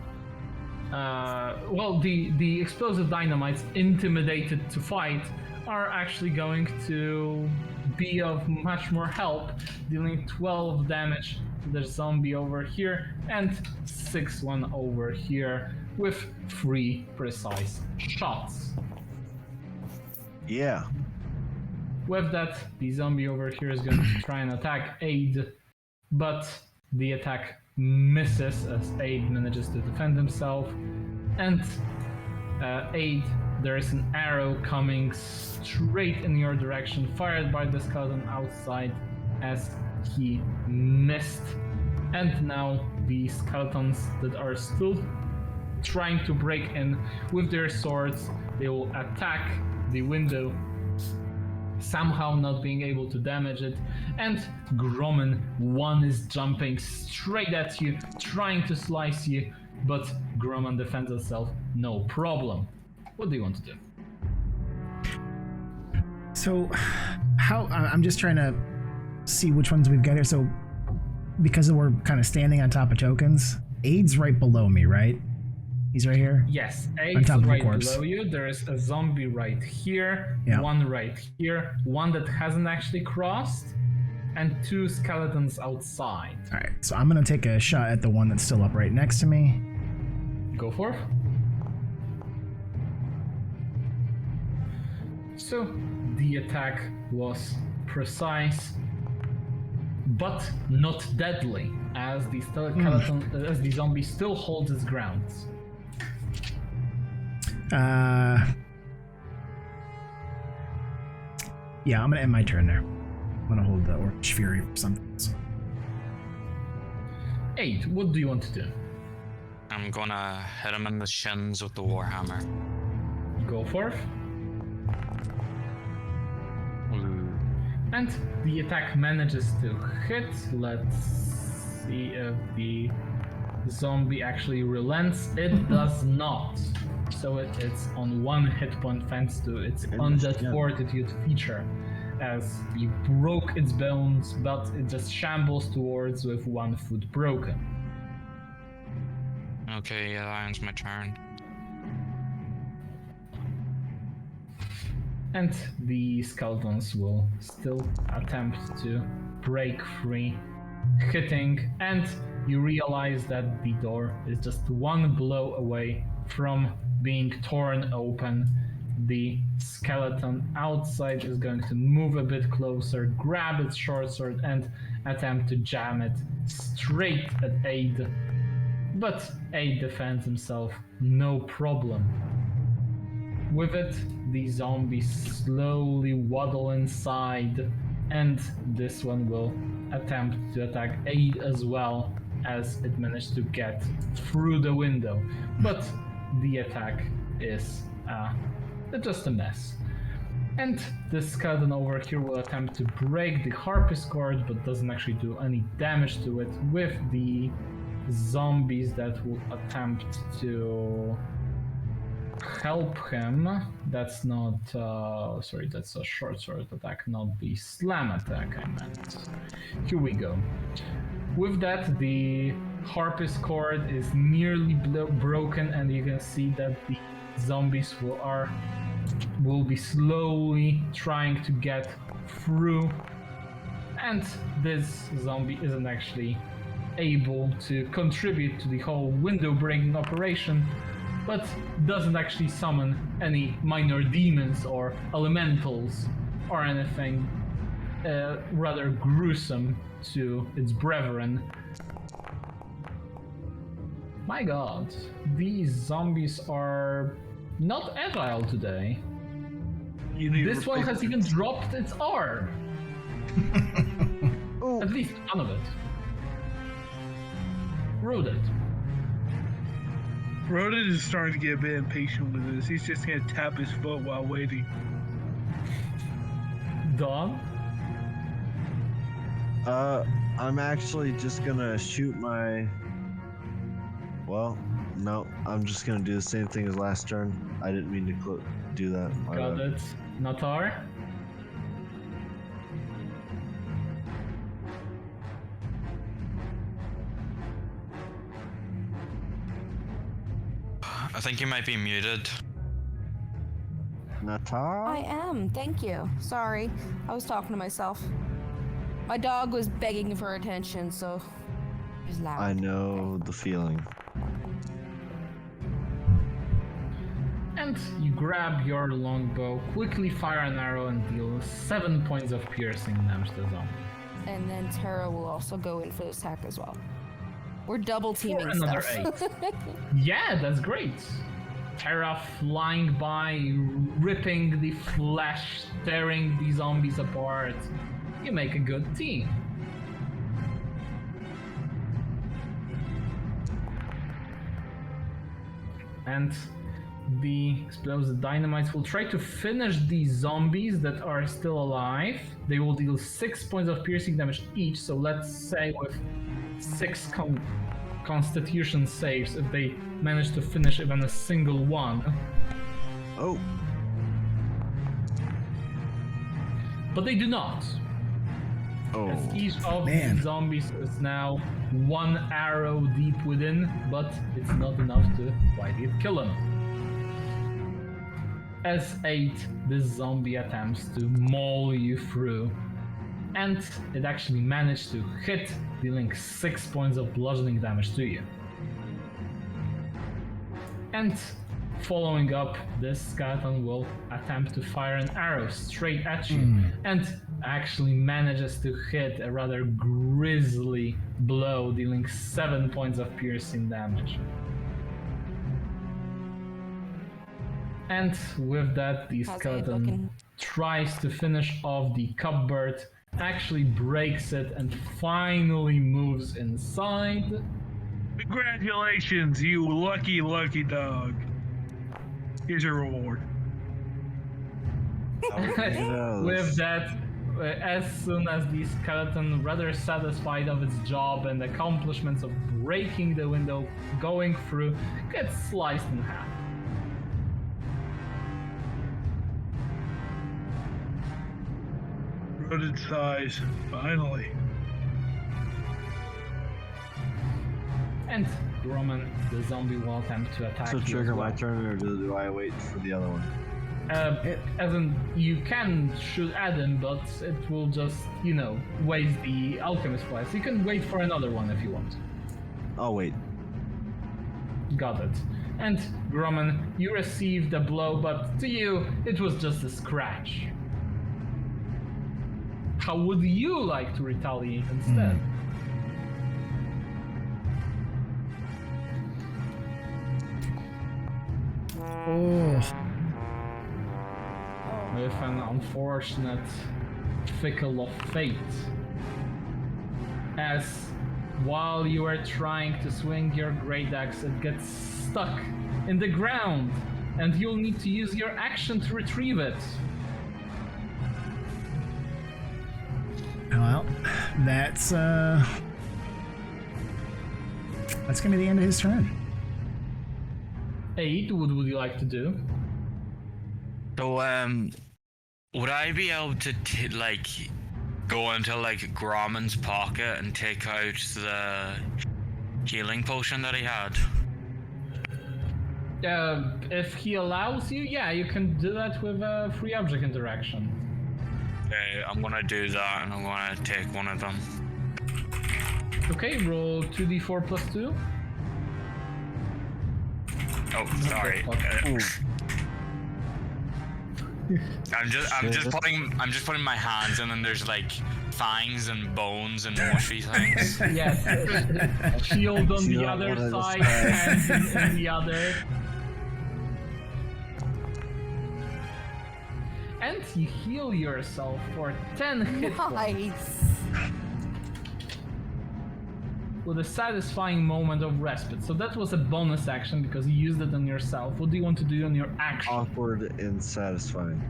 the explosive dynamites intimidated to fight are actually going to be of much more help, dealing 12 damage to the zombie over here and 6-1 over here with 3 precise shots. Yeah. With that, the zombie over here is going to try and attack Aid, but the attack misses as Aid manages to defend himself. And Aid, there is an arrow coming straight in your direction, fired by the skeleton outside as he missed. And now the skeletons that are still trying to break in with their swords, they will attack the window, somehow not being able to damage it. And Grommen, one is jumping straight at you, trying to slice you, but Grommen defends itself, no problem. What do you want to do? So, I'm just trying to see which ones we've got here. So, because we're kind of standing on top of tokens, Aid's right below me, right? He's right here? Yes, On Aid's top of the right corpse. below you. There is a zombie right here, Yeah. one right here, one that hasn't actually crossed, and 2 skeletons outside. Alright, so I'm going to take a shot at the one that's still up right next to me. Go for it. So, the attack was precise, but not deadly, as the skeleton, as the zombie still holds its ground. Yeah, I'm going to end my turn there. I'm going to hold the Orange Fury for something else. 8, what do you want to do? I'm gonna hit him in the shins with the warhammer. Go for it. And the attack manages to hit. Let's see if the zombie actually relents. It does not. So it's on 1 hit point thanks to its undead fortitude feature, as you broke its bones, but it just shambles towards with 1 foot broken. Okay, yeah, that ends my turn. And the skeletons will still attempt to break free, hitting, and you realize that the door is just 1 blow away from being torn open. The skeleton outside is going to move a bit closer, grab its short sword, and attempt to jam it straight at Aid. But Aid defends himself, no problem. With it, the zombies slowly waddle inside, and this one will attempt to attack Aid as well, as it managed to get through the window. But the attack is just a mess. And the skeleton over here will attempt to break the harpist cord, but doesn't actually do any damage to it with the zombies that will attempt to help him. That's not, sorry, that's a short sword attack, not the slam attack I meant. Here we go. With that, the harpist cord is nearly broken, and you can see that the zombies will be slowly trying to get through, and this zombie isn't actually able to contribute to the whole window breaking operation, but doesn't actually summon any minor demons or elementals or anything rather gruesome to its brethren. My god, these zombies are not agile today. This one has even dropped its arm. At least none of it. Rodent. Rodent is starting to get a bit impatient with this. He's just gonna tap his foot while waiting. Don? I'm actually just gonna shoot my... Well, no, I'm just gonna do the same thing as last turn. I didn't mean to do that. Got it. Natar? I think you might be muted. Natar? I am, thank you. Sorry, I was talking to myself. My dog was begging for attention, so it was loud. I know the feeling. And you grab your longbow, quickly fire an arrow, and deal 7 points of piercing damage to the zombie. And then Tara will also go in for this attack as well. We're double teaming Another stuff. 8. Yeah, that's great. Terra flying by, ripping the flesh, tearing the zombies apart. You make a good team. And the explosive dynamites will try to finish the zombies that are still alive. They will deal 6 points of piercing damage each, so let's say with 6 constitution saves, if they manage to finish even a single one. Oh. But they do not. Oh. As each of Man. the zombies is now 1 arrow deep within, but it's not enough to quite yet kill him. As 8, this zombie attempts to maul you through, and it actually managed to hit, dealing 6 points of bludgeoning damage to you. And following up, this skeleton will attempt to fire an arrow straight at you, and actually manages to hit a rather grisly blow, dealing 7 points of piercing damage. And with that, the How's it skeleton looking? tries to finish off the cupboard, actually breaks it, and finally moves inside. Congratulations, you lucky, lucky dog. Here's your reward. With that, as soon as the skeleton, rather satisfied of its job and accomplishments of breaking the window, going through, gets sliced in half. Rodent size, finally. And Roman, the zombie, will attempt to attack So you. trigger as my well. turn, or do I wait for the other one? As in, you can shoot at him, but it will just, waste the alchemist flask. You can wait for another one if you want. I'll wait. Got it. And Grumman, you received a blow, but to you, it was just a scratch. How would you like to retaliate instead? Oh. With an unfortunate fickle of fate. As while you are trying to swing your great axe, it gets stuck in the ground, and you'll need to use your action to retrieve it. Well, that's That's gonna be the end of his turn. 8, what would you like to do? So, would I be able to like go into like Gromman's pocket and take out the healing potion that he had? If he allows you, yeah, you can do that with a free object interaction. Okay, I'm gonna do that, and I'm gonna take one of them. Okay, roll 2d4 plus 2. Oh, sorry. I'm just putting my hands in, and there's like fangs and bones and mushy things. Yes. Shield on the other side, hands in the other. And you heal yourself for 10 hit points. Nice. With a satisfying moment of respite. So that was a bonus action because you used it on yourself. What do you want to do on your action? Awkward and satisfying.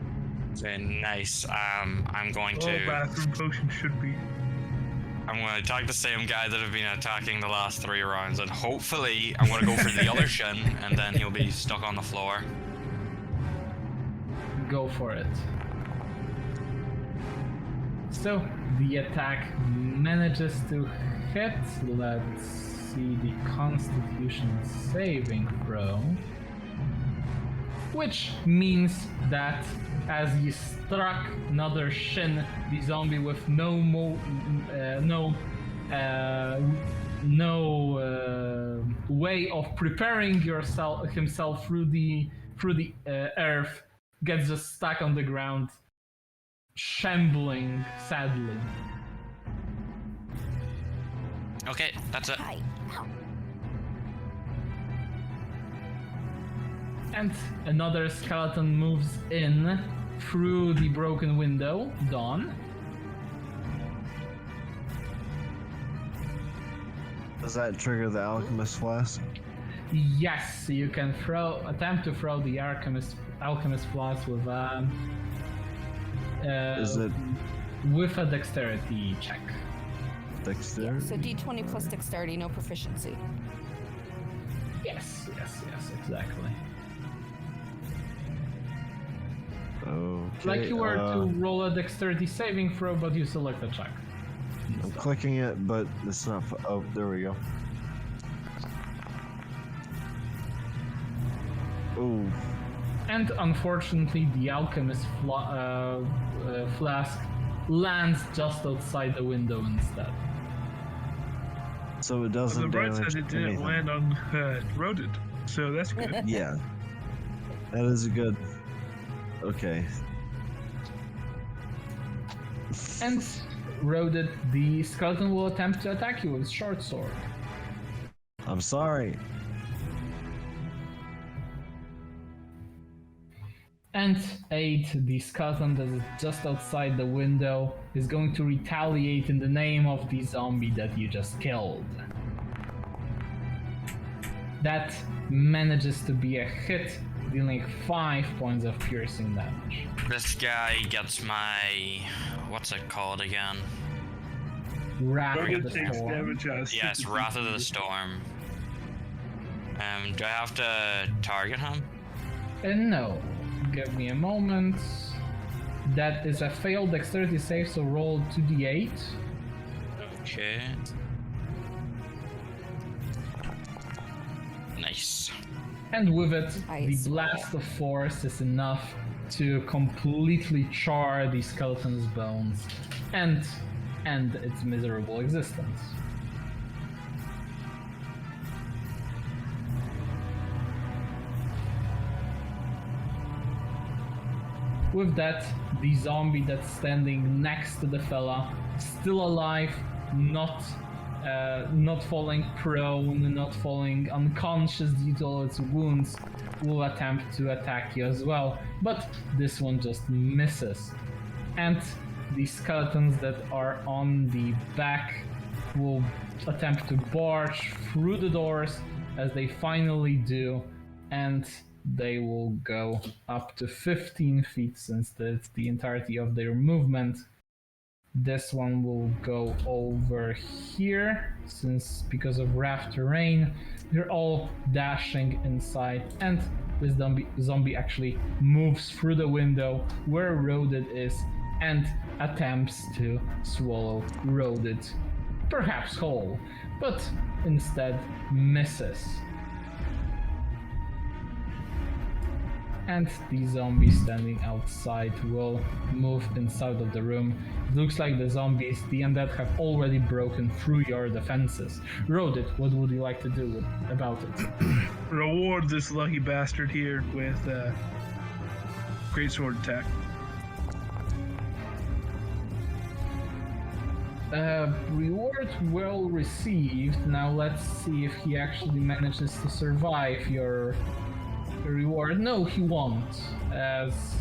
Okay, nice. I'm going All to. bathroom potions should be. I'm going to attack the same guy that I've been attacking the last 3 rounds, and hopefully I'm going to go for the other shin, and then he'll be stuck on the floor. Go for it. So the attack manages to hit. Let's see the Constitution saving throw. Which means that as you struck another shin, the zombie with no way of preparing himself through the earth, gets just stuck on the ground, shambling sadly. Okay, that's it. Hi. And another skeleton moves in through the broken window. Dawn. Does that trigger the alchemist flask? Yes, you can attempt to throw the alchemist flask with Is it with a dexterity check. dexterity? So D20 plus dexterity, no proficiency. Yes, exactly. Okay. Like you were to roll a dexterity saving throw, but you select a check. I'm clicking it, but it's not. Oh, there we go. Oh, And unfortunately, the alchemist flask lands just outside the window instead. so it On doesn't the bright damage side, it didn't anything. land on rodent, so that's good. Yeah, that is a good. Okay. And Roded, the skeleton will attempt to attack you with his short sword. I'm sorry. And 8, the skeleton that is just outside the window, is going to retaliate in the name of the zombie that you just killed. That manages to be a hit, dealing 5 points of piercing damage. This guy gets my... what's it called again? Wrath of Rodent the takes Storm. damage as Yes, Wrath of the Storm. Do I have to target him? No. Give me a moment. That is a failed dexterity save, so roll 2d8. Okay. Nice. And with it, Nice. the blast of force is enough to completely char the skeleton's bones and end its miserable existence. With that, the zombie that's standing next to the fella, still alive, not falling prone, not falling unconscious due to all its wounds, will attempt to attack you as well. But this one just misses. And the skeletons that are on the back will attempt to barge through the doors as they finally do, and they will go up to 15 feet since that's the entirety of their movement. This one will go over here, since because of rough terrain, they're all dashing inside, and this zombie actually moves through the window where Roded is and attempts to swallow Roded, perhaps whole, but instead misses. And the zombie standing outside will move inside of the room. It looks like the zombies, the undead, have already broken through your defenses. Roded, what would you like to do about it? Reward this lucky bastard here with great sword attack. Reward well received. Now let's see if he actually manages to survive your reward. No, he won't, as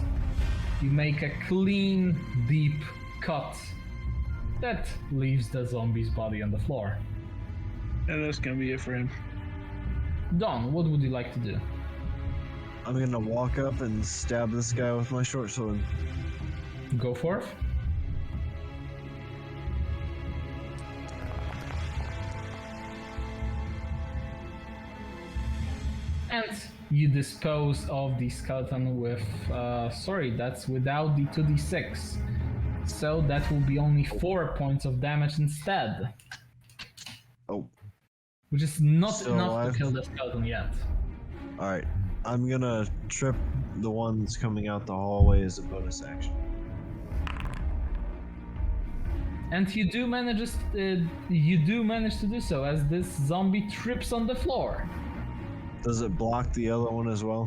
you make a clean, deep cut that leaves the zombie's body on the floor. And that's gonna be it for him. Don, what would you like to do? I'm gonna walk up and stab this guy with my short sword. Go forth. And you dispose of the skeleton with, that's without the 2d6. So that will be only 4 points of damage instead. Oh. Which is not So enough to kill the skeleton yet. Alright, I'm gonna trip the one that's coming out the hallway as a bonus action. And you do manage to do so as this zombie trips on the floor. Does it block the other one as well?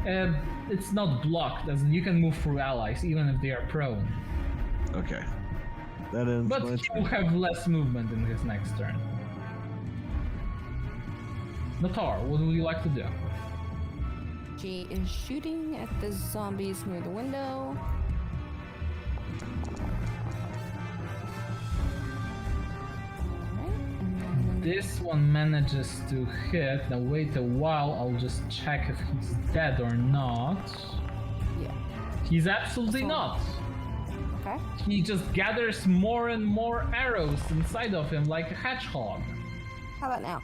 It's not blocked, as in you can move through allies even if they are prone. Okay. That ends But my he will turn. have less movement in his next turn. Natar, what would you like to do? She is shooting at the zombies near the window. Alright, and then This one manages to hit. Now wait a while, I'll just check if he's dead or not. yeah. He's absolutely not. Okay. He just gathers more and more arrows inside of him like a hedgehog. How about now?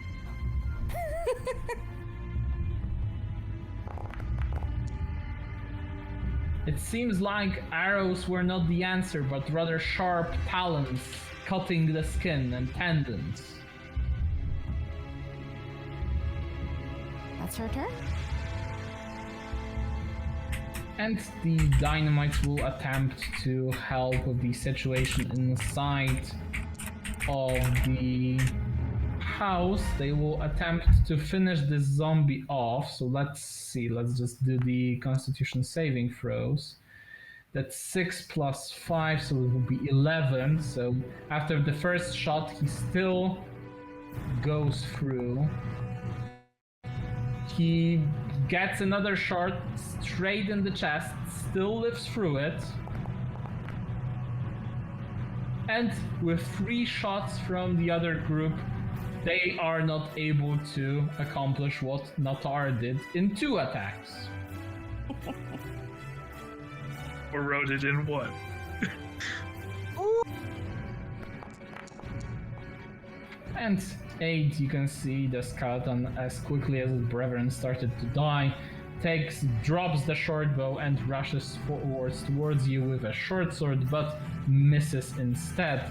It seems like arrows were not the answer, but rather sharp talons cutting the skin and tendons. That's her turn. And the dynamites will attempt to help with the situation inside of the house. They will attempt to finish this zombie off. So let's see, let's just do the constitution saving throws. That's 6 plus 5, so it will be 11. So after the first shot, he still goes through. He gets another shot straight in the chest, still lives through it. And with 3 shots from the other group, they are not able to accomplish what Natar did in 2 attacks. Eroded in what? And 8, you can see the skeleton, as quickly as his brethren started to die, drops the short bow and rushes forwards towards you with a short sword, but misses instead.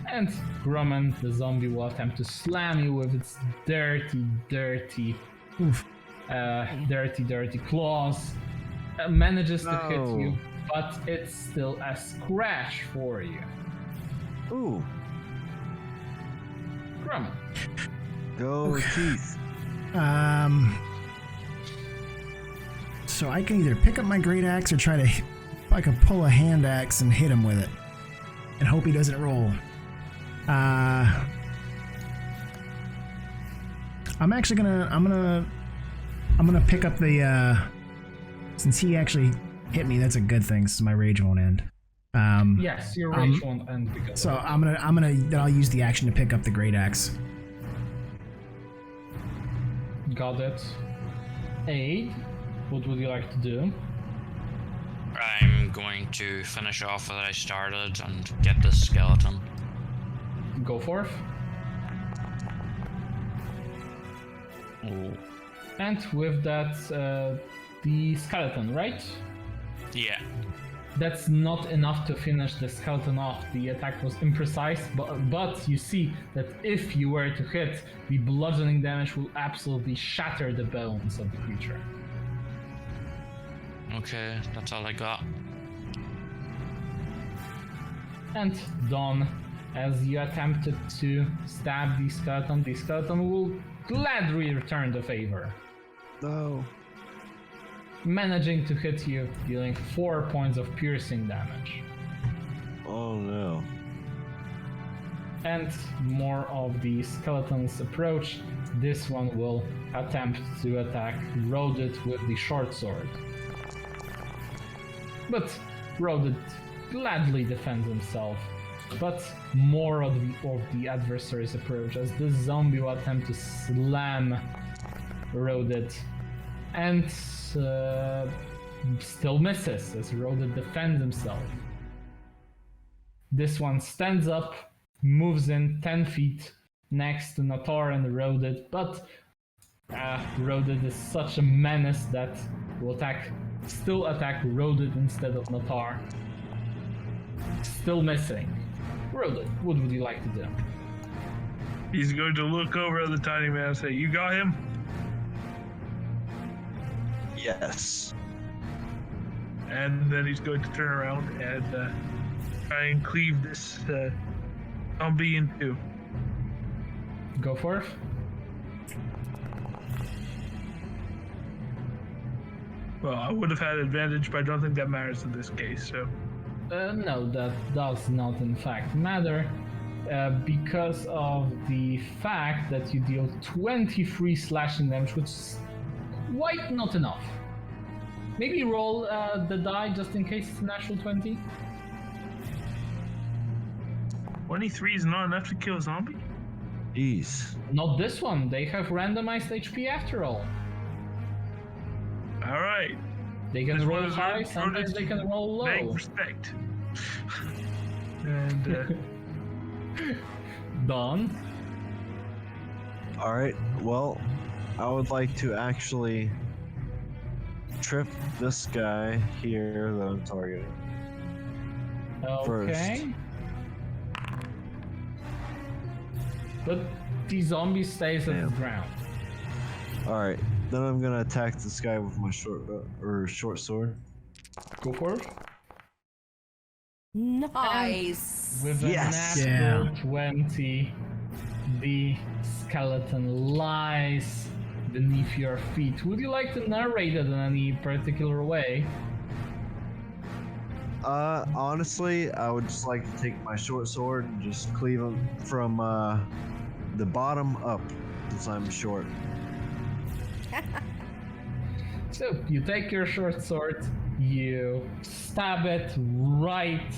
And Grumman, the zombie, will attempt to slam you with its dirty claws. Manages to hit you, but it's still a scratch for you. Ooh. Grumman. Go teeth. So I can either pick up my great axe or try to, if I can pull a hand axe and hit him with it, and hope he doesn't roll. I'm actually gonna pick up the since he actually hit me. That's a good thing, so my rage won't end. Yes, your rage won't end because So of I'll use the action to pick up the great axe. Got it. 8. What would you like to do? Right. I'm going to finish off what I started and get this skeleton. Go forth. Oh. And with that, the skeleton, right? Yeah. That's not enough to finish the skeleton off. The attack was imprecise, but you see that if you were to hit, the bludgeoning damage will absolutely shatter the bones of the creature. Okay, that's all I got. And Dawn, as you attempted to stab the skeleton will gladly return the favor. No. Managing to hit you, dealing 4 points of piercing damage. Oh no. And more of the skeleton's approach. This one will attempt to attack Rodit with the short sword. But Rodit gladly defends himself. But more of the adversary's approach, as this zombie will attempt to slam Rodit, and still misses as Rodit defends himself. This one stands up, moves in 10 feet next to Natar and Rodit, but Rodit is such a menace that will still attack Rodit instead of Natar. Still missing. Rodit, what would you like to do? He's going to look over at the tiny man and say, "You got him?" Yes. And then he's going to turn around and try and cleave this zombie in two. Go forth. Well, I would have had advantage, but I don't think that matters in this case, so. No, that does not in fact matter, because of the fact that you deal 23 slashing damage, which is quite not enough. Maybe roll the die just in case it's a natural 20. 23 is not enough to kill a zombie? Jeez. Not this one, they have randomized HP after all. Alright. They can This roll one is high, right. sometimes they can roll Big low. respect. And Dawn? Alright, well, I would like to actually trip this guy here that I'm targeting. Okay. But the zombie stays at the Damn. ground. Alright, then I'm gonna attack this guy with my short sword. Go for it. Nice. With a Yes. natural Yeah. 20, the skeleton lies beneath your feet. Would you like to narrate it in any particular way? Honestly, I would just like to take my short sword and just cleave him from the bottom up, since I'm short. So you take your short sword, you stab it right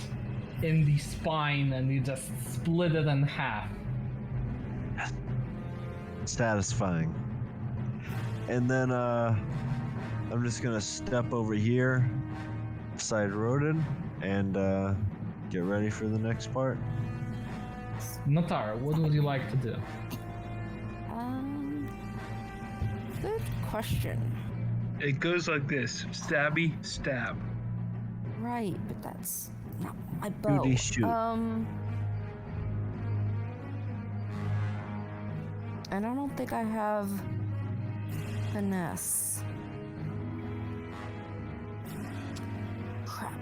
in the spine, and you just split it in half. Satisfying. And then I'm just gonna step over here, beside Rodin, and get ready for the next part. Natar, what would you like to do? Good question. it goes like this: stabby, stab. Right, but that's not my bow. Shooty shoot. And I don't think I have finesse. Crap.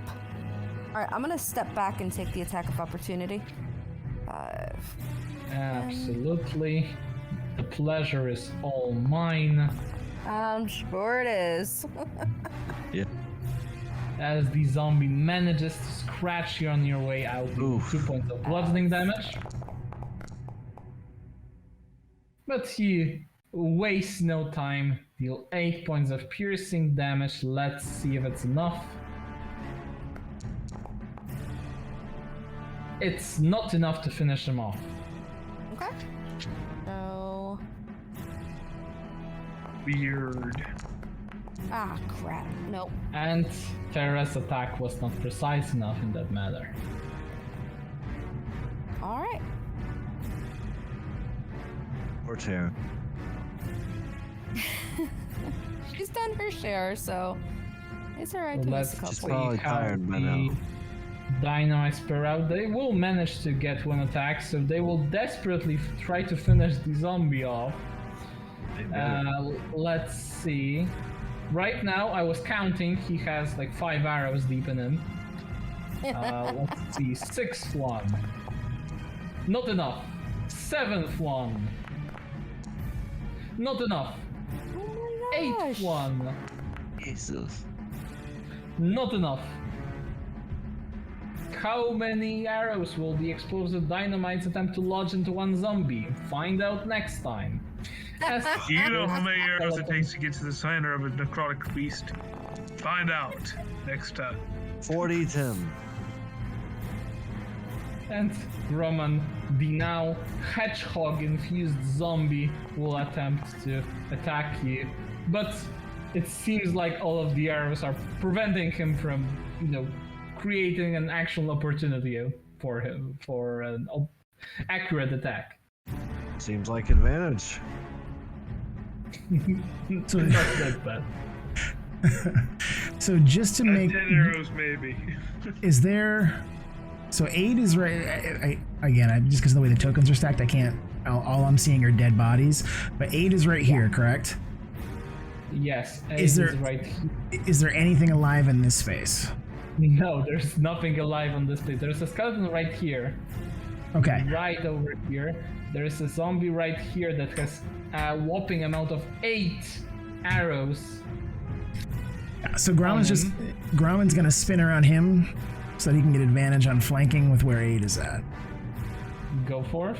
Alright, I'm gonna step back and take the attack of opportunity. 5. Absolutely. The pleasure is all mine. I'm sure it is. Yeah. As the zombie manages to scratch you on your way out, Oof. 2 points of bludgeoning damage. But you waste no time, deal 8 points of piercing damage. Let's see if it's enough. It's not enough to finish him off. Okay. So Weird. Ah, crap. Nope. And Terra's attack was not precise enough in that matter. Alright. Poor Tara. She's done her share, so it's alright to Let's miss a She's couple. probably see how tired by the now. Dynamite spare out. They will manage to get one attack, so they will desperately try to finish the zombie off. Let's see. Right now, I was counting. He has like 5 arrows deep in him. Let's see. 6th one. Not enough. 7th one. Not enough. Oh my gosh. 8th one. Jesus. Not enough. How many arrows will the explosive dynamites attempt to lodge into one zombie? Find out next time. As You know how many arrows it takes to get to the center of a necrotic beast? Find out next time. 40 Tim. And Roman, the now hedgehog-infused zombie, will attempt to attack you. But it seems like all of the arrows are preventing him from, creating an actual opportunity for him for an accurate attack. Seems like advantage. So not that bad. So just to make 10 arrows, maybe. is there? So 8 is right. Just because of the way the tokens are stacked, I can't. All I'm seeing are dead bodies. But 8 is right here, correct? Yes. Is there- right here. Is there anything alive in this space? No, there's nothing alive on this place. There's a skeleton right here. Okay. Right over here. There's a zombie right here that has a whopping amount of 8 arrows. So Grauman's gonna spin around him so that he can get advantage on flanking with where 8 is at. Go forth.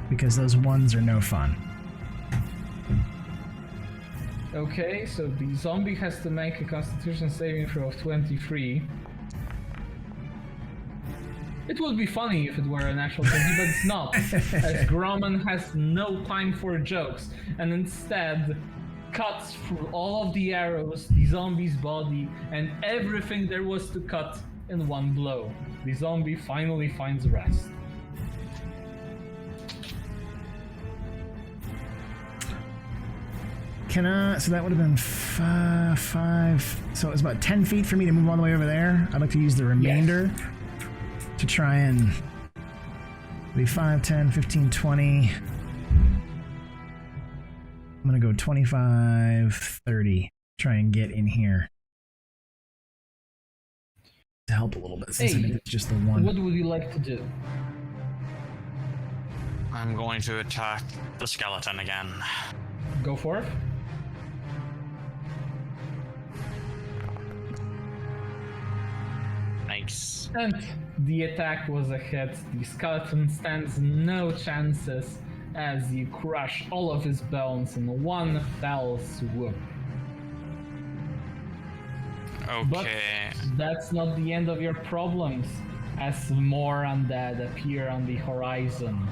Because those ones are no fun. Okay, so the zombie has to make a Constitution saving throw of 23. It would be funny if it were an actual 20, but it's not. As Grauman has no time for jokes, and instead cuts through all of the arrows, the zombie's body, and everything there was to cut in one blow. The zombie finally finds rest. So that would have been 5. So it's about 10 feet for me to move all the way over there. I'd like to use the remainder to try and be 5, 10, 15, 20. I'm going to go 25, 30. Try and get in here to help a little bit since I think it's just the one. What would you like to do? I'm going to attack the skeleton again. Go for it. Nice. And the attack was a hit. The skeleton stands no chances as you crush all of his bones in one fell swoop. But Okay. that's not the end of your problems, as more undead appear on the horizon.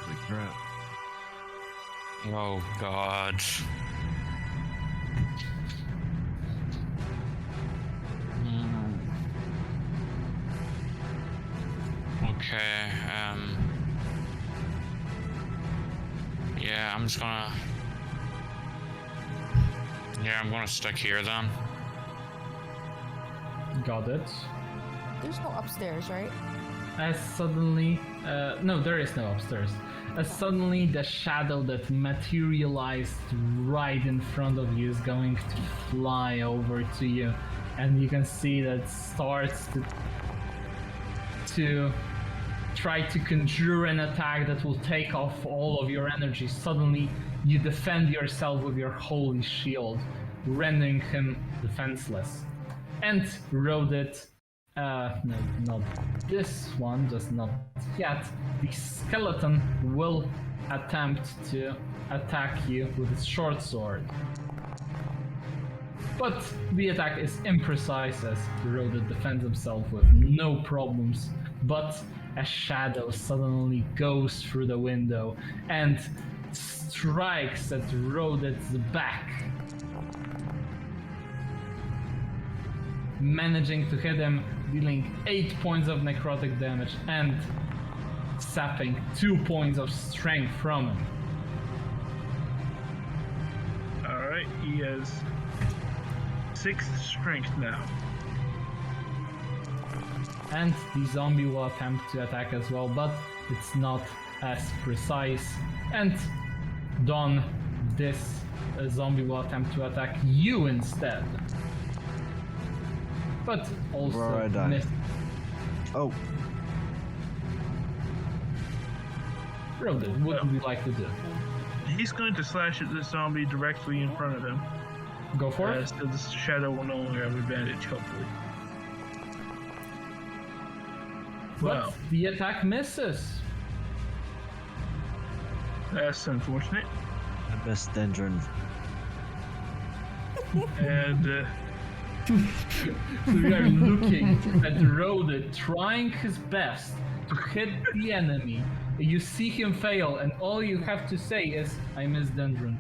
Holy crap. Oh god. Okay, yeah, I'm gonna stick here then. Got it. There's no upstairs, right? As suddenly, no, there is no upstairs. As suddenly the shadow that materialized right in front of you is going to fly over to you, and you can see that starts to try to conjure an attack that will take off all of your energy. Suddenly, you defend yourself with your holy shield, rendering him defenseless. And rode it. No, not this one, just not yet. The skeleton will attempt to attack you with its short sword. But the attack is imprecise as Roded defends himself with no problems. But a shadow suddenly goes through the window and strikes at Roded's back, managing to hit him, dealing 8 points of necrotic damage and sapping 2 points of strength from him. Alright, he has 6th strength now. And the zombie will attempt to attack as well, but it's not as precise. And Dawn, this zombie will attempt to attack you instead. But also Where I die. missed. Oh, Roded, what would you like to do? He's going to slash at this zombie directly in front of him. Go for it. So this shadow will no longer have advantage, hopefully. But Wow, the attack misses. that's unfortunate. I missed Dendron. And So you are looking at Roded trying his best to hit the enemy. You see him fail, and all you have to say is, I miss Dendron.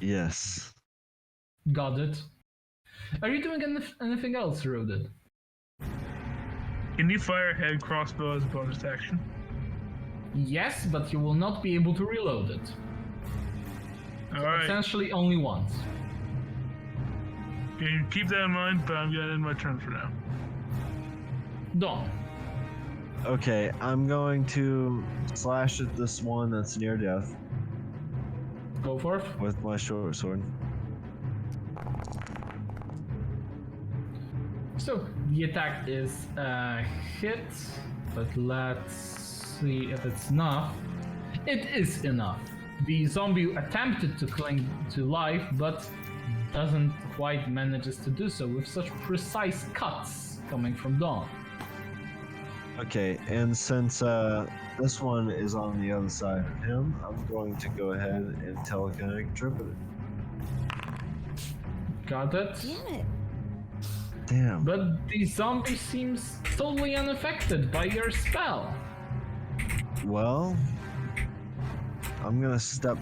Yes. Got it. Are you doing anything else, Roded? can you fire a head crossbow as a bonus action? Yes, but you will not be able to reload it. Alright, Essentially only once. you keep that in mind, but I'm gonna end my turn for now. Dawn. Okay, I'm going to slash at this one that's near death Go forth. with my short sword. So the attack is a hit, but let's see if it's enough. It is enough. The zombie attempted to cling to life, but doesn't quite manages to do so with such precise cuts coming from Dawn. Okay, and since this one is on the other side of him, I'm going to go ahead and telekinetic trip it. Got it? Damn it. Damn. But the zombie seems totally unaffected by your spell. Well, I'm gonna step.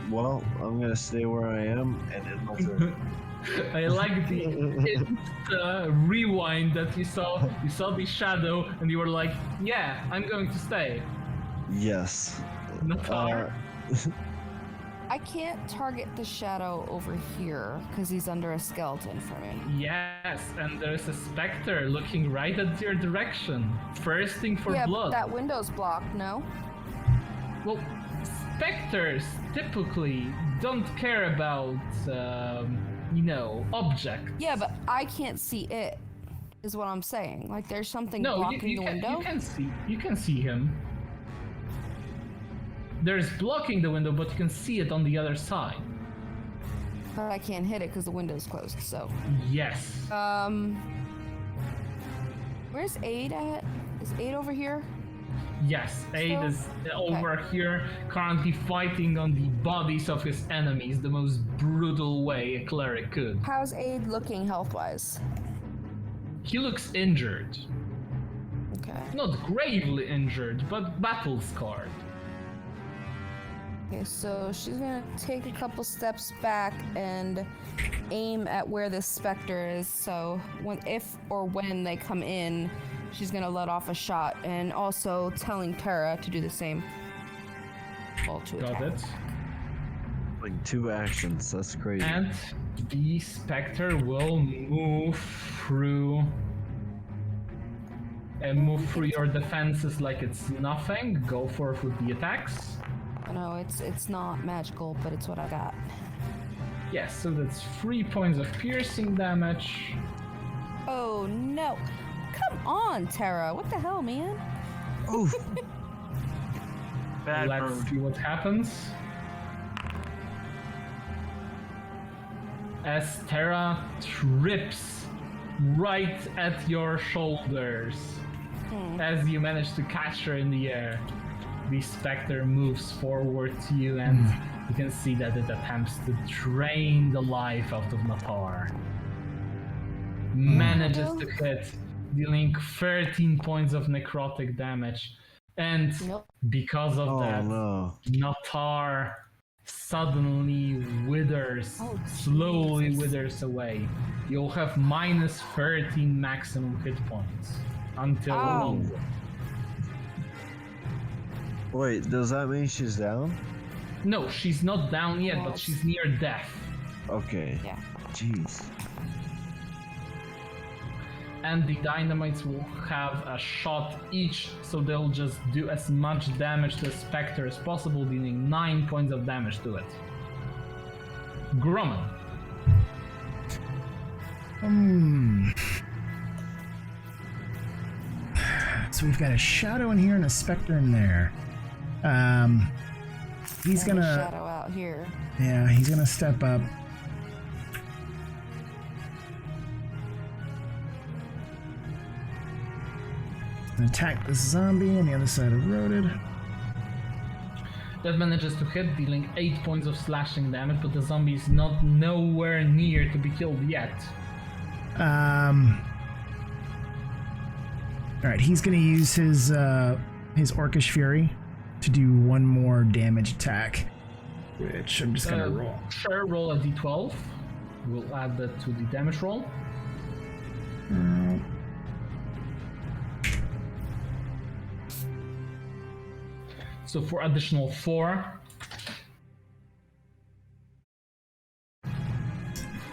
Well, I'm gonna stay where I am and end my turn. I like the rewind that you saw. You saw the shadow, and you were like, "Yeah, I'm going to stay." Yes. Nathar. I can't target the shadow over here because he's under a skeleton from him. Yes, and there's a specter looking right at your direction, thirsting for yeah, blood. but that window's blocked, no? Well, specters typically don't care about, objects. Yeah, but I can't see it, is what I'm saying. Like, there's something No, blocking you the can, window. you can see him. There's blocking the window, but you can see it on the other side. But I can't hit it because the window's closed, so. Yes. Where's Aid at? Is Aid over here? Yes, Aid So- is over here, currently fighting on the bodies of his enemies the most brutal way a cleric could. How's Aid looking health-wise? He looks injured. Okay. Not gravely injured, but battle-scarred. Okay, so she's gonna take a couple steps back and aim at where this specter is. So if or when they come in, she's gonna let off a shot, and also telling Terra to do the same. All to Got attack. it. Like 2 actions. That's crazy. And the specter will move through your defenses like it's nothing. Go forth with the attacks. No, it's not magical, but it's what I got. Yes, so that's 3 points of piercing damage. Oh no! Come on, Terra. What the hell, man? Oof. Bad Let's bird. see what happens. As Terra trips right at your shoulders, as you manage to catch her in the air, the specter moves forward to you and You can see that it attempts to drain the life out of Natar. Manages to hit, dealing 13 points of necrotic damage. And Nope. because of Oh that, no. Natar suddenly withers, Oh, slowly Jesus. withers away. You'll have minus 13 maximum hit points until Ow. longer. Wait, does that mean she's down? No, she's not down yet, but she's near death. Okay. Yeah. Jeez. And the dynamites will have a shot each, so they'll just do as much damage to the Spectre as possible, dealing 9 points of damage to it. Grumman. So we've got a shadow in here and a specter in there. He's And a gonna, shadow out here. yeah, he's gonna step up. And attack this zombie on the other side of Roded. That manages to hit, dealing 8 points of slashing damage, but the zombie is not nowhere near to be killed yet. Alright, he's gonna use his Orcish Fury to do one more damage attack. Which I'm just gonna roll. Sure, roll a d12. We'll add that to the damage roll. So for additional 4.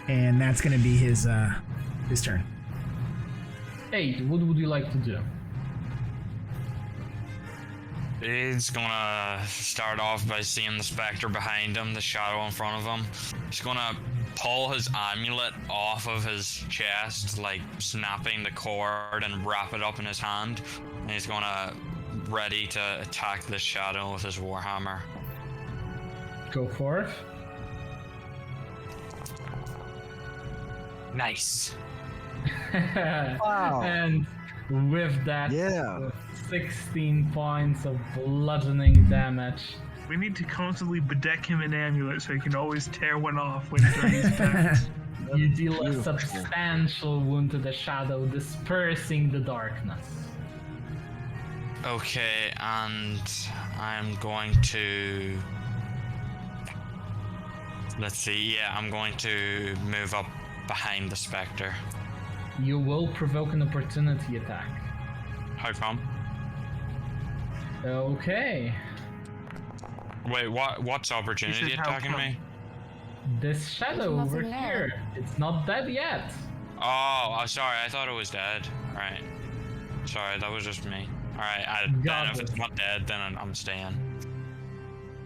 And that's gonna be his turn. 8, what would you like to do? He's gonna start off by seeing the specter behind him, the shadow in front of him. He's gonna pull his amulet off of his chest, like snapping the cord, and wrap it up in his hand. And he's gonna ready to attack this shadow with his warhammer. Go for it. Nice. Wow. And with that, Yeah. with 16 points of bludgeoning damage, We need to constantly bedeck him in amulet so he can always tear one off when he's attacked. you deal a beautiful. substantial wound to the shadow, dispersing the darkness. Okay, and I'm going to... Let's see, yeah, I'm going to move up behind the specter. You will provoke an opportunity attack. How come? Okay. Wait, what's opportunity He said, "How attacking come?" me? This shadow There's over nothing here, there. it's not dead yet. Oh, sorry, I thought it was dead. Right. Sorry, that was just me. Alright, then Got if it. it's not dead, then I'm staying.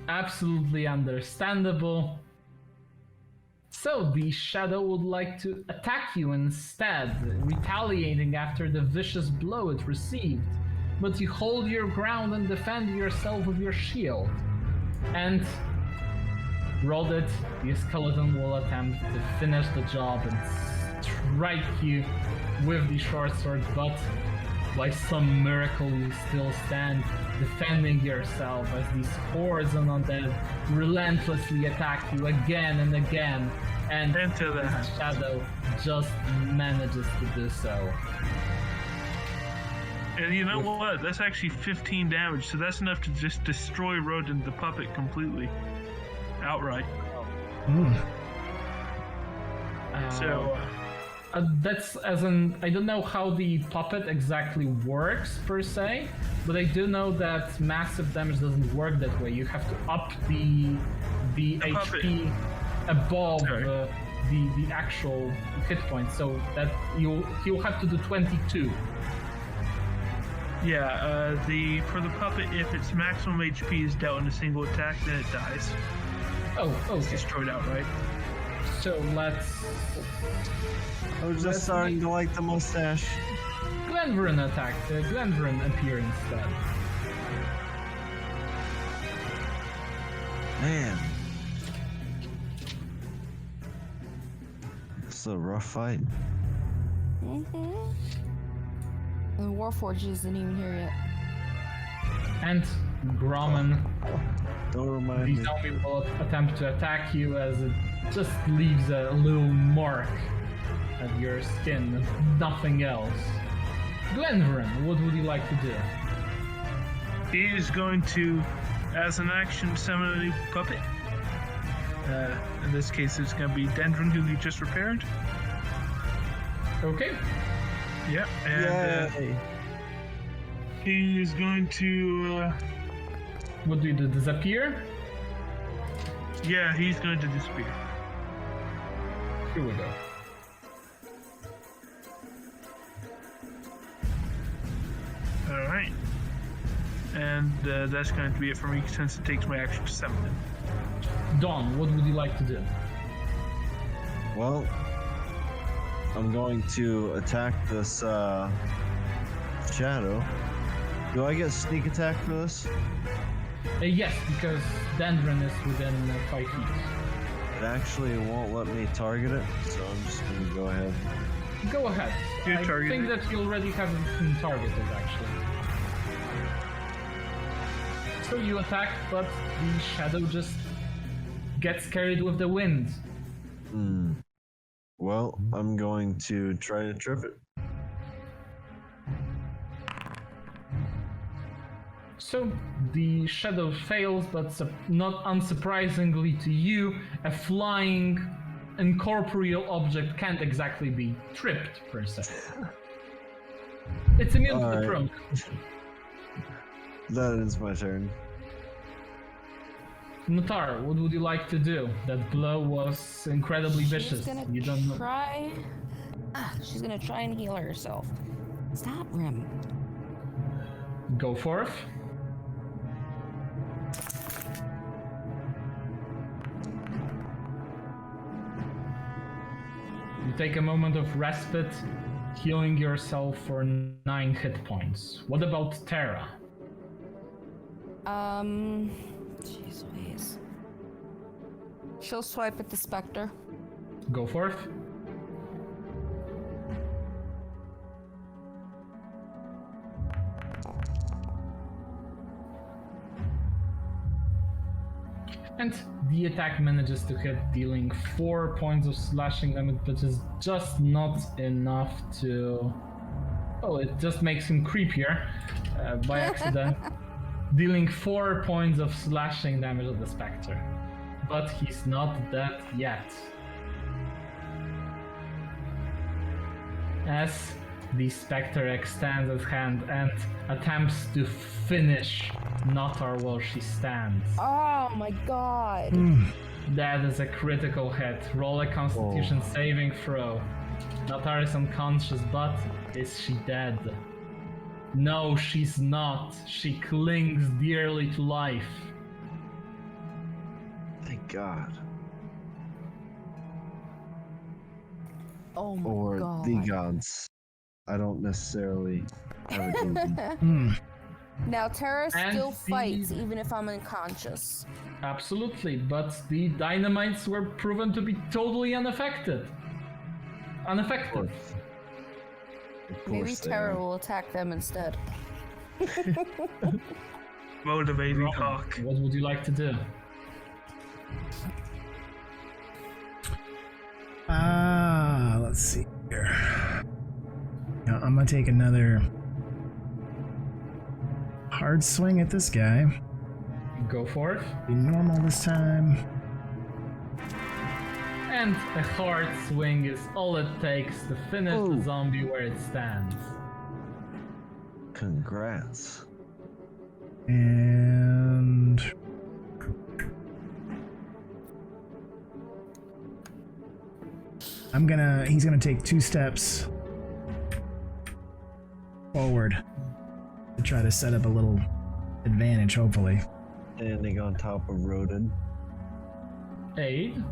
Absolutely understandable. So the shadow would like to attack you instead, retaliating after the vicious blow it received. But you hold your ground and defend yourself with your shield. And roll it, the skeleton will attempt to finish the job and strike you with the short sword, but by some miracle you still stand defending yourself as these hordes of undead relentlessly attack you again and again, and Enter the that. shadow just manages to do so. And you know what? That's actually 15 damage, so that's enough to just destroy Rodin the puppet completely. Outright. So, That's as in, I don't know how the puppet exactly works per se, but I do know that massive damage doesn't work that way. You have to up the HP above Sorry. the actual hit point, so that he'll have to do 22. yeah, for the puppet, if its maximum HP is dealt in a single attack, then it dies. Oh, It's okay. destroyed outright. So let's I was just starting to like the mustache. Glenverin attack. Glenverin appear instead. Man. It's a rough fight. Mm-hmm. And Warforged isn't even here yet. And Grommen, Don't remind the me. zombie will attempt to attack you as it just leaves a little mark at your skin, nothing else. Glenverin, what would you like to do? He is going to, as an action, summon a new puppet. In this case, it's going to be Dendron, who he just repaired. Okay. Yep, and Yay! he is going to. What do you do? Disappear? Yeah, he's going to disappear. Here we go. All right, and that's going to be it for me since it takes my action to summon him. Dawn, what would you like to do? Well, I'm going to attack this shadow. Do I get sneak attack for this? Yes, because Dendron is within 5 feet. It actually won't let me target it, so I'm just going to go ahead. Go ahead. You I target think it. that you already have it targeted, actually. So you attack, but the shadow just gets carried with the wind. Well, I'm going to try to trip it. So the shadow fails, but not unsurprisingly to you, a flying incorporeal object can't exactly be tripped, per se. It's immune to the Alright. prone. That is my turn. Natar, what would you like to do? That blow was incredibly vicious. She's gonna You don't know. try. She's gonna try and heal herself. Stop, Rim. Go forth. You take a moment of respite, healing yourself for 9 hit points. What about Terra? Jeez Louise. She'll swipe at the specter. Go forth. And the attack manages to hit, dealing 4 points of slashing damage, which is just not enough to... Oh, it just makes him creepier by accident. Dealing 4 points of slashing damage at the Spectre. But he's not dead yet. As the Spectre extends its hand and attempts to finish Natar while she stands. Oh my god. That is a critical hit. Roll a Constitution saving throw. Natar is unconscious, but is she dead? No, she's not. She clings dearly to life. Thank God. Oh my Or god. the gods. I don't necessarily have a deity. Now Terra And still the- fights even if I'm unconscious. Absolutely, but the dynamites were proven to be totally unaffected. Unaffected. Of Maybe course they Terra are. will attack them instead. Motivating hawk. What would you like to do? Let's see here. Now, I'm gonna take another hard swing at this guy. Go for it. Be normal this time. And a hard swing is all it takes to finish the Ooh. zombie where it stands. Congrats. And he's gonna take 2 steps forward to try to set up a little advantage, hopefully. Standing on top of Rodin. Aid.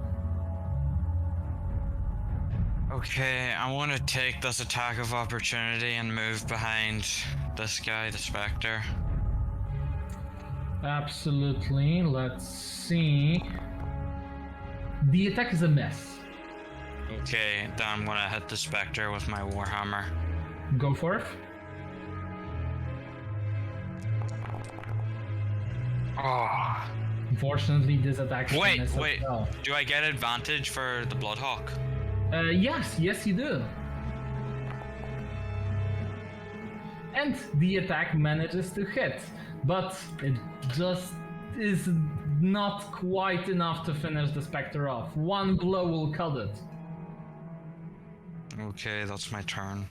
Okay, I want to take this attack of opportunity and move behind this guy, the Spectre. Absolutely. Let's see. The attack is a miss. Okay, then I'm gonna hit the Spectre with my Warhammer. Go for it. Oh. Unfortunately, this attack. Wait. misses as well. Do I get advantage for the Bloodhawk? Yes, you do. And the attack manages to hit, but it just is not quite enough to finish the Spectre off. One blow will cut it. Okay, that's my turn.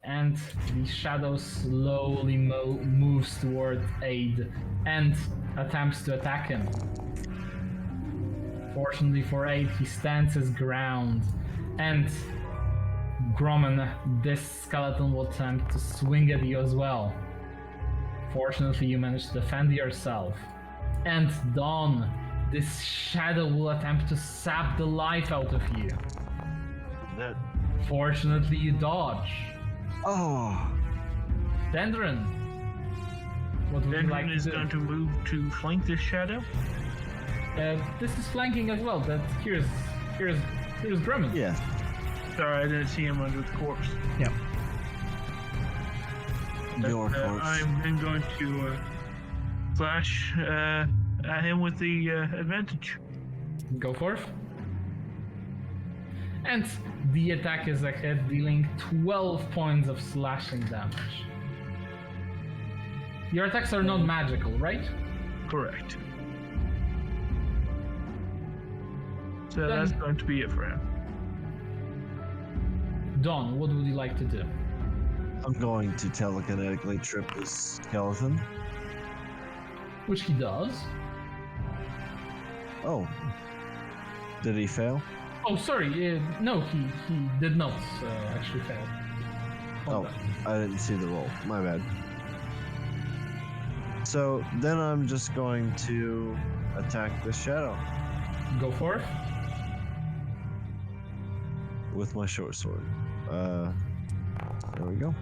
And the shadow slowly moves toward Aid and attempts to attack him. Fortunately for Aid, he stands his ground, and Grommen, this skeleton will attempt to swing at you as well. Fortunately, you manage to defend yourself. And Dawn, this shadow will attempt to sap the life out of you. That. Fortunately, you dodge. Oh. Dendron, what would you like Dendron to is do? going to move to flank this shadow. This is flanking as well. But here's Grumman. Yeah. Sorry, I didn't see him under the corpse. Yep. Your corpse. I'm then going to slash at him with the advantage. Go forth. And the attack is a hit, dealing 12 points of slashing damage. Your attacks are not magical, right? Correct. So Then- that's going to be it for him. Dawn, what would you like to do? I'm going to telekinetically trip this skeleton. Which he does. Oh. Did he fail? Oh, sorry. No, he did not actually fail. Hold Oh, I didn't see the roll. My bad. So then I'm just going to attack the shadow on. Go forth. with my short sword. There we go.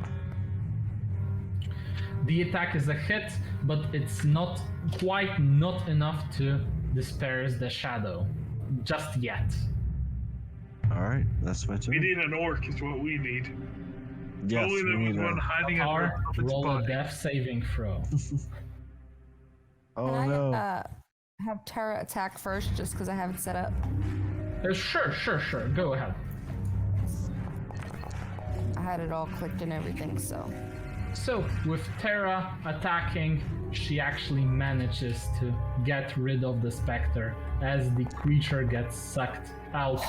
The attack is a hit, but it's not enough to disperse the shadow. Just yet. Alright, that's my We turn. need an orc is what we need. Yes, Only we there was need one a... hiding under Or its roll a body. death saving throw. Oh Can no. I have Tara attack first, just because I have it set up? Sure. Go ahead. I had it all clicked and everything, so. So, with Terra attacking, she actually manages to get rid of the Spectre as the creature gets sucked out.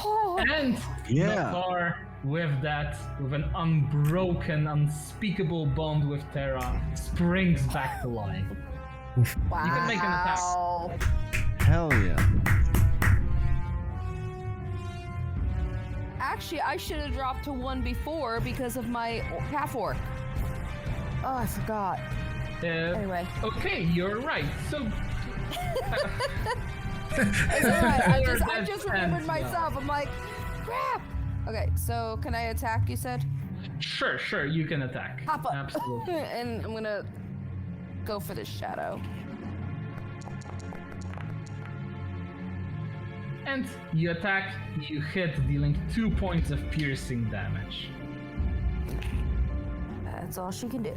And Yeah. Nakar, with that, with an unbroken, unspeakable bond with Terra, springs back to life. Wow. You can make an attack. Hell yeah. Actually, I should have dropped to 1 before because of my half orc. Oh, I forgot. Anyway. Okay, you're right. So, It's alright. I You're just dead remembered ends now. myself. I'm like, crap. Okay, so can I attack? You said. sure, you can attack. Hop up. Absolutely. And I'm gonna go for the shadow. And you attack, you hit, dealing 2 points of piercing damage. That's all she can do.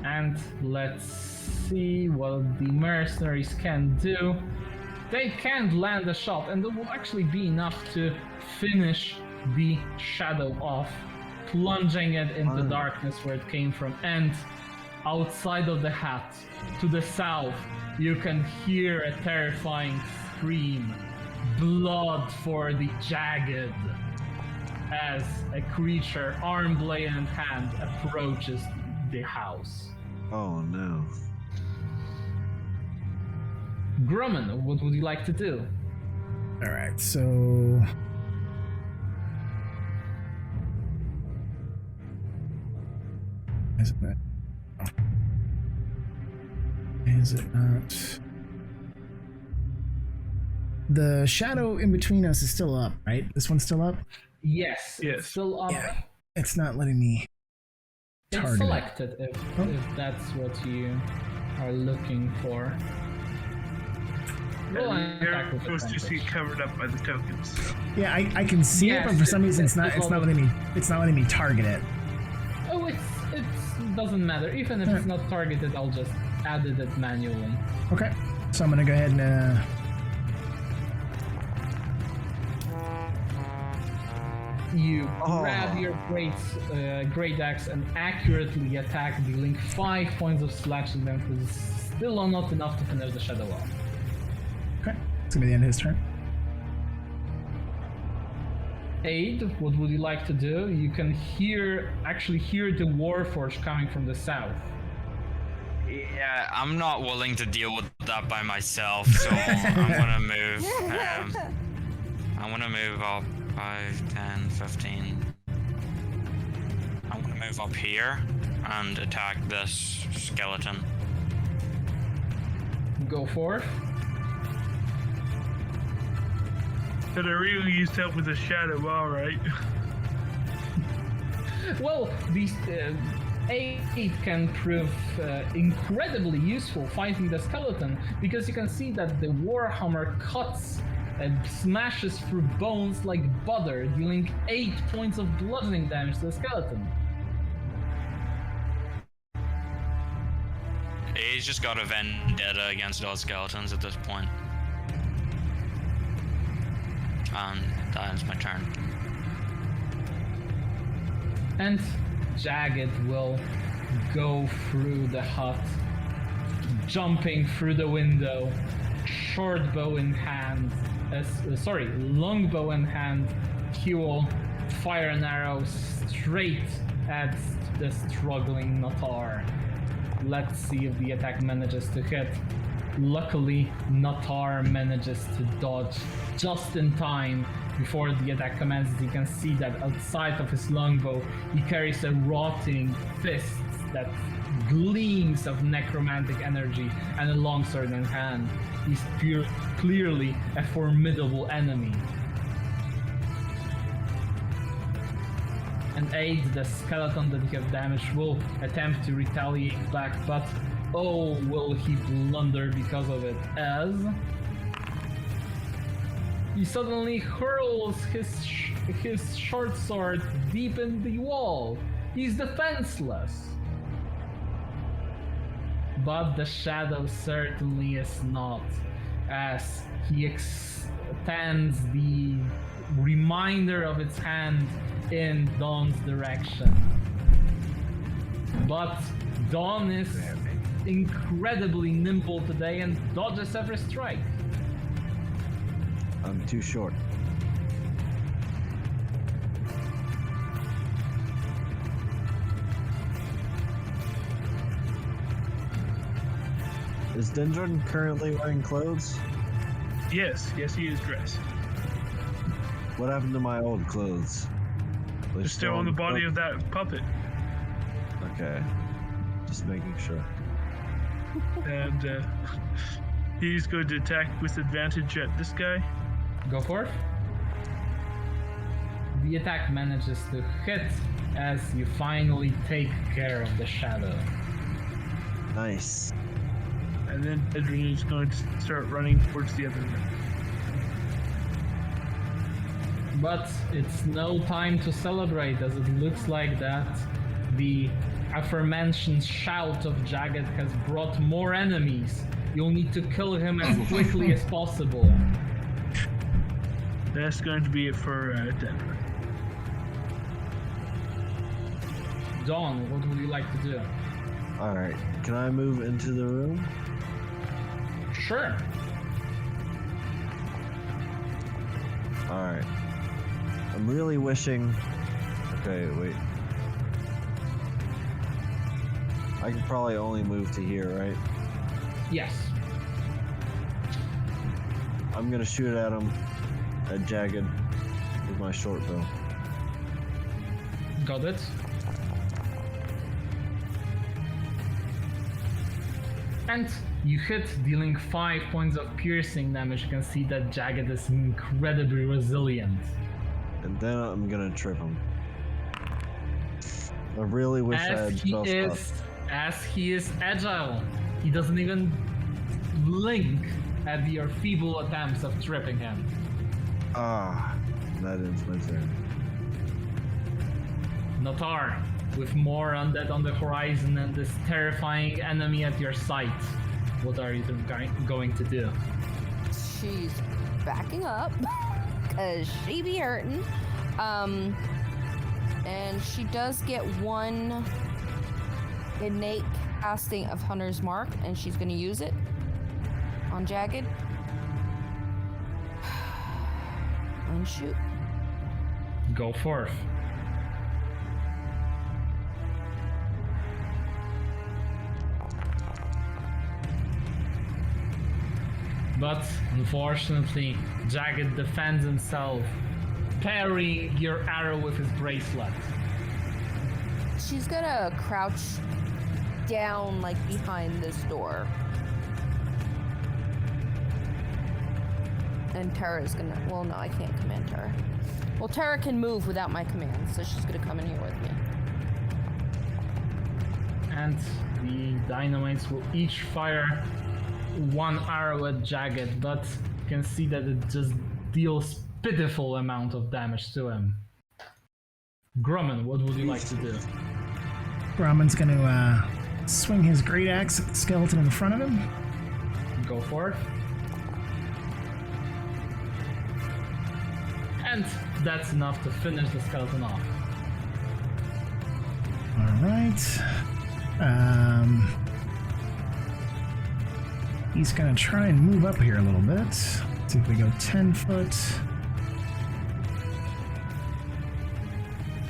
And let's see what the mercenaries can do. They can't land a shot, and it will actually be enough to finish the shadow off, plunging it into Wow. darkness where it came from. And outside of the hat, to the south, you can hear a terrifying scream. Blood for the jagged. As a creature, arm, blade in hand, approaches the house. Oh no. Grumman, what would you like to do? All right, so is it not? Is it not? The shadow in between us is still up, right? This one's still up. Yes, Yes. it's still up. Yeah. It's not letting me It's target it. selected if that's what you are looking for. Roll an You're attack with supposed to see advantage. covered up by the tokens. So. Yeah, I can see it, Yes, but for some reason it's not it's letting me target it. Oh, it's doesn't matter. Even if it's not targeted, I'll just edit it manually. Okay. So I'm gonna go ahead and You grab your great axe and accurately attack, dealing 5 points of slashing damage, which is still not enough to finish the shadow off. okay. It's gonna be the end of his turn. Aid, what would you like to do? You can actually hear the Warforged coming from the south. Yeah, I'm not willing to deal with that by myself, so I'm gonna move. I'm gonna move up 5, 10, 15. I'm gonna move up here and attack this skeleton. Go for it. But I really used help with the shadow, alright. Well, these aid can prove incredibly useful fighting the skeleton, because you can see that the Warhammer cuts and smashes through bones like butter, dealing 8 points of bludgeoning damage to the skeleton. He's just got a vendetta against all skeletons at this point. And that ends my turn. And Jagged will go through the hut, jumping through the window, short bow in hand, long bow in hand. He will fire an arrow straight at the struggling Natar. Let's see if the attack manages to hit. Luckily, Natar manages to dodge just in time before the attack commences. You can see that outside of his longbow, he carries a rotting fist that gleams of necromantic energy and a longsword in hand. He's clearly a formidable enemy. And Aid, the skeleton that you have damaged, will attempt to retaliate back, but oh, will he blunder because of it, as he suddenly hurls his short sword deep in the wall. He's defenseless. But the shadow certainly is not, as he extends the reminder of its hand in Dawn's direction. But Dawn is incredibly nimble today and dodges every strike. I'm too short. Is Dendron currently wearing clothes? Yes, he is dressed. What happened to my old clothes? They're still on the body of that puppet. Okay. Just making sure. And he's going to attack with advantage at this guy. Go for it. The attack manages to hit as you finally take care of the shadow. Nice. And then Edrin is going to start running towards the other one. But it's no time to celebrate, as it looks like that the aforementioned shout of Jagged has brought more enemies. You'll need to kill him as quickly as possible. That's going to be it for Denver. Dawn, what would you like to do? Alright. Can I move into the room? Sure. Alright. I'm really wishing... Okay, wait. I can probably only move to here, right? Yes. I'm gonna shoot at him, at Jagged, with my short bow. Got it. And you hit, dealing 5 points of piercing damage. You can see that Jagged is incredibly resilient. And then I'm gonna trip him. I really wish I had spell slots. As he is agile, he doesn't even blink at your feeble attempts of tripping him. Ah, that ends my turn. Natar, with more undead on the horizon and this terrifying enemy at your sight, what are you going to do? She's backing up because she be hurting. And she does get one innate casting of Hunter's Mark, and she's going to use it on Jagged. And shoot. Go forth. But unfortunately, Jagged defends himself, parrying your arrow with his bracelet. She's gonna crouch down, like, behind this door. And Tara's gonna... Well, no, I can't command Tara. Well, Tara can move without my command, so she's gonna come in here with me. And the dynamites will each fire one arrow at Jagged, but you can see that it just deals pitiful amount of damage to him. Grumman, what would you like to do? Grumman's gonna swing his great axe at the skeleton in front of him. Go for it. And that's enough to finish the skeleton off. Alright. He's gonna try and move up here a little bit. Let's see if we go 10 foot.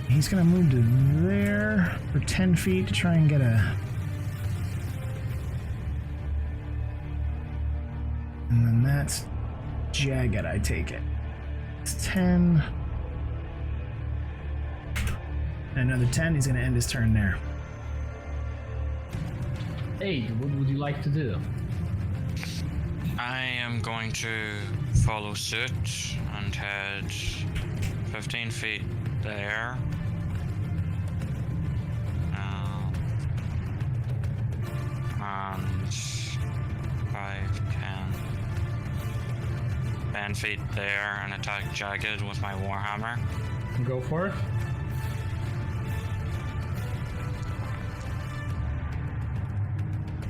He's gonna move to there for 10 feet to try and get a... And then that's Jagged, I take it. It's 10. And another 10, he's gonna end his turn there. Aid, what would you like to do? I am going to follow suit and head 15 feet there. And 5, 10 feet there and attack Jagged with my Warhammer. Go for it.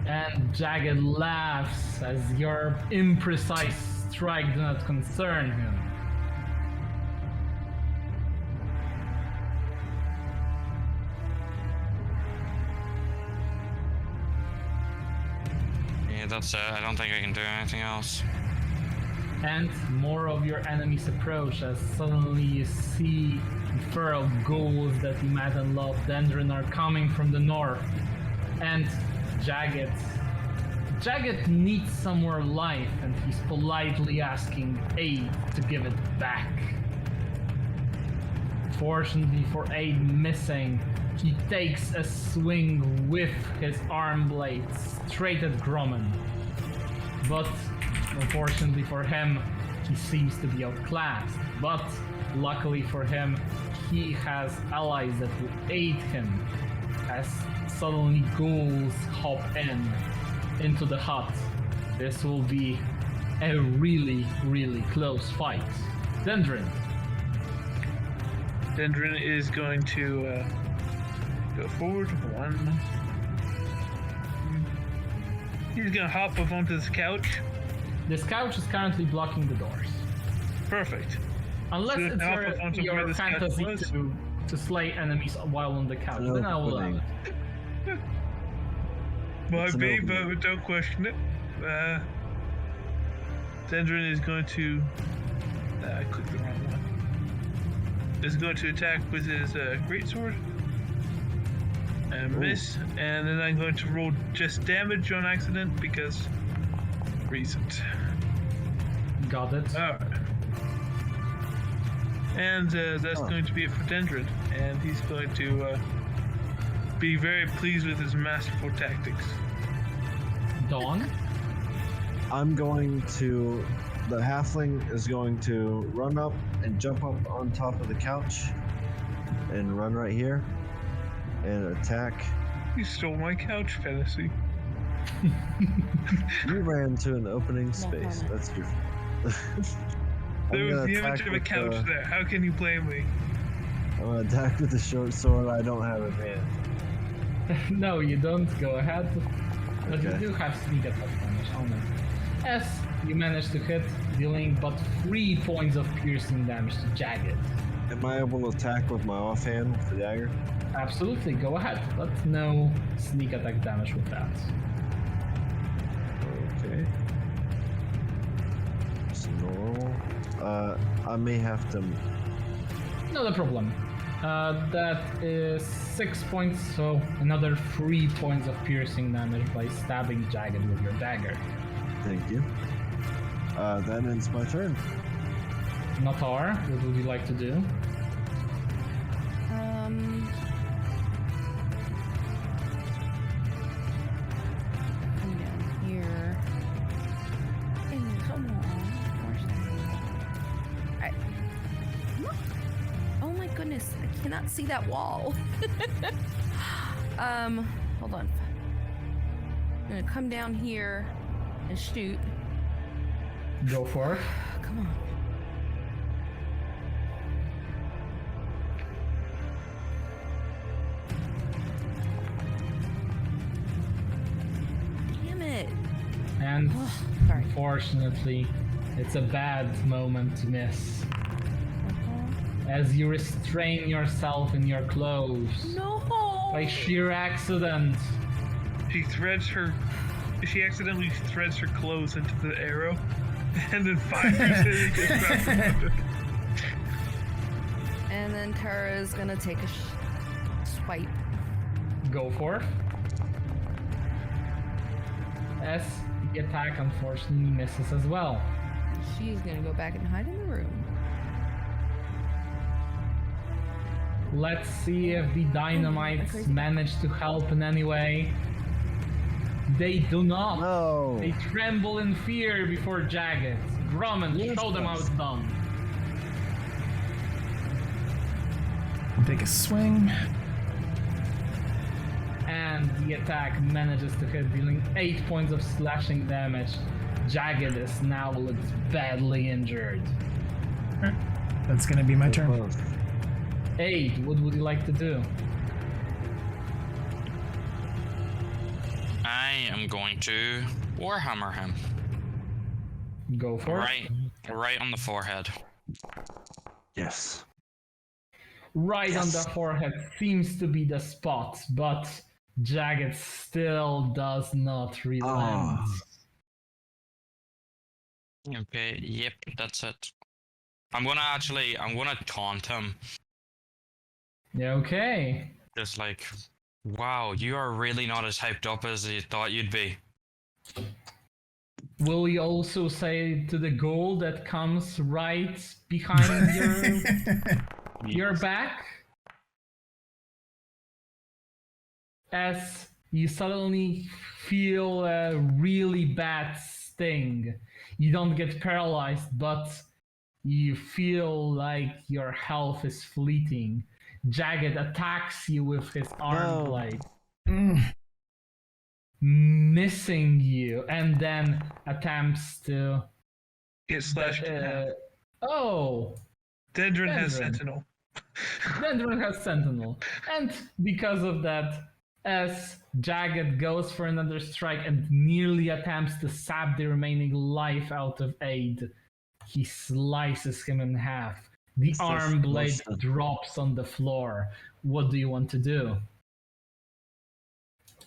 And Jagged laughs as your imprecise strike does not concern him. Yeah, that's it. I don't think I can do anything else. And more of your enemies approach as suddenly you see a fur of ghouls that you met and loved Dendron are coming from the north. And Jagged needs some more life, and he's politely asking Aid to give it back. Fortunately for Aid missing, he takes a swing with his arm blade straight at Grumman. But unfortunately for him, he seems to be outclassed. But luckily for him, he has allies that will aid him as suddenly ghouls hop into the hut. This will be a really, really close fight. Dendron. Dendron is going to go forward. 1. He's gonna hop up onto this couch. This couch is currently blocking the doors. Perfect. Unless Should I hop up it's onto your where this couch fantasy was? to slay enemies while on the couch, then I will allow it. Might be, but don't question it. Dendron is going to... I clicked the wrong one. Is going to attack with his greatsword. And miss. And then I'm going to roll just damage on accident because... reasons. Got it. Alright. And that's going to be it for Dendron. And he's going to be very pleased with his masterful tactics. Dawn? I'm going to... The halfling is going to run up and jump up on top of the couch and run right here and attack. You stole my couch, Fantasy. You ran to an opening space. That's your... There was the image of a couch there. How can you blame me? I'm gonna attack with the short sword. I don't have advantage. No, you don't. Go ahead. But you Okay. do have sneak attack damage on it. As you manage to hit, dealing but 3 points of piercing damage to Jagged. Am I able to attack with my offhand with the dagger? Absolutely, go ahead. But no sneak attack damage with that. Okay. It's normal. I may have to. Not a problem. That is 6 points, so another 3 points of piercing damage by stabbing Jagged with your dagger. Thank you. That ends my turn. Natar, what would you like to do? Come down here. And come on. Alright. Oh my goodness, I cannot see that wall. Hold on. I'm gonna come down here and shoot. Go for it. Come on. Damn it. And Oh, sorry. unfortunately, it's a bad moment to miss. As you restrain yourself in your clothes No. by sheer accident. She accidentally threads her clothes into the arrow and then fires it and gets back around it. And then Tara is gonna take a swipe. Go for it. As the attack unfortunately misses as well. She's gonna go back and hide in the room. Let's see if the dynamites crazy. manage to help in any way. They do not. No. They tremble in fear before Jagged. Grumman, Yes, show them how boss. it's done. I'll take a swing. And the attack manages to hit, dealing 8 points of slashing damage. Jagged is now looks badly injured. That's gonna be my turn. Close. 8, what would you like to do? I am going to Warhammer him. Go for it. Right on the forehead. Yes. Right on the forehead seems to be the spot, but Jagged still does not relent. Okay, yep, that's it. I'm gonna taunt him. Yeah, okay. Just like, wow, you are really not as hyped up as you thought you'd be. Will we also say to the ghoul that comes right behind your back? As you suddenly feel a really bad sting. You don't get paralyzed, but you feel like your health is fleeting. Jagged attacks you with his arm No. blade, Mm. missing you, and then attempts to. Get slashed in half. Oh, Dendron has Dendron. Sentinel. Dendron has Sentinel. And because of that, as Jagged goes for another strike and nearly attempts to sap the remaining life out of Aid, he slices him in half. The So arm blade explosive. drops on the floor. What do you want to do?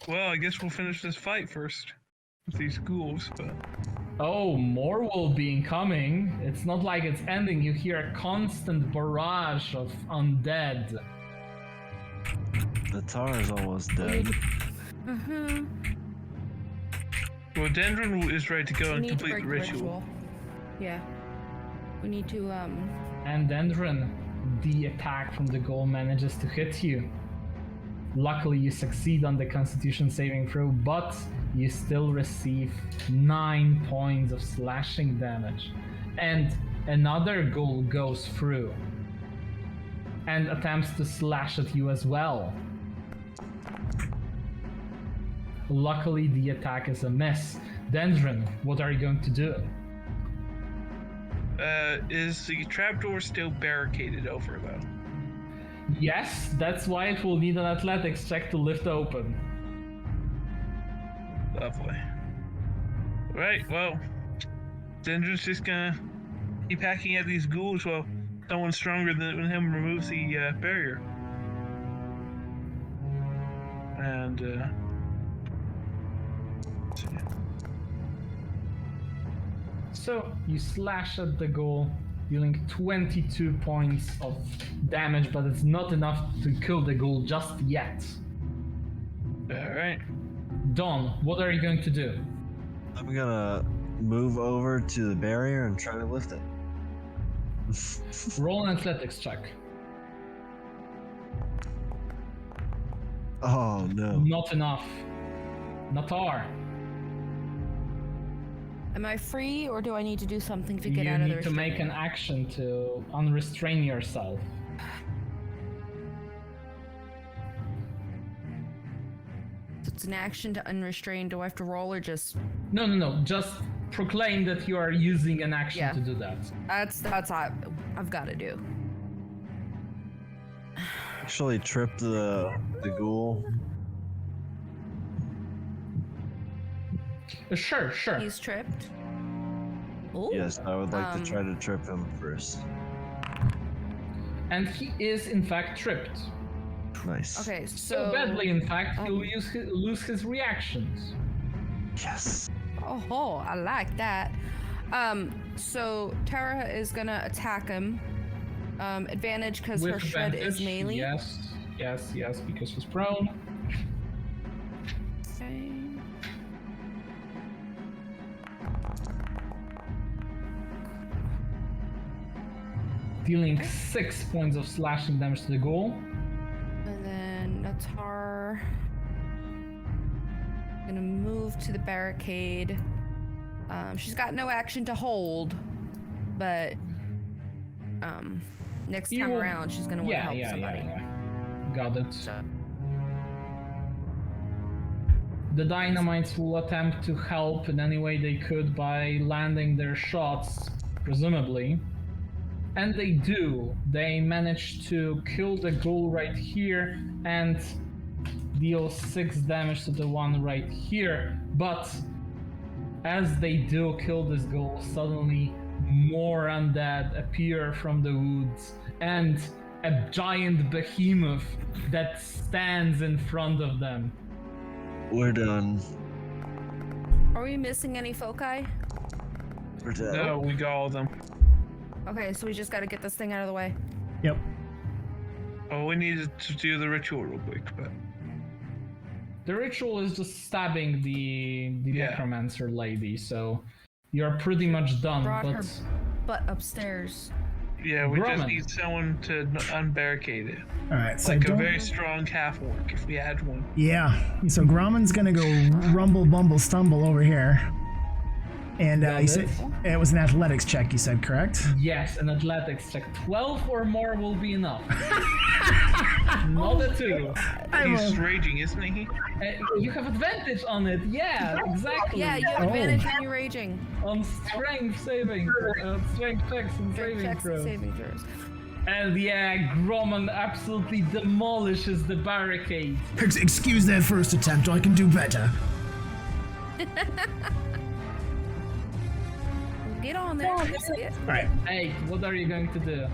Well, I guess we'll finish this fight first with these ghouls, but Oh, more will be incoming. It's not like it's ending. You hear a constant barrage of undead. The tar is almost dead. Mm-hmm. well, Dendron is ready to go We and need to complete break the ritual. Yeah. We need to, And Dendron, the attack from the ghoul manages to hit you. Luckily, you succeed on the Constitution saving throw, but you still receive 9 points of slashing damage. And another ghoul goes through and attempts to slash at you as well. Luckily, the attack is a miss. Dendron, what are you going to do? Is the trapdoor still barricaded over, though? Yes, that's why it will need an athletics check to lift open. Lovely. Right, well, Zindra's just gonna keep hacking at these ghouls while someone stronger than him removes the barrier. And, let's see. So you slash at the ghoul, dealing 22 points of damage, but it's not enough to kill the ghoul just yet. Alright. Dawn, what are you going to do? I'm gonna move over to the barrier and try to lift it. Roll an athletics check. Oh no. Not enough. Natar, Am I free, or do I need to do something to you get out of the need to make an restraining? action to unrestrain yourself. So it's an action to unrestrain. Do I have to roll or just? No. Just proclaim that you are using an action Yeah. to do that. That's I've got to do. Actually tripped the ghoul. Sure. He's tripped. Ooh. Yes, I would like to try to trip him first. And he is in fact tripped. Nice. Okay, So badly, in fact, he'll lose his reactions. Yes. Oh, I like that. So Tara is gonna attack him. Advantage because her With shred is advantage, melee. Yes, because he's prone. Okay. Dealing 6 points of slashing damage to the ghoul. And then Natar gonna move to the barricade. She's got no action to hold, but next time You- around she's gonna want to help somebody. Yeah. Got it. So The dynamites will attempt to help in any way they could by landing their shots, presumably. And they do. They manage to kill the ghoul right here and deal 6 damage to the one right here. But as they do kill this ghoul, suddenly more undead appear from the woods, and a giant behemoth that stands in front of them. We're done. are we missing any foci? We're dead. No, we got all of them. Okay, so we just got to get this thing out of the way. Yep. Oh, we needed to do the ritual real quick, but The ritual is just stabbing the Yeah. necromancer lady, so you're pretty much done. Brought her But butt upstairs. yeah, we just Grumman. need someone to unbarricade it. All right. So Like a don't- very strong half orc, if we had one. Yeah. So Gromman's gonna go rumble, bumble, stumble over here. And Got you said it. it was an athletics check. You said correct? yes, an athletics check. 12 or more will be enough. Not a 2. He's raging, isn't he? You have advantage on it. Yeah, exactly. Yeah, you have Oh. advantage when you're raging. On strength saving, strength checks and Strength saving checks and throws. saving throws. And yeah, Gromman absolutely demolishes the barricade. Excuse that first attempt. I can do better. Get on there. Let's see it. All right. Hey, what are you going to do?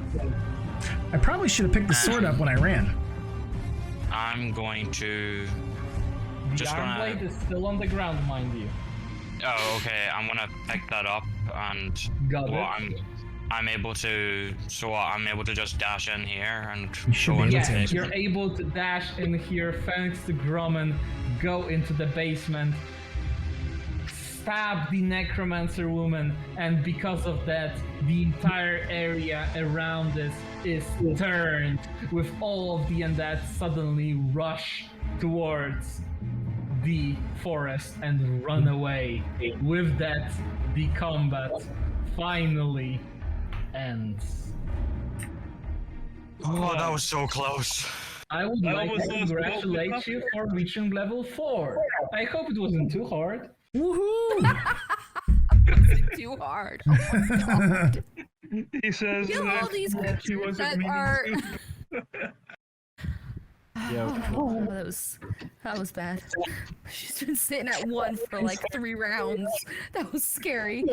I probably should have picked the sword up when I ran. I'm going to. The Just arm gonna- blade is still on the ground, mind you. Oh, okay. I'm gonna pick that up and Got well, it. I'm able to. So what? I'm able to just dash in here and You should go be into able the to. Yes, you're basement. able to dash in here thanks to Gromman, go into the basement, stab the necromancer woman, and because of that, the entire area around this is turned, with all of the undead suddenly rush towards the forest and run away. With that, the combat finally ends. Oh, that was so close. I would That like was to those congratulate gold you for reaching level 4. I hope it wasn't too hard. Woohoo! Too hard. Oh my god. He says Kill all that these he wasn't that meaning are to. Yeah. Oh, that was bad. She's been sitting at 1 for like 3 rounds. That was scary.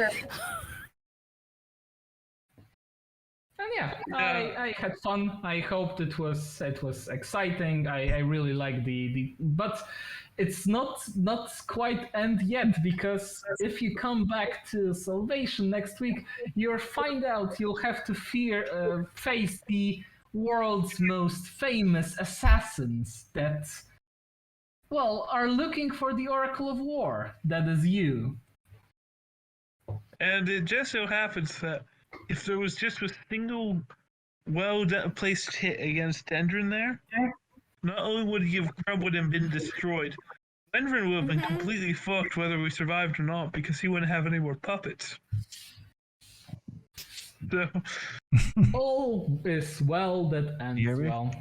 And yeah, I had fun. I hoped it was exciting. I really like the but it's not quite end yet, because if you come back to Salvation next week, you'll find out you'll have to face the world's most famous assassins that, well, are looking for the Oracle of War. That is you. And it just so happens that if there was just a single well-placed hit against Dendron there, not only would he have crumbled and been destroyed, Dendron would have been completely fucked whether we survived or not, because he wouldn't have any more puppets. So, All is well that ends You hear me? well.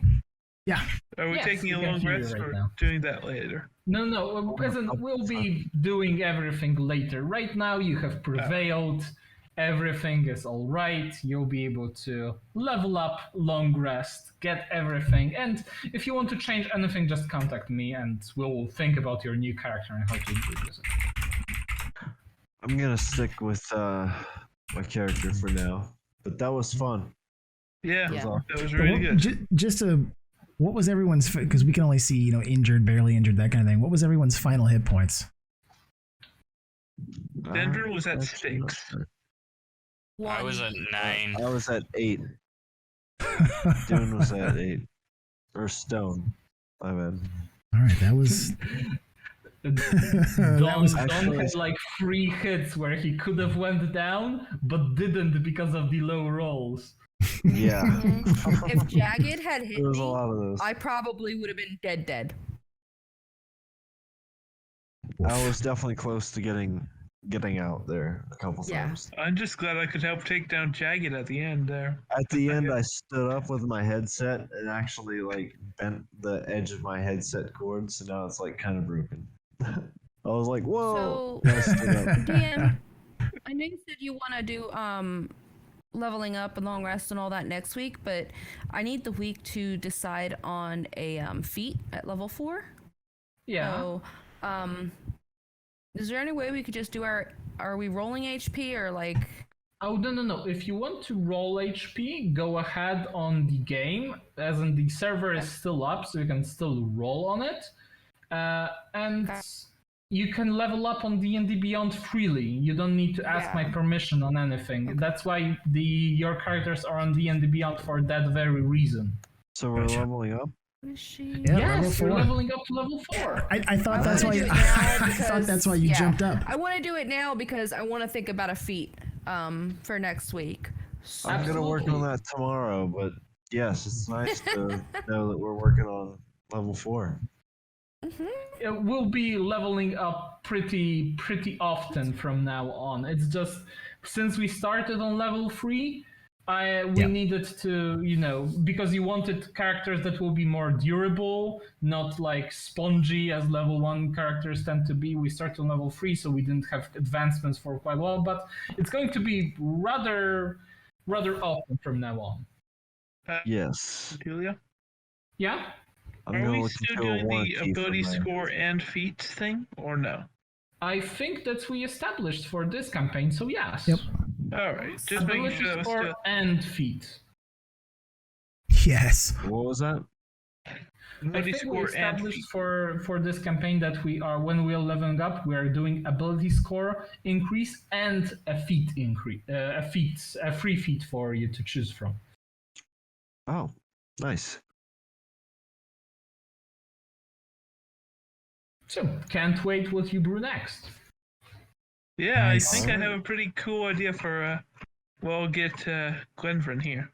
Yeah. are we Yes, taking a we can long hear you rest right or now. doing that later? No, we'll be doing everything later. Right now, you have prevailed. Everything is all right. You'll be able to level up, long rest, get everything. And if you want to change anything, just contact me, and we'll think about your new character and how to introduce it. I'm gonna stick with my character for now, but that was fun. Yeah, Yeah. that was really good. Just what was everyone's? Because we can only see injured, barely injured, that kind of thing. What was everyone's final hit points? Dendron was at 6. I was at 9. I was at 8. Dune was at 8. Or Stone. My bad. All right, that was. Don was had like 3 hits where he could have went down, but didn't because of the low rolls. Yeah. If Jagged had hit There was a me, lot of those. I probably would have been dead. I was definitely close to getting out there a couple Yeah. times. I'm just glad I could help take down Jagged at the end there. At the end, I stood up with my headset and actually like bent the edge of my headset cord, so now it's like kind of broken. I was like, whoa! So, I stood up. DM, I know you said you want to do leveling up and long rest and all that next week, but I need the week to decide on a feat at level 4. Yeah. So, is there any way we could just do are we rolling HP or like? Oh, no. If you want to roll HP, go ahead on the game, as in the server is still up, so you can still roll on it. And you can level up on D&D Beyond freely. You don't need to ask my permission on anything. That's why your characters are on D&D Beyond for that very reason. So we're leveling up. Is she? Yeah, level Yes, you're 4. leveling up to level 4. I thought that's why. wanna do it now I thought that's why you because- jumped up. I want to do it now because I want to think about a feat for next week. I'm gonna work on Absolutely. that tomorrow, but yes, it's nice to know that we're working on level 4. We'll be leveling up pretty often from now on. It's just since we started on level 3, we needed to, because you wanted characters that will be more durable, not like spongy as level 1 characters tend to be. We started on level 3, so we didn't have advancements for quite a while, but it's going to be rather often from now on. Yes. Julia? Yeah? I'm Are gonna we look still into a doing the warranty for ability my- score and feats thing, or no? I think that we established for this campaign, so yes. Yep. Alright, just making Ability sure that was score still... and feat. Yes. What was that? I Ability think we score and established feats. for this campaign that when we are leveling up, we are doing ability score increase and a feat increase, a free feat for you to choose from. Oh, nice. So can't wait what you brew next. Yeah, Nice. I think I have a pretty cool idea for, well, get Glenvrin here.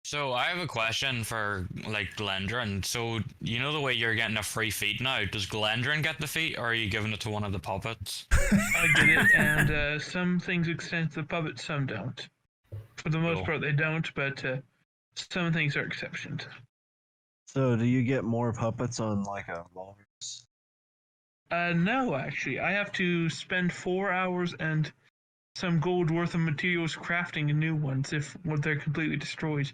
So I have a question for like Glendron. So you know the way you're getting a free feat now? Does Glendron get the feat, or are you giving it to one of the puppets? I get it, and some things extend to the puppet, some don't. For the most Cool. part, they don't, but some things are exceptions. So, do you get more puppets on like a long rest? No, actually, I have to spend 4 hours and some gold worth of materials crafting new ones if they're completely destroyed.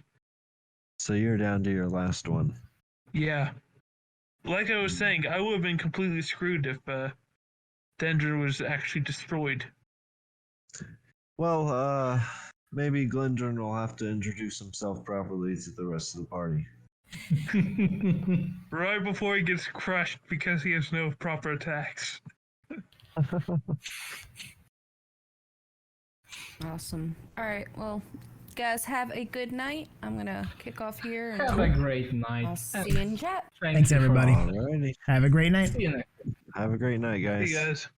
So you're down to your last one. Yeah. Like I was saying, I would have been completely screwed if Dendron was actually destroyed. Well, maybe Glendron will have to introduce himself properly to the rest of the party. Right before he gets crushed because he has no proper attacks. Awesome. All right. Well, guys, have a good night. I'm gonna kick off here. Have a great night. I'll see you in chat. Thanks, you for- everybody. Alrighty. Have a great night. See you next. Have a great night, guys. Hey guys.